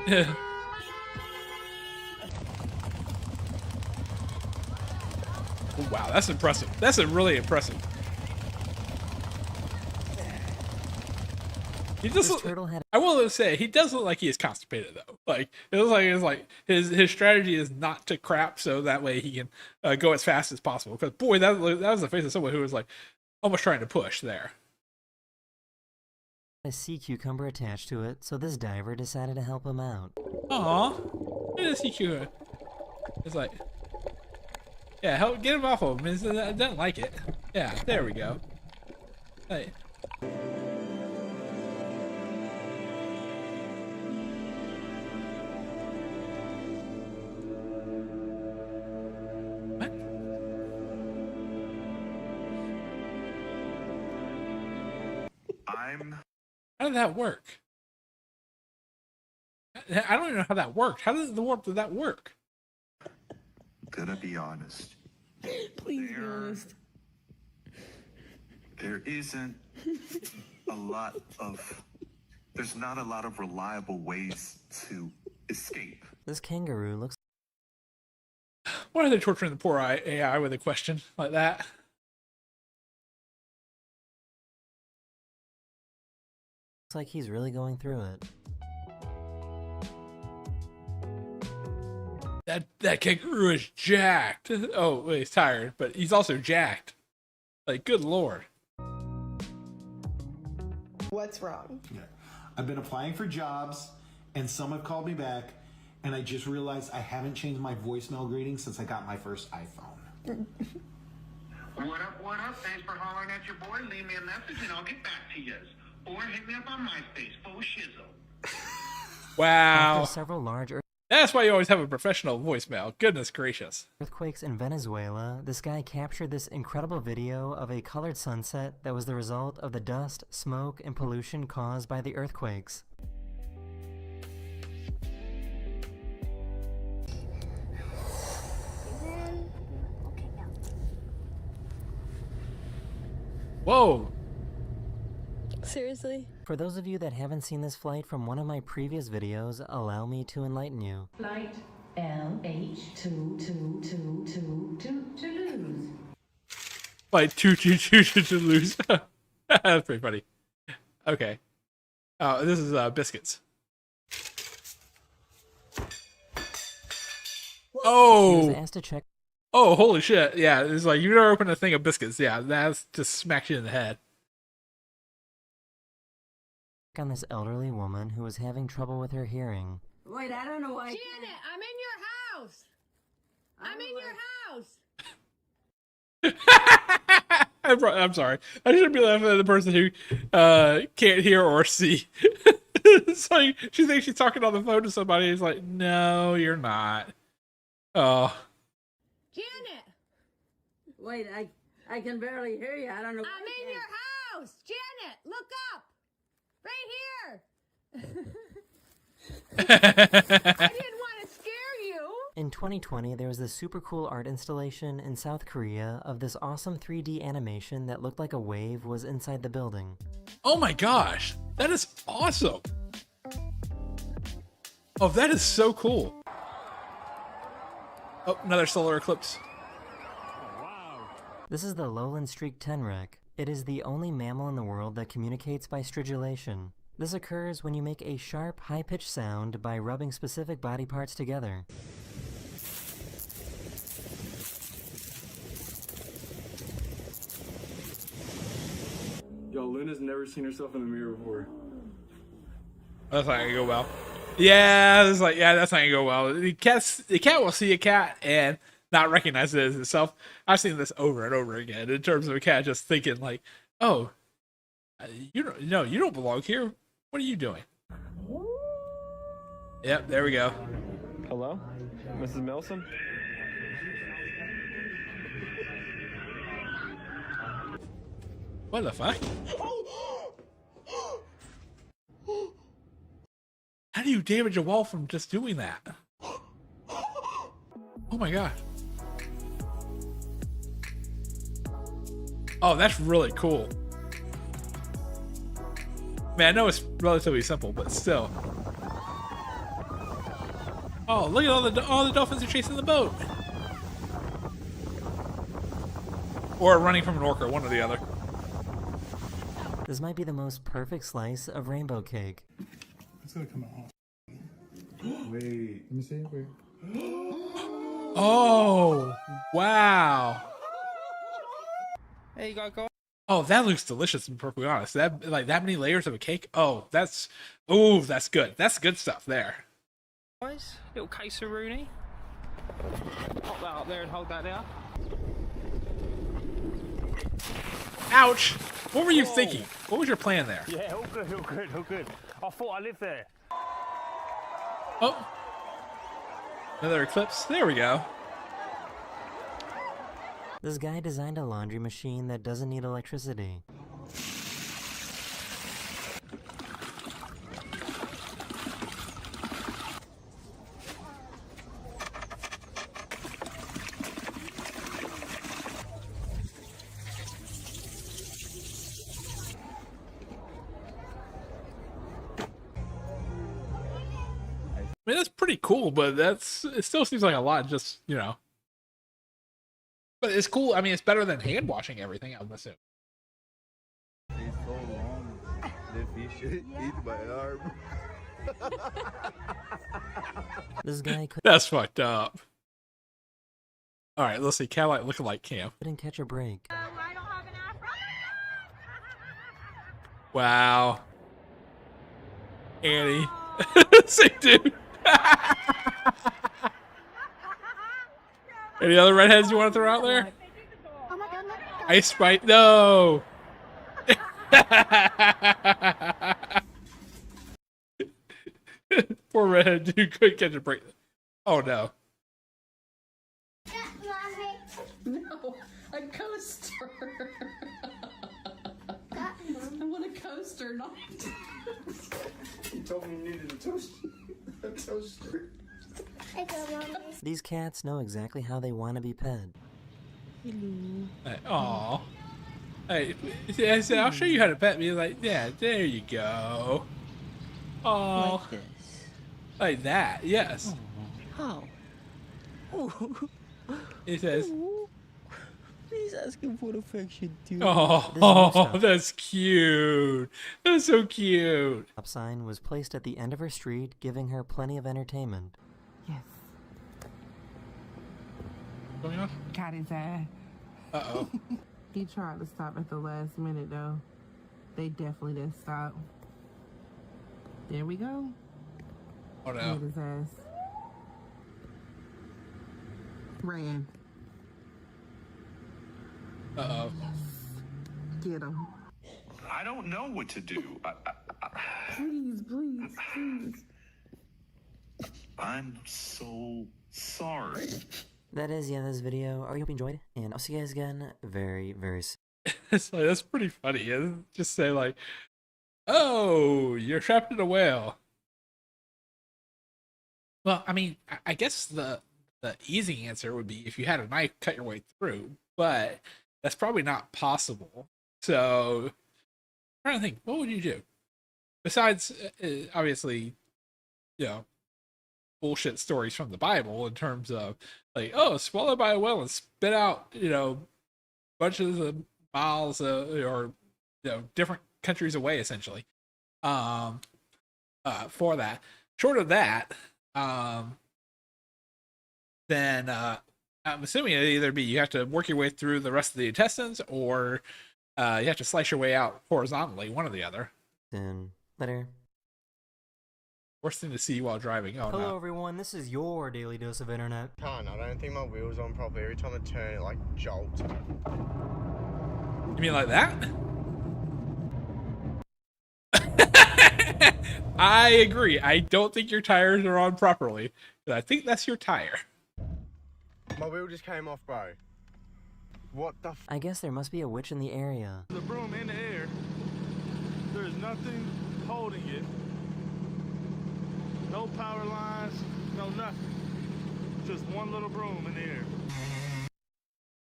Yeah. Wow, that's impressive. That's really impressive. He just I will say he does look like he is constipated though. Like it looks like his strategy is not to crap, so that way he can go as fast as possible. Because boy, that was the face of someone who was like almost trying to push there. A sea cucumber attached to it, so this diver decided to help him out. Aw, look at the sea cucumber. It's like, yeah, help get him off of him. I don't like it. Yeah, there we go. Hey. How did that work? I don't even know how that worked. How did that work? Gonna be honest. Please be honest. There isn't a lot of. There's not a lot of reliable ways to escape. This kangaroo looks. Why are they torturing the poor AI with a question like that? Looks like he's really going through it. That kangaroo is jacked. Oh, wait, he's tired, but he's also jacked. Like, good lord. What's wrong? Yeah. I've been applying for jobs, and some have called me back, and I just realized I haven't changed my voicemail greeting since I got my first iPhone. What up, what up? Thanks for hollering at your boy. Leave me a message and I'll get back to you. Or hit me up on MySpace, full shizzle. Wow. After several large That's why you always have a professional voicemail. Goodness gracious. earthquakes in Venezuela, this guy captured this incredible video of a colored sunset that was the result of the dust, smoke, and pollution caused by the earthquakes. Whoa. Seriously? For those of you that haven't seen this flight from one of my previous videos, allow me to enlighten you. Flight LH2222 Toulouse. Like, to lose. That's pretty funny. Okay. Oh, this is biscuits. Oh. She was asked to check. Oh, holy shit. Yeah, it's like, you never open a thing of biscuits. Yeah, that's just smacks you in the head. On this elderly woman who was having trouble with her hearing. Wait, I don't know why. Janet, I'm in your house. I'm sorry. I shouldn't be laughing at the person who can't hear or see. It's like she thinks she's talking on the phone to somebody. It's like, no, you're not. Oh. Janet. Wait, I can barely hear you. I don't know. I'm in your house. Janet, look up. Right here. I didn't want to scare you. In 2020, there was this super cool art installation in South Korea of this awesome 3D animation that looked like a wave was inside the building. Oh my gosh, that is awesome. Oh, that is so cool. Oh, another solar eclipse. This is the Lowland Streak tenrec. It is the only mammal in the world that communicates by stridulation. This occurs when you make a sharp, high-pitched sound by rubbing specific body parts together. Yo, Luna's never seen herself in the mirror before. That's not gonna go well. Yeah, it's like, yeah, that's not gonna go well. The cat will see a cat and not recognize it as itself. I've seen this over and over again in terms of a cat just thinking like, oh, you don't belong here. What are you doing? Yep, there we go. Hello, Mrs. Milson? What the fuck? do you damage a wall from just doing that? Oh my god. Oh, that's really cool. Man, I know it's relatively simple, but still. Oh, look at all the dolphins are chasing the boat. Or running from an orca, one or the other. This might be the most perfect slice of rainbow cake. It's gonna come out. Wait, let me see. Wait. Oh, wow. Hey, you gotta go. Oh, that looks delicious, to be perfectly honest. That that many layers of a cake. Oh, that's good. That's good stuff there. Guys, little case of Rooney. Pop that up there and hold that there. Ouch! What were you thinking? What was your plan there? Yeah, all good, all good, all good. I thought I lived there. Oh. Another eclipse. There we go. This guy designed a laundry machine that doesn't need electricity. I mean, that's pretty cool, but it still seems like a lot, just, you know. But it's cool. I mean, it's better than hand washing everything, I would assume. It's so long. The fish eat my arm. This guy That's fucked up. Alright, let's see. Cadillac lookalike cam. couldn't catch a break. Wow. Annie. Say, dude. Any other redheads you want to throw out there? Ice Sprite, no. Poor redhead dude couldn't catch a break. Oh no. No, a coaster. I want a coaster, not. You told me you needed a toaster. These cats know exactly how they want to be pet. Aw. Hey, I said, I'll show you how to pet me. Like, yeah, there you go. Oh. Like this. Like that, yes. How? He says, He's asking for affection too. oh, that's cute. That's so cute. Stop sign was placed at the end of her street, giving her plenty of entertainment. Yes. What's going on? Got his ass. Uh-oh. He tried to stop at the last minute, though. They definitely didn't stop. There we go. Oh, no. Got his ass. Ran. Uh-oh. Get him. I don't know what to do. Please, please, please. I'm so sorry. That is the end of this video. I hope you enjoyed, and I'll see you guys again very, very soon. It's like, that's pretty funny. Just say like, oh, you're trapped in a whale. Well, I mean, I guess the easy answer would be if you had a knife, cut your way through, but that's probably not possible. So, I'm trying to think, what would you do? Besides, obviously, you know, bullshit stories from the Bible in terms of like, oh, swallowed by a whale and spit out, you know, bunches of miles or, you know, different countries away, essentially. For that, short of that, then I'm assuming it'd either be you have to work your way through the rest of the intestines, or you have to slice your way out horizontally, one or the other. Then later. Worst thing to see while driving. Oh, Hello no. everyone, this is your daily dose of internet. I don't think my wheel's on properly. Every time I turn it, like, jolts. You mean like that? I agree. I don't think your tires are on properly. But I think that's your tire. My wheel just came off, bro. What the f— I guess there must be a witch in the area. The broom in the air. There's nothing holding it. No power lines, no nothing. Just one little broom in the air.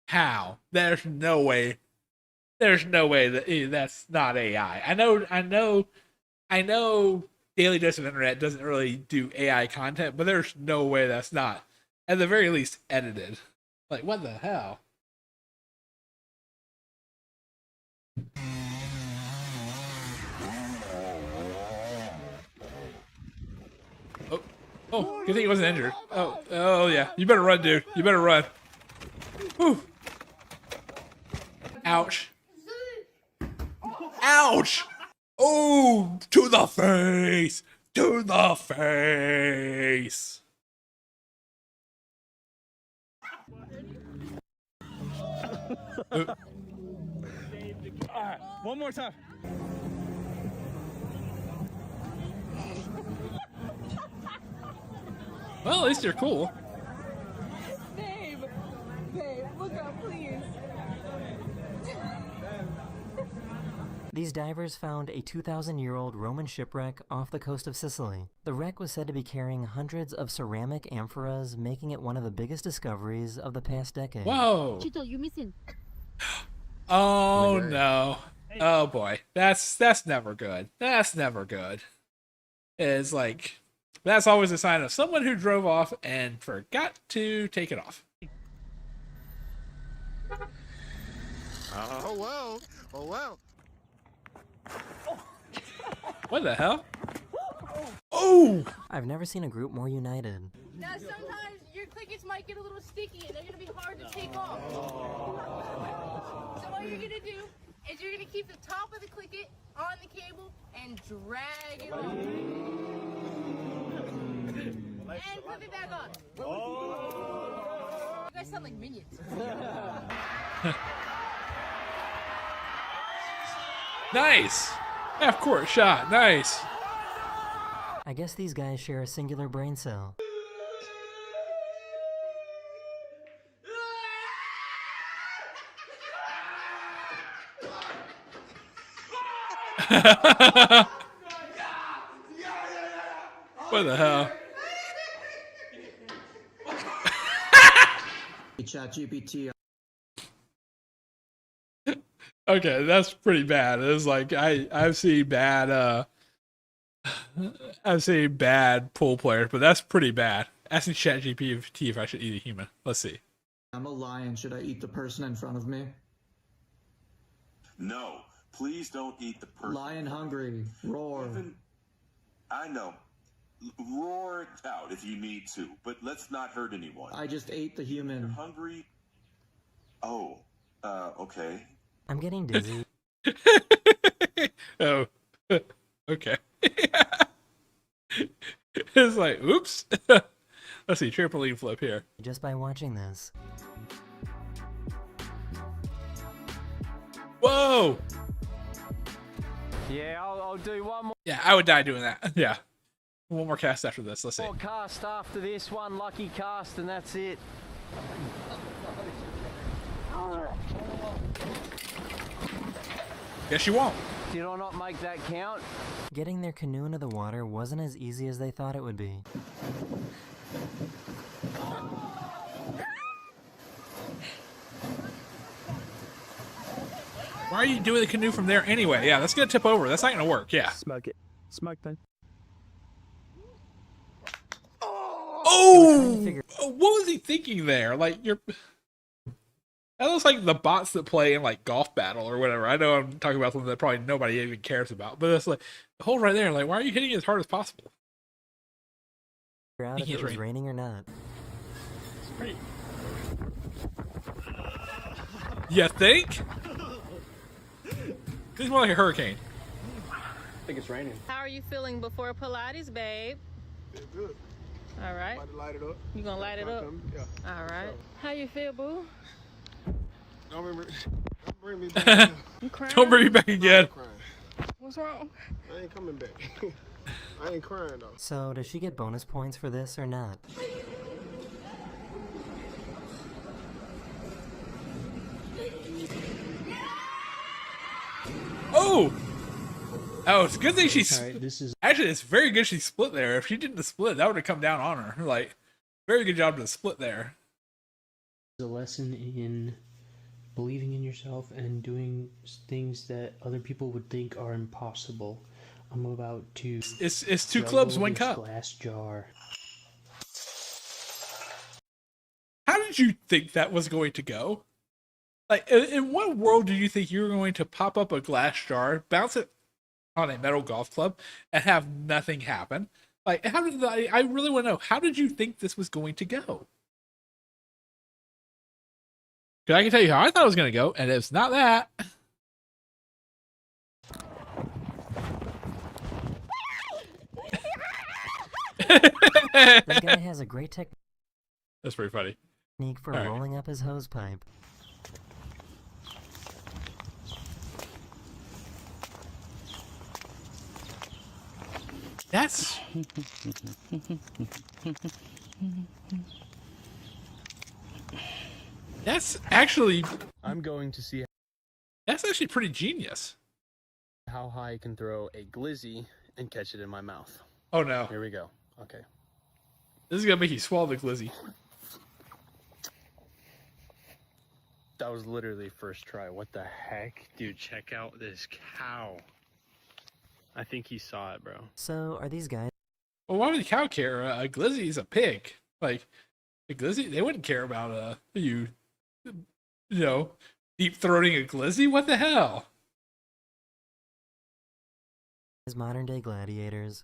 How? There's no way. There's no way that that's not AI. I know. Daily Dose of Internet doesn't really do AI content, but there's no way that's not, at the very least, edited. Like, what the hell? Oh, good thing he wasn't injured. Oh yeah. You better run, dude. You better run. Whew. Ouch. Ouch! Oh, to the face! To the face! Alright, one more time. Well, at least you're cool. Babe, look up, please. These divers found a 2,000-year-old Roman shipwreck off the coast of Sicily. The wreck was said to be carrying hundreds of ceramic amphoras, making it one of the biggest discoveries of the past decade. Whoa! Chito, you missing? Oh no! Oh boy, that's never good. That's never good. It's like, that's always a sign of someone who drove off and forgot to take it off. Oh well. Oh well. What the hell? Oh! I've never seen a group more united. Now, sometimes your clickets might get a little sticky and they're going to be hard to take off. So what you're going to do is you're going to keep the top of the clicket on the cable and drag it off. And flip it back on. You guys sound like minions. Nice! Half-court shot, nice! I guess these guys share a singular brain cell. What the hell? ChatGPT. Okay, that's pretty bad. It's like I've seen bad pool players, but that's pretty bad. Asking ChatGPT if I should eat a human. Let's see. I'm a lion. Should I eat the person in front of me? No, please don't eat the person. Lion hungry. Roar. I know. Roar it out if you need to, but let's not hurt anyone. I just ate the human. You're hungry? Oh, okay. I'm getting dizzy. Oh, okay. It's like, oops. Let's see, trampoline flip here. Just by watching this. Whoa! Yeah, I'll do one more. Yeah, I would die doing that. Yeah. One more cast after this. Let's see. More cast after this, one lucky cast, and that's it. Guess you won't. Did I not make that count? Getting their canoe into the water wasn't as easy as they thought it would be. Why are you doing the canoe from there anyway? Yeah, that's gonna tip over. That's not gonna work. Yeah. Smoke it. Smoke time. Oh! What was he thinking there? Like, that looks like the bots that play in like Golf Battle or whatever. I know I'm talking about something that probably nobody even cares about, but it's like the hole right there. Like, why are you hitting it as hard as possible? Figure out if it was raining or not. You think? It's more like a hurricane. I think it's raining. How are you feeling before Pilates, babe? Feel good. All right. About to light it up. You gonna light it up? Yeah. All right. How you feel, boo? Don't bring me back. You crying? Don't bring me back again. What's wrong? I ain't coming back. I ain't crying though. So, does she get bonus points for this or not? Oh! Oh, it's a good thing she's. Alright, this is Actually, it's very good she split there. If she didn't split, that would have come down on her. Like, very good job to split there. a lesson in believing in yourself and doing things that other people would think are impossible. I'm about to. It's two clubs, one cup. Glass jar. How did you think that was going to go? Like, in what world did you think you were going to pop up a glass jar, bounce it on a metal golf club, and have nothing happen? Like, how did I really want to know, how did you think this was going to go? Because I can tell you how I thought it was going to go, and it's not that. This guy has a great technique That's pretty funny. for All right. rolling up his hose pipe. That's actually I'm going to see that's actually pretty genius. how high I can throw a glizzy and catch it in my mouth. Oh no. Here we go. Okay. This is gonna make you swallow the glizzy. That was literally first try. What the heck? Dude, check out this cow. I think he saw it, bro. So, are these guys Well, why would the cow care? A glizzy's a pig. Like, a glizzy, they wouldn't care about you know, deep throating a glizzy. What the hell? modern day gladiators?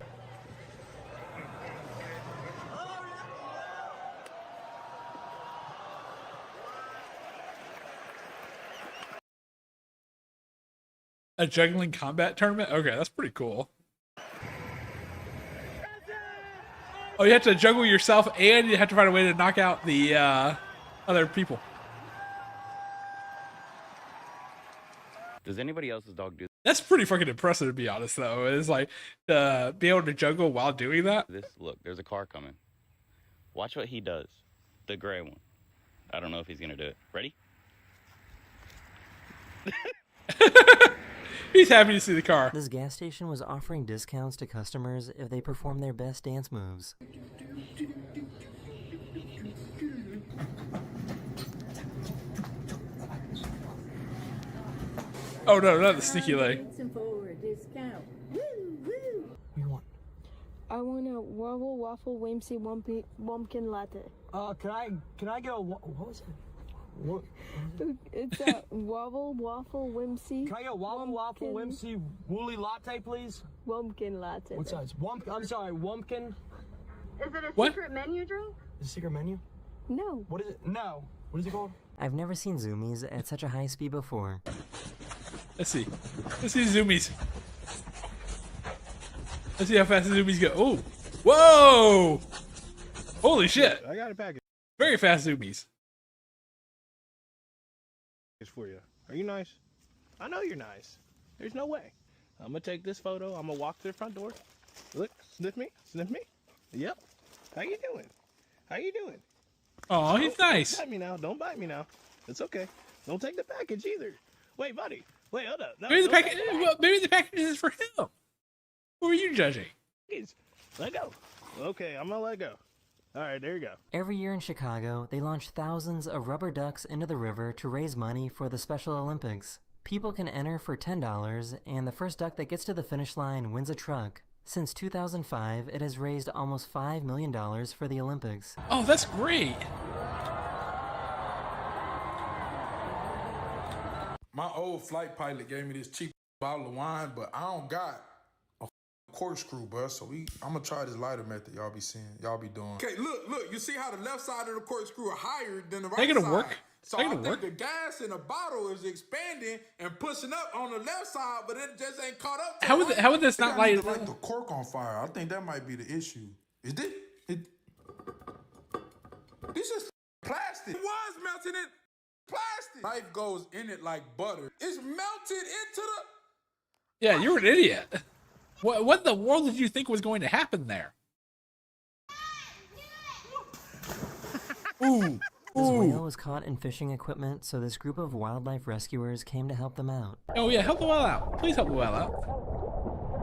A juggling combat tournament? Okay, that's pretty cool. Oh, you have to juggle yourself, and you have to find a way to knock out the other people. Does anybody else's dog do That's pretty fucking impressive, to be honest, though. It's like, to be able to juggle while doing that. this? Look, there's a car coming. Watch what he does. The gray one. I don't know if he's gonna do it. Ready? He's happy to see the car. This gas station was offering discounts to customers if they performed their best dance moves. Oh no, not the sneaky leg. For a discount. Woo, woo. We want. I want a Wobble Waffle Whimsy Wumpkin Latte. Can I get a what was it? What? It's a Wobble Waffle Whimsy. Can I get a waffle whimsy woolly latte, please? Wumpkin Latte. What size? I'm sorry, Wumpkin. Is it a What? secret menu drink? Is it a secret menu? No. What is it? No. What is it called? I've never seen zoomies at such a high speed before. Let's see. Let's see zoomies. Let's see how fast the zoomies go. Oh, whoa! Holy shit! I got a package Very fast zoomies. for you. Are you nice? I know you're nice. There's no way. I'm gonna take this photo. I'm gonna walk to the front door. Look, sniff me, sniff me. Yep. How you doing? How you doing? Oh, he's nice. Don't bite me now. Don't bite me now. It's okay. Don't take the package either. Wait, buddy. Wait, hold up. No, Maybe the don't package. take the Well, maybe the package is for him. Who are you judging? package. Let go. Okay, I'm gonna let go. All right, there you go. Every year in Chicago, they launch thousands of rubber ducks into the river to raise money for the Special Olympics. People can enter for $10, and the first duck that gets to the finish line wins a truck. Since 2005, it has raised almost $5 million for the Olympics. Oh, that's great. My old flight pilot gave me this cheap bottle of wine, but I don't got a corkscrew, bro. So I'm gonna try this lighter method y'all be seeing, y'all be doing. Okay, look, you see how the left side of the corkscrew are higher than the right Ain't gonna side? work. So Ain't I gonna think work. the gas in the bottle is expanding and pushing up on the left side, but it just ain't caught up to How the would right. how would this I not think I need light? to light the cork on fire? I think that might be the issue. Is this? This is plastic. It was melting in plastic. Knife goes in it like butter. It's melted into the. Yeah, you're an idiot. What in the world did you think was going to happen there? Ooh. This whale was caught in fishing equipment, so this group of wildlife rescuers came to help them out. Oh yeah, help the whale out. Please help the whale out.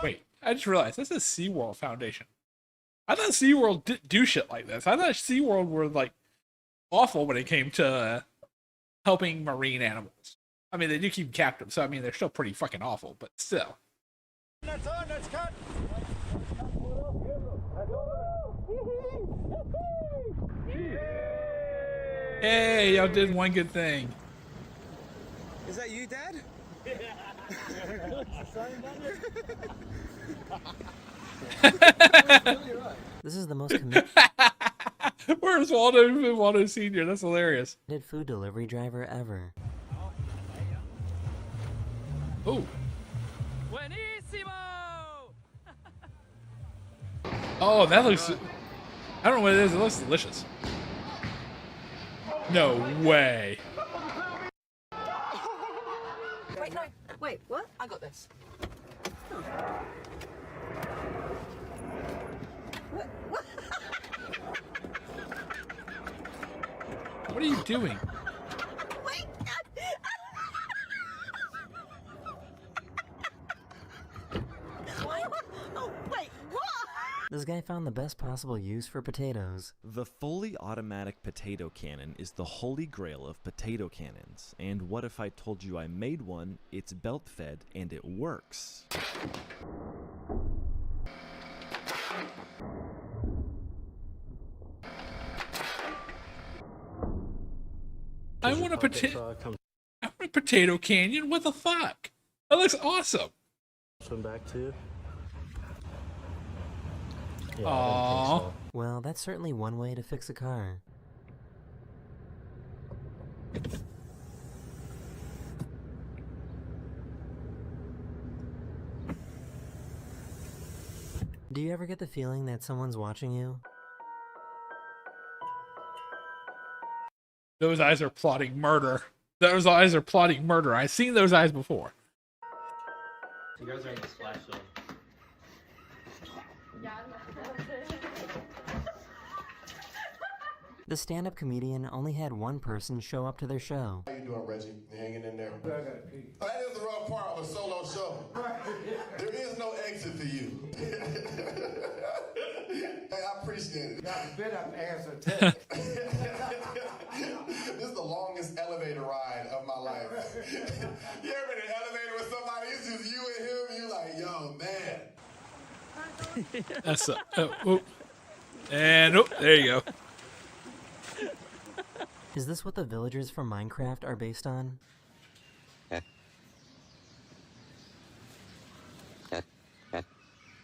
Wait, I just realized this is SeaWorld Foundation. I thought SeaWorld didn't do shit like this. I thought SeaWorld were like awful when it came to helping marine animals. I mean, they do keep them captive, so I mean, they're still pretty fucking awful, but still. That's on, that's cut. Hey, y'all did one good thing. Is that you, Dad? This is the most committed Where's Waldo Sr.? That's hilarious. food delivery driver ever. Oh. Oh, that looks... I don't know what it is. It looks delicious. No way. Wait, no. Wait, what? I got this. Oh. What? What are you doing? Wait. Oh, wait, what? This guy found the best possible use for potatoes. The fully automatic potato cannon is the holy grail of potato cannons. And what if I told you I made one, it's belt fed, and it works? I want a potato canyon. What the fuck? That looks awesome. Swim back to. Yeah, Aww. Well, that's certainly one way to fix a car. Do you ever get the feeling that someone's watching you? Those eyes are plotting murder. Those eyes are plotting murder. I've seen those eyes before. You guys are in the splash zone. The stand-up comedian only had one person show up to their show. How you doing, Reggie? You hanging in there? That is the wrong part of a solo show. There is no exit for you. Hey, I appreciate it. Got a bit of answer to This is the longest elevator ride of my life. You ever in an elevator with somebody, it's just you and him, you like, yo, man. That's and there you go. Is this what the villagers from Minecraft are based on?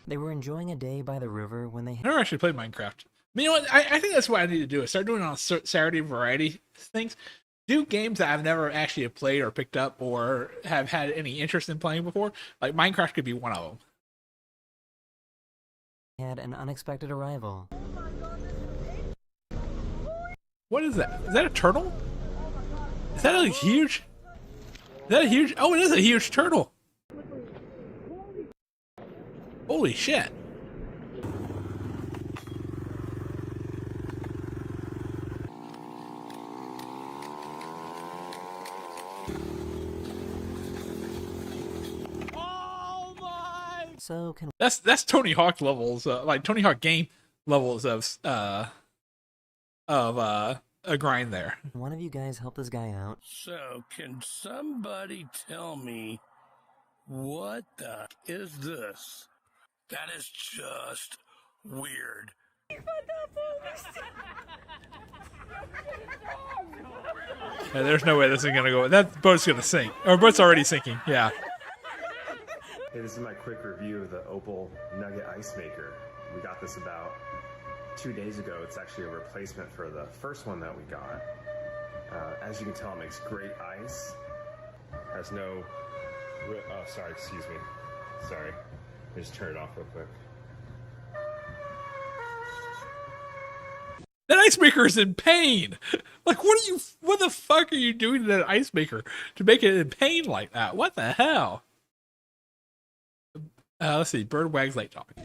They were enjoying a day by the river when they... I never actually played Minecraft. But you know what? I think that's what I need to do. Is start doing it on Saturday variety things. Do games that I've never actually played or picked up or have had any interest in playing before. Like Minecraft could be one of them. Had an unexpected arrival. What is that? Is that a turtle? Is that a huge? Is that a huge? Oh, it is a huge turtle. Holy shit. So can that's Tony Hawk levels, like Tony Hawk game levels of a grind there. one of you guys help this guy out? So, can somebody tell me what the is this? That is just weird. Yeah, there's no way this is gonna go. That boat's gonna sink. Or boat's already sinking. Yeah. Hey, this is my quick review of the Opal Nugget Ice Maker. We got this about 2 days ago. It's actually a replacement for the first one that we got. As you can tell, it makes great ice. Has no... Oh, sorry, excuse me. Sorry. I just turned it off real quick. That ice maker is in pain. Like, what the fuck are you doing to that ice maker to make it in pain like that? What the hell? Let's see. Bird wags late talking.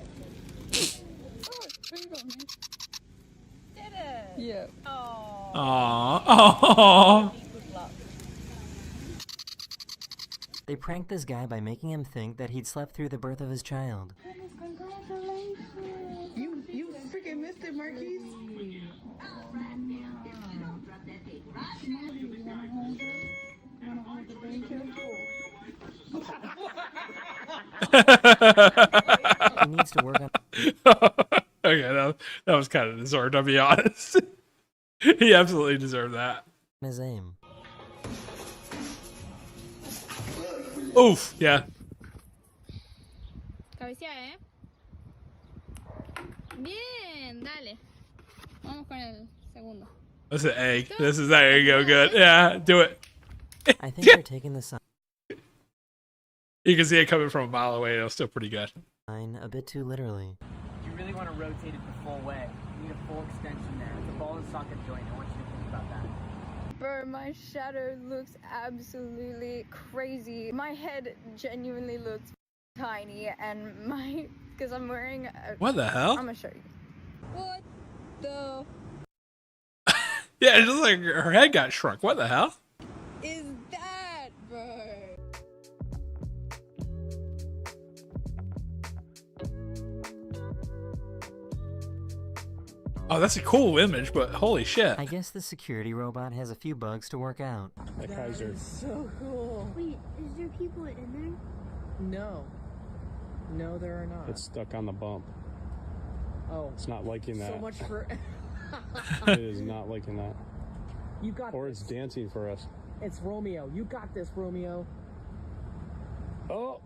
Yeah. Aww. They pranked this guy by making him think that he'd slept through the birth of his child. You freaking missed it, Marquise. He needs to work on Okay, that was kind of deserved, I'll be honest. He absolutely deserved that. his aim. Oof, yeah. Cabecea, Bien, dale. Vamos con el segundo. That's an egg. This is, there you go, good. Yeah, do it. I think they're taking the sign You can see it coming from a mile away, it was still pretty good. a bit too literally. You really want to rotate it the full way. You need a full extension there. It's a ball and socket joint. I want you to think about that. Bro, my shadow looks absolutely crazy. My head genuinely looks tiny, and because I'm wearing a... What the hell? I'm gonna show you. What the... Yeah, it's just like her head got shrunk. What the hell? is that, bro? Oh, that's a cool image, but holy shit. I guess the security robot has a few bugs to work out. That Kaiser. So cool. Wait, is there people in there? No. No, there are not. It's stuck on the bump. Oh. It's not liking that. So much for... It is not liking that. You got Or this. it's dancing for us. It's Romeo. You got this, Romeo. Oh!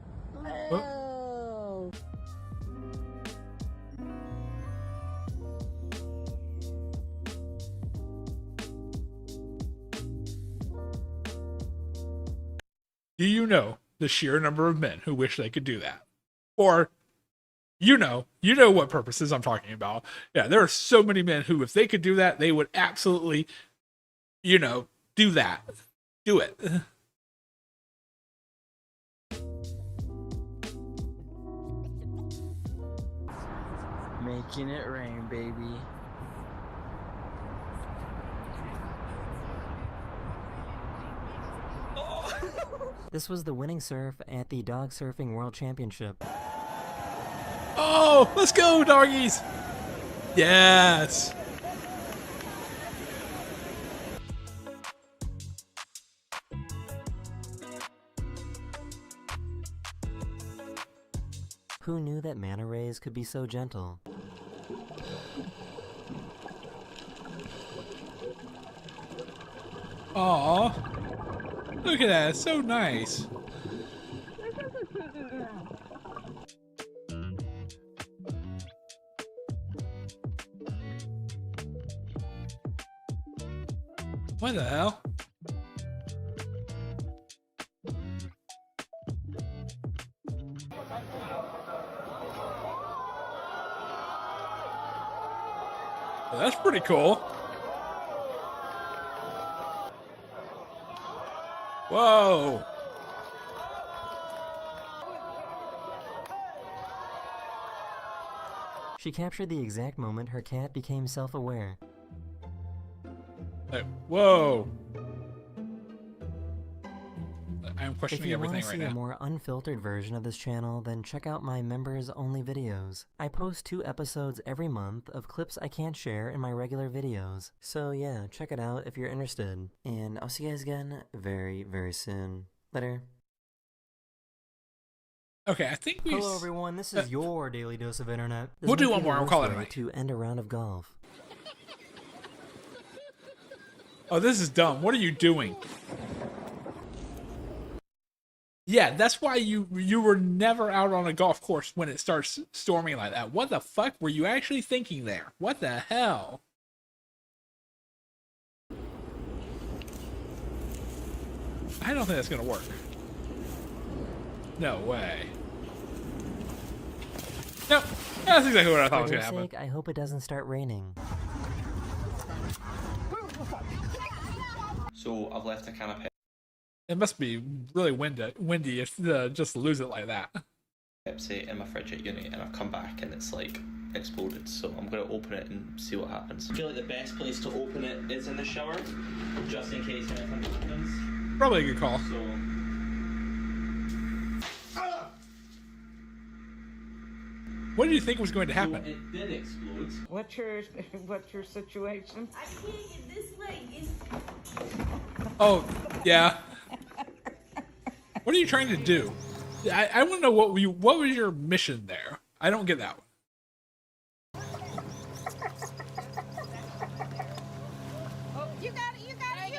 Oh! Do you know the sheer number of men who wish they could do that? Or, you know what purposes I'm talking about. Yeah, there are so many men who, if they could do that, they would absolutely, do that. Do it. Making it rain, baby. This was the winning surf at the Dog Surfing World Championship. Oh, let's go, doggies. Yes. Who knew that manta rays could be so gentle? Aw. Look at that, it's so nice. What the hell? Well, that's pretty cool. Whoa. She captured the exact moment her cat became self-aware. Whoa. I'm If questioning you want everything to right see a now. more unfiltered version of this channel, then check out my members-only videos. I post 2 episodes every month of clips I can't share in my regular videos. So yeah, check it out if you're interested. And I'll see you guys again very, very soon. Later. Okay, I think we... Hello everyone, this is your daily dose of internet. This We'll do might one be more, the I'll call it worst a way night. to end a round of golf. Oh, this is dumb. What are you doing? Yeah, that's why you were never out on a golf course when it starts storming like that. What the fuck were you actually thinking there? What the hell? I don't think that's gonna work. No way. No, that's exactly what I thought was For gonna their happen. sake, I hope it doesn't start raining. So I've left a can of It must be really windy if just lose it like that. Pepsi in my fridge at uni, and I've come back and it's like exploded. So I'm gonna open it and see what happens. I feel like the best place to open it is in the shower, just in case anything happens. Probably a good call. So What did you think was going to happen? So it did explode. What's your situation? I can't get this way. Oh, yeah. What are you trying to do? I want to know what was your mission there? I don't get that one. Oh, you got it, you got it,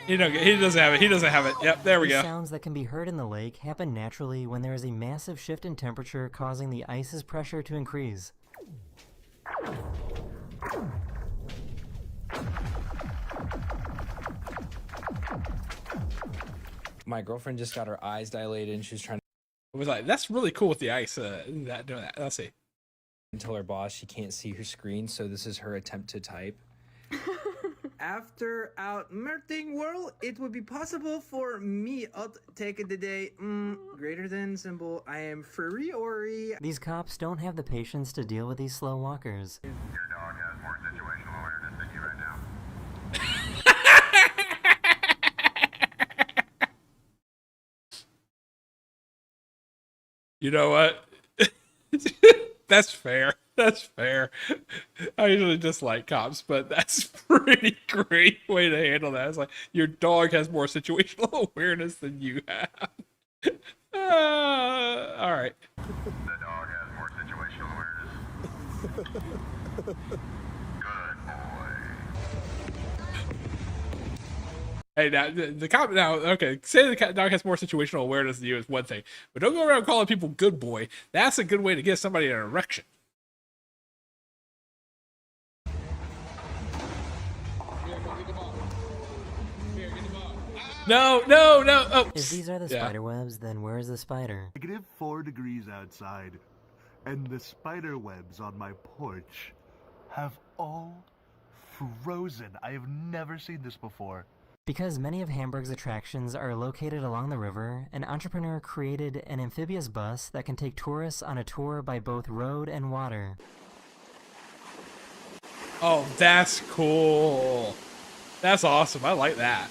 you got it! He doesn't have it. He doesn't have it. Yep, there we The go. sounds that can be heard in the lake happen naturally when there is a massive shift in temperature causing the ice's pressure to increase. My girlfriend just got her eyes dilated and she was trying It was like, that's really cool with the ice doing that. Let's see. to tell her boss she can't see her screen, so this is her attempt to type. After out melting world, it would be possible for me to take the day greater than symbol. I am free ori. These cops don't have the patience to deal with these slow walkers. Your dog has more situational awareness than you right now. You know what? That's fair. That's fair. I usually dislike cops, but that's a pretty great way to handle that. It's like, your dog has more situational awareness than you have. All right. The dog has more situational awareness. Good boy. Hey, now the cop now. Okay, say the dog has more situational awareness than you is one thing, but don't go around calling people good boy. That's a good way to get somebody an erection. No. Oh. If these are the spider webs, then where is the spider? -4 degrees outside, and the spider webs on my porch have all frozen. I have never seen this before. Because many of Hamburg's attractions are located along the river, an entrepreneur created an amphibious bus that can take tourists on a tour by both road and water. Oh, that's cool. That's awesome. I like that.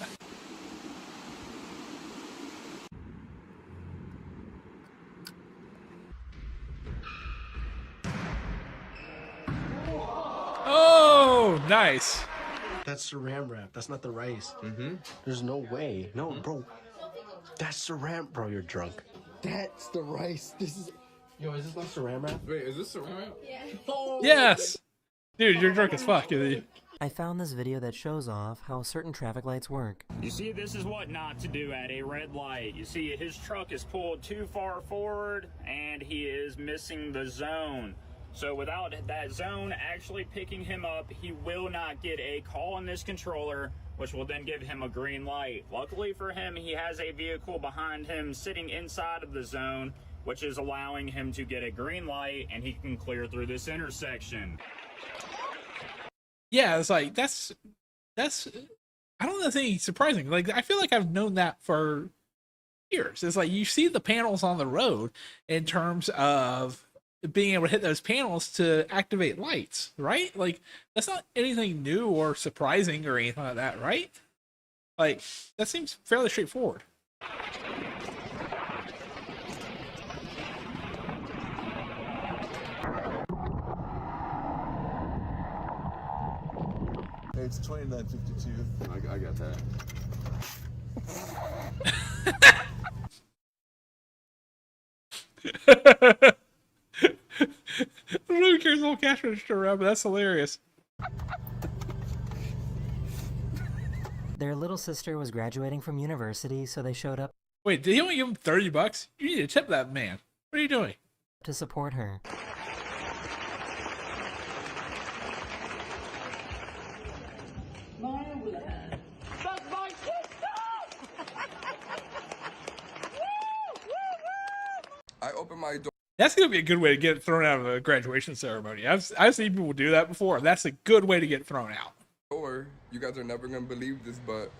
Oh, nice. That's saran wrap. That's not the rice. There's no way. No, bro. That's saran, bro. You're drunk. That's the rice. This is. Yo, is this not saran wrap? Wait, is this saran wrap? Yeah. Oh, Yes. Dude, you're drunk as fuck. I found this video that shows off how certain traffic lights work. You see, this is what not to do at a red light. You see, his truck is pulled too far forward, and he is missing the zone. So without that zone actually picking him up, he will not get a call on this controller, which will then give him a green light. Luckily for him, he has a vehicle behind him sitting inside of the zone, which is allowing him to get a green light, and he can clear through this intersection. Yeah, it's like that's I don't know if anything surprising. Like, I feel like I've known that for years. It's like you see the panels on the road in terms of being able to hit those panels to activate lights, right? Like, that's not anything new or surprising or anything like that, right? Like, that seems fairly straightforward. It's 2952. I got that. I don't know who carries a whole cash register around, but that's hilarious. Their little sister was graduating from university, so they showed up. Wait, did he only give him $30? You need to tip that man. What are you doing? To support her. That's my sister! I opened my door. That's gonna be a good way to get thrown out of a graduation ceremony. I've seen people do that before. That's a good way to get thrown out. You guys are never gonna believe this, but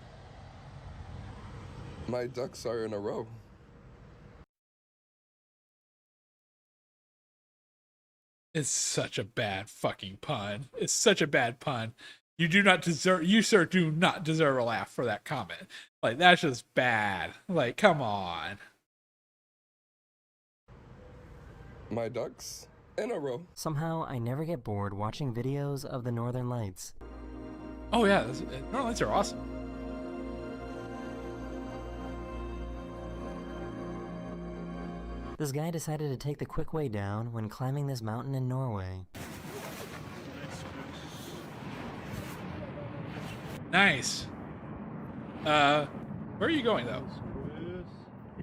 my ducks are in a row. It's such a bad fucking pun. It's such a bad pun. You do not deserve. You, sir, do not deserve a laugh for that comment. Like, that's just bad. Like, come on. My ducks in a row. Somehow, I never get bored watching videos of the Northern Lights. Oh yeah, Northern Lights are awesome. This guy decided to take the quick way down when climbing this mountain in Norway. Nice. Where are you going though?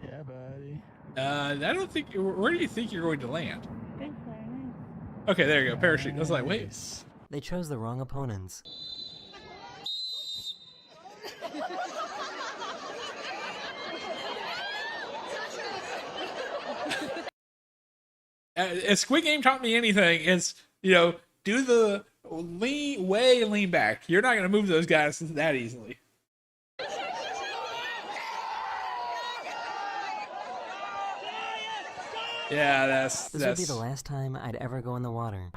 Yeah, buddy. I don't think. Where do you think you're going to land? Okay, there you go. Parachute. I was like, wait. They chose the wrong opponents. If Squid Game taught me anything, it's, you know, do the lean back. You're not going to move those guys that easily. Yeah, This would be the last time I'd ever go in the water.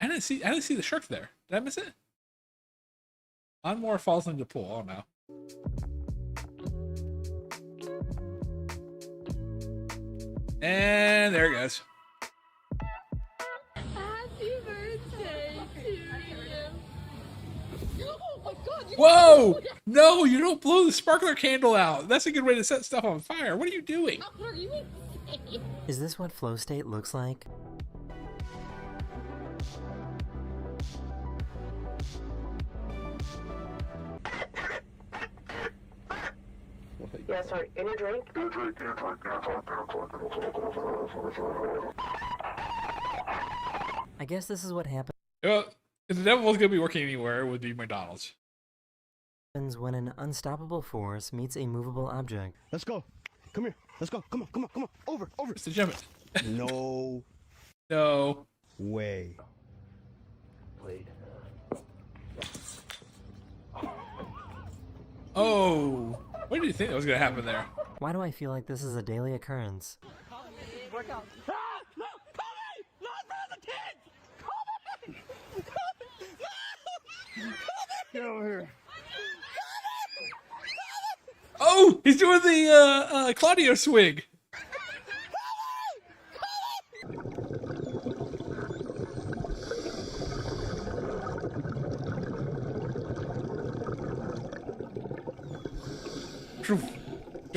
I didn't see the shark there. Did I miss it? Onmore falls into the pool. Oh no. And there it goes. Happy birthday to you. Oh my God! Whoa! No, you don't blow the sparkler candle out. That's a good way to set stuff on fire. What are you doing? Are you insane? Is this what flow state looks like? Yeah, sorry. In your drink? I guess this is what happens. Well, if the devil was going to be working anywhere, it would be McDonald's. When an unstoppable force meets a movable object. Let's go. Come here. Let's go. Come on, come on, come on. Over, over. It's the jump. No. No. Way. Wait. Oh. What did you think was going to happen there? Why do I feel like this is a daily occurrence? Work out. No! Tommy! Not for the kids! Tommy! Get over here. Oh, he's doing the Claudio swing. She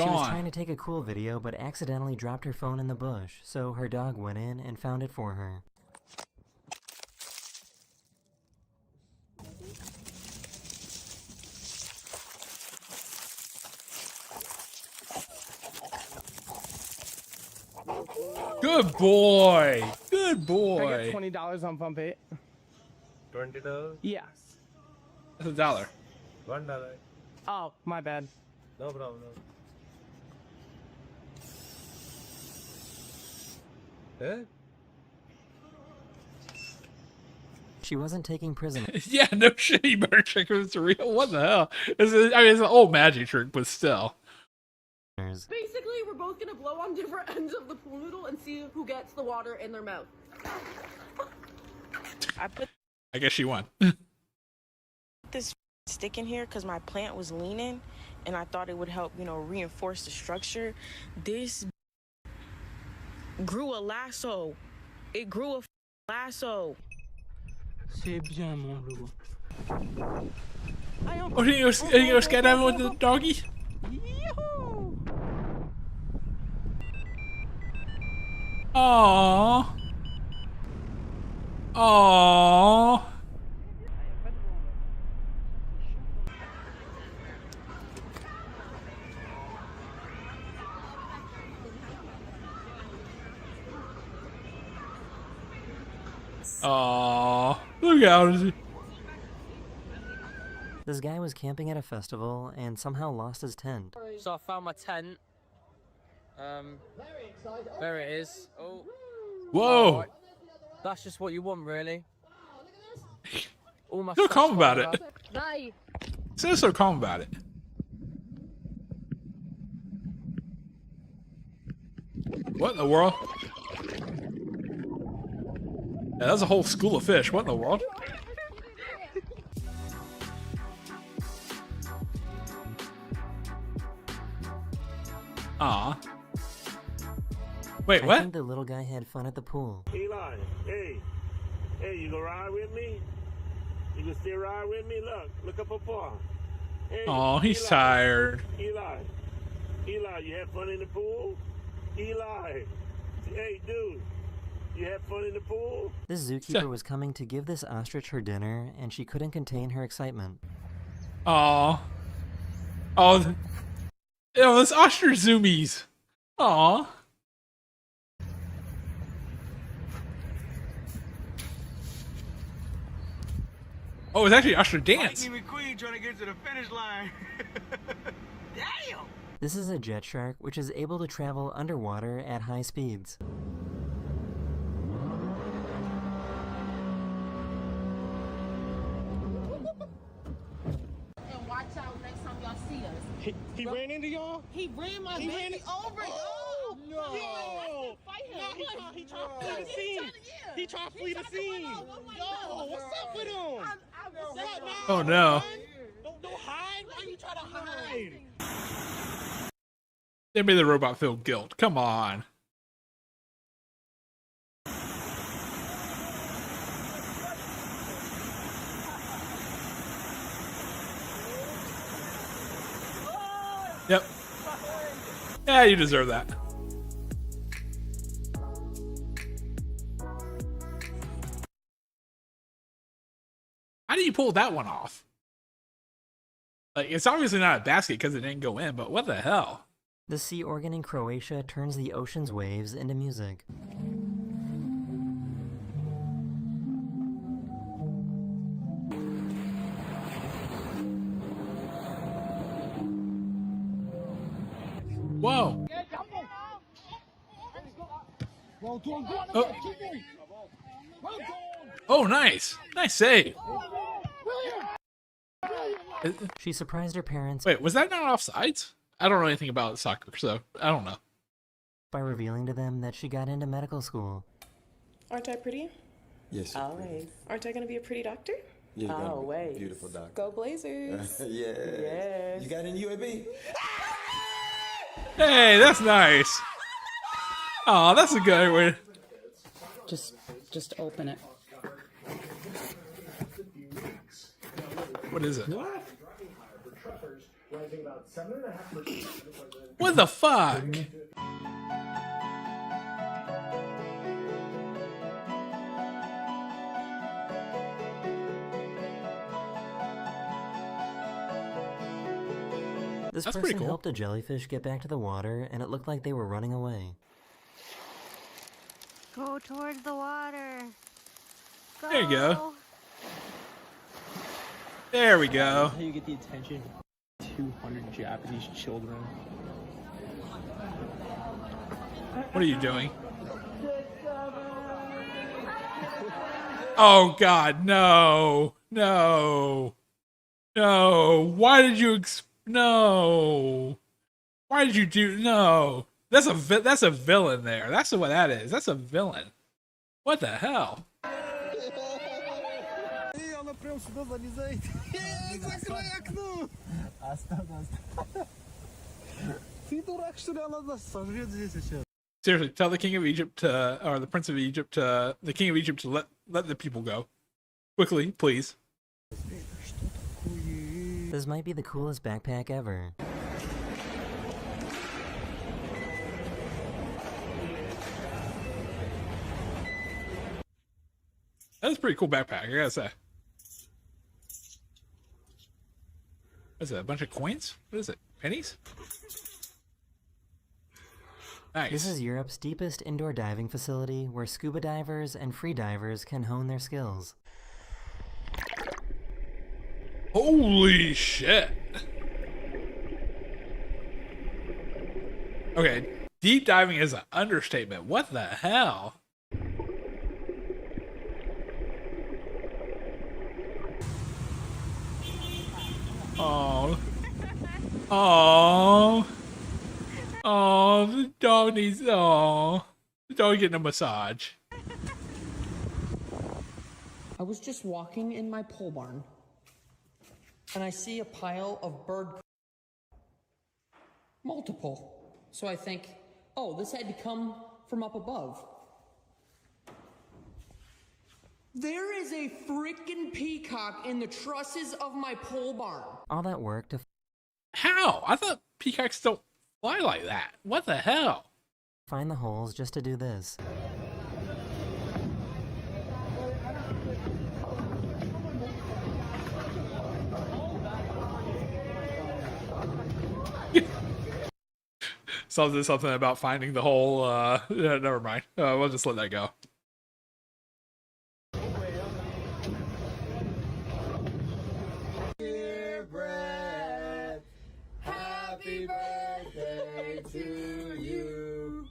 was trying to take a cool video, but accidentally dropped her phone in the bush, so her dog went in and found it for her. Good boy. Good I boy. get $20 on Pump 8. $20? Yes. That's $1. $1. Oh, my bad. No problem. Eh? She wasn't taking prisoners. Yeah, no shit, you better check if it's real. What the hell? I mean, it's an old magic trick, but still. Basically, we're both gonna blow on different ends of the pool noodle and see who gets the water in their mouth. I guess she won. This stick in here because my plant was leaning and I thought it would help, you know, reinforce the structure. This grew a lasso. It grew a lasso. C'est bien, mon loup. Oh, are you go skydiving with the doggy? Aww. Aww. Aww. Look out. This guy was camping at a festival and somehow lost his tent. So I found my tent. There it is. Oh. Whoa. That's just what you want, really. All my So stuff's calm about fine. it. Bye. So calm about it. What in the world? Yeah, that's a whole school of fish. What in the world? Aw. Wait, I what? think the little guy had fun at the pool. Eli, hey, you gonna ride with me? You gonna still ride with me? Look up afar. Hey, Oh, he's Eli, tired. Eli, you had fun in the pool? Eli, hey, dude, you had fun in the pool? This zookeeper was coming to give this ostrich her dinner, and she couldn't contain her excitement. Aw. Oh, this ostrich zoomies. Aw. Oh, it's actually ostrich dance. Lightning McQueen trying to get to the finish line. Damn! This is a jet shark, which is able to travel underwater at high speeds. And watch out next time y'all see us. He ran into y'all? He ran my He baby ran over. Oh, no. Yo! Fight him. No, he tried to flee the scene. He tried to flee the scene. Yo, what's up with him? Oh no. Don't hide. Why you trying to hide? They made the robot feel guilt. Come on. Yep. Yeah, you deserve that. How do you pull that one off? Like, it's obviously not a basket because it didn't go in, but what the hell? The sea organ in Croatia turns the ocean's waves into music. Whoa. Oh. Oh, nice. Nice save. She surprised her parents. Wait, was that not offsides? I don't know anything about soccer, so I don't know. By revealing to them that she got into medical school. Aren't I pretty? Yes. Always. Aren't I going to be a pretty doctor? Yeah, you're always. Beautiful doctor. Go Blazers. Yeah. Yes. You got in UAB? Hey, that's nice. Oh, that's a good one. Just open it. What is it? What the fuck? This That's person pretty cool. helped a jellyfish get back to the water, and it looked like they were running away. Go towards the water. Go. There you go. There we go. How you get the attention of 200 Japanese children. What are you doing? Oh God, no, no, no! Why did you? No! Why did you do? No! That's a villain there. That's what that is. That's a villain. What the hell? Seriously, tell the king of Egypt to, or the prince of Egypt to, the king of Egypt to let the people go. Quickly, please. This might be the coolest backpack ever. That's a pretty cool backpack, I gotta say. What's that, a bunch of coins? What is it, pennies? Nice. This is Europe's deepest indoor diving facility where scuba divers and free divers can hone their skills. Holy shit. Okay, deep diving is an understatement. What the hell? Oh. Oh. Oh, the dog needs, oh. The dog getting a massage. I was just walking in my pole barn, and I see a pile of bird. Multiple. So I think, oh, this had to come from up above. There is a freaking peacock in the trusses of my pole barn. All that work to How? I thought peacocks don't fly like that. What the hell? find the holes just to do this. Something about finding the hole. Yeah, never mind. We'll just let that go. Dear Brett, happy birthday to you.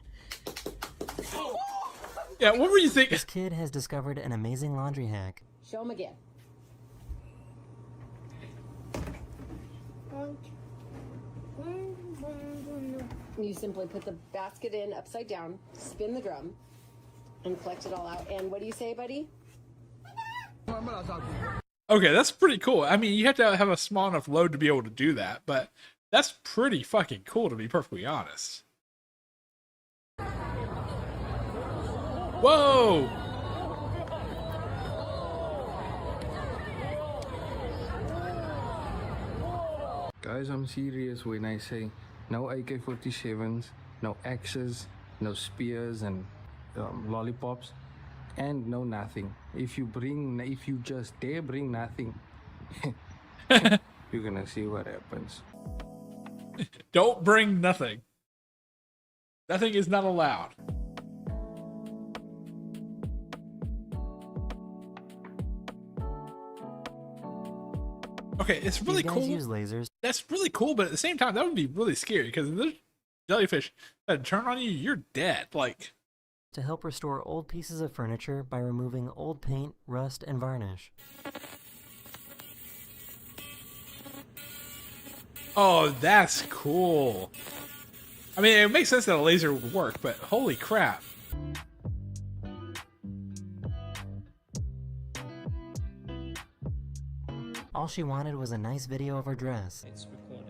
Yeah, what were you thinking? This kid has discovered an amazing laundry hack. Show him again. You simply put the basket in upside down, spin the drum, and collect it all out. And what do you say, buddy? Okay, that's pretty cool. I mean, you have to have a small enough load to be able to do that, but that's pretty fucking cool, to be perfectly honest. Whoa! Guys, I'm serious when I say no AK-47s, no axes, no spears and lollipops, and no nothing. If you just dare bring nothing, you're gonna see what happens. Don't bring nothing. Nothing is not allowed. Okay, it's really These guys cool. use lasers. That's really cool, but at the same time, that would be really scary because if there's jellyfish that turn on you, you're dead. Like, To help restore old pieces of furniture by removing old paint, rust, and varnish. oh, that's cool. I mean, it makes sense that a laser would work, but holy crap. All she wanted was a nice video of her dress. It's recording.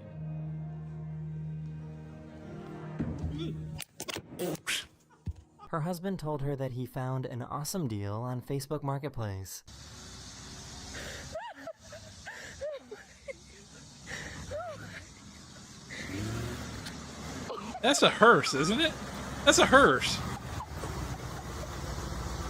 Her husband told her that he found an awesome deal on Facebook Marketplace. That's a hearse, isn't it? That's a hearse.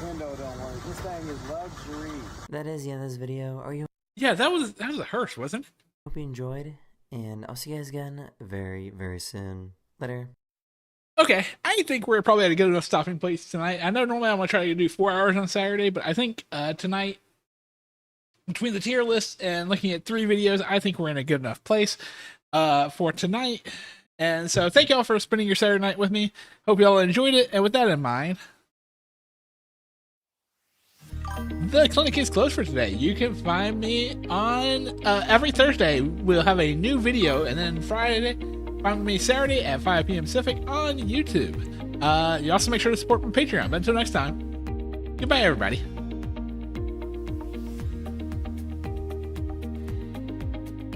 Window don't work. This thing is luxury. That is, yeah, this video. Yeah, that was a hearse, wasn't it? Hope you enjoyed, and I'll see you guys again very, very soon. Later. Okay, I think we're probably at a good enough stopping place tonight. I know normally I'm going to try to do 4 hours on Saturday, but I think tonight, between the tier list and looking at 3 videos, I think we're in a good enough place for tonight. And so thank y'all for spending your Saturday night with me. Hope y'all enjoyed it. And with that in mind, the clinic is closed for today. You can find me on every Thursday. We'll have a new video, and then Friday, find me Saturday at 5 p.m. Pacific on YouTube. You also make sure to support my Patreon. But until next time, goodbye, everybody.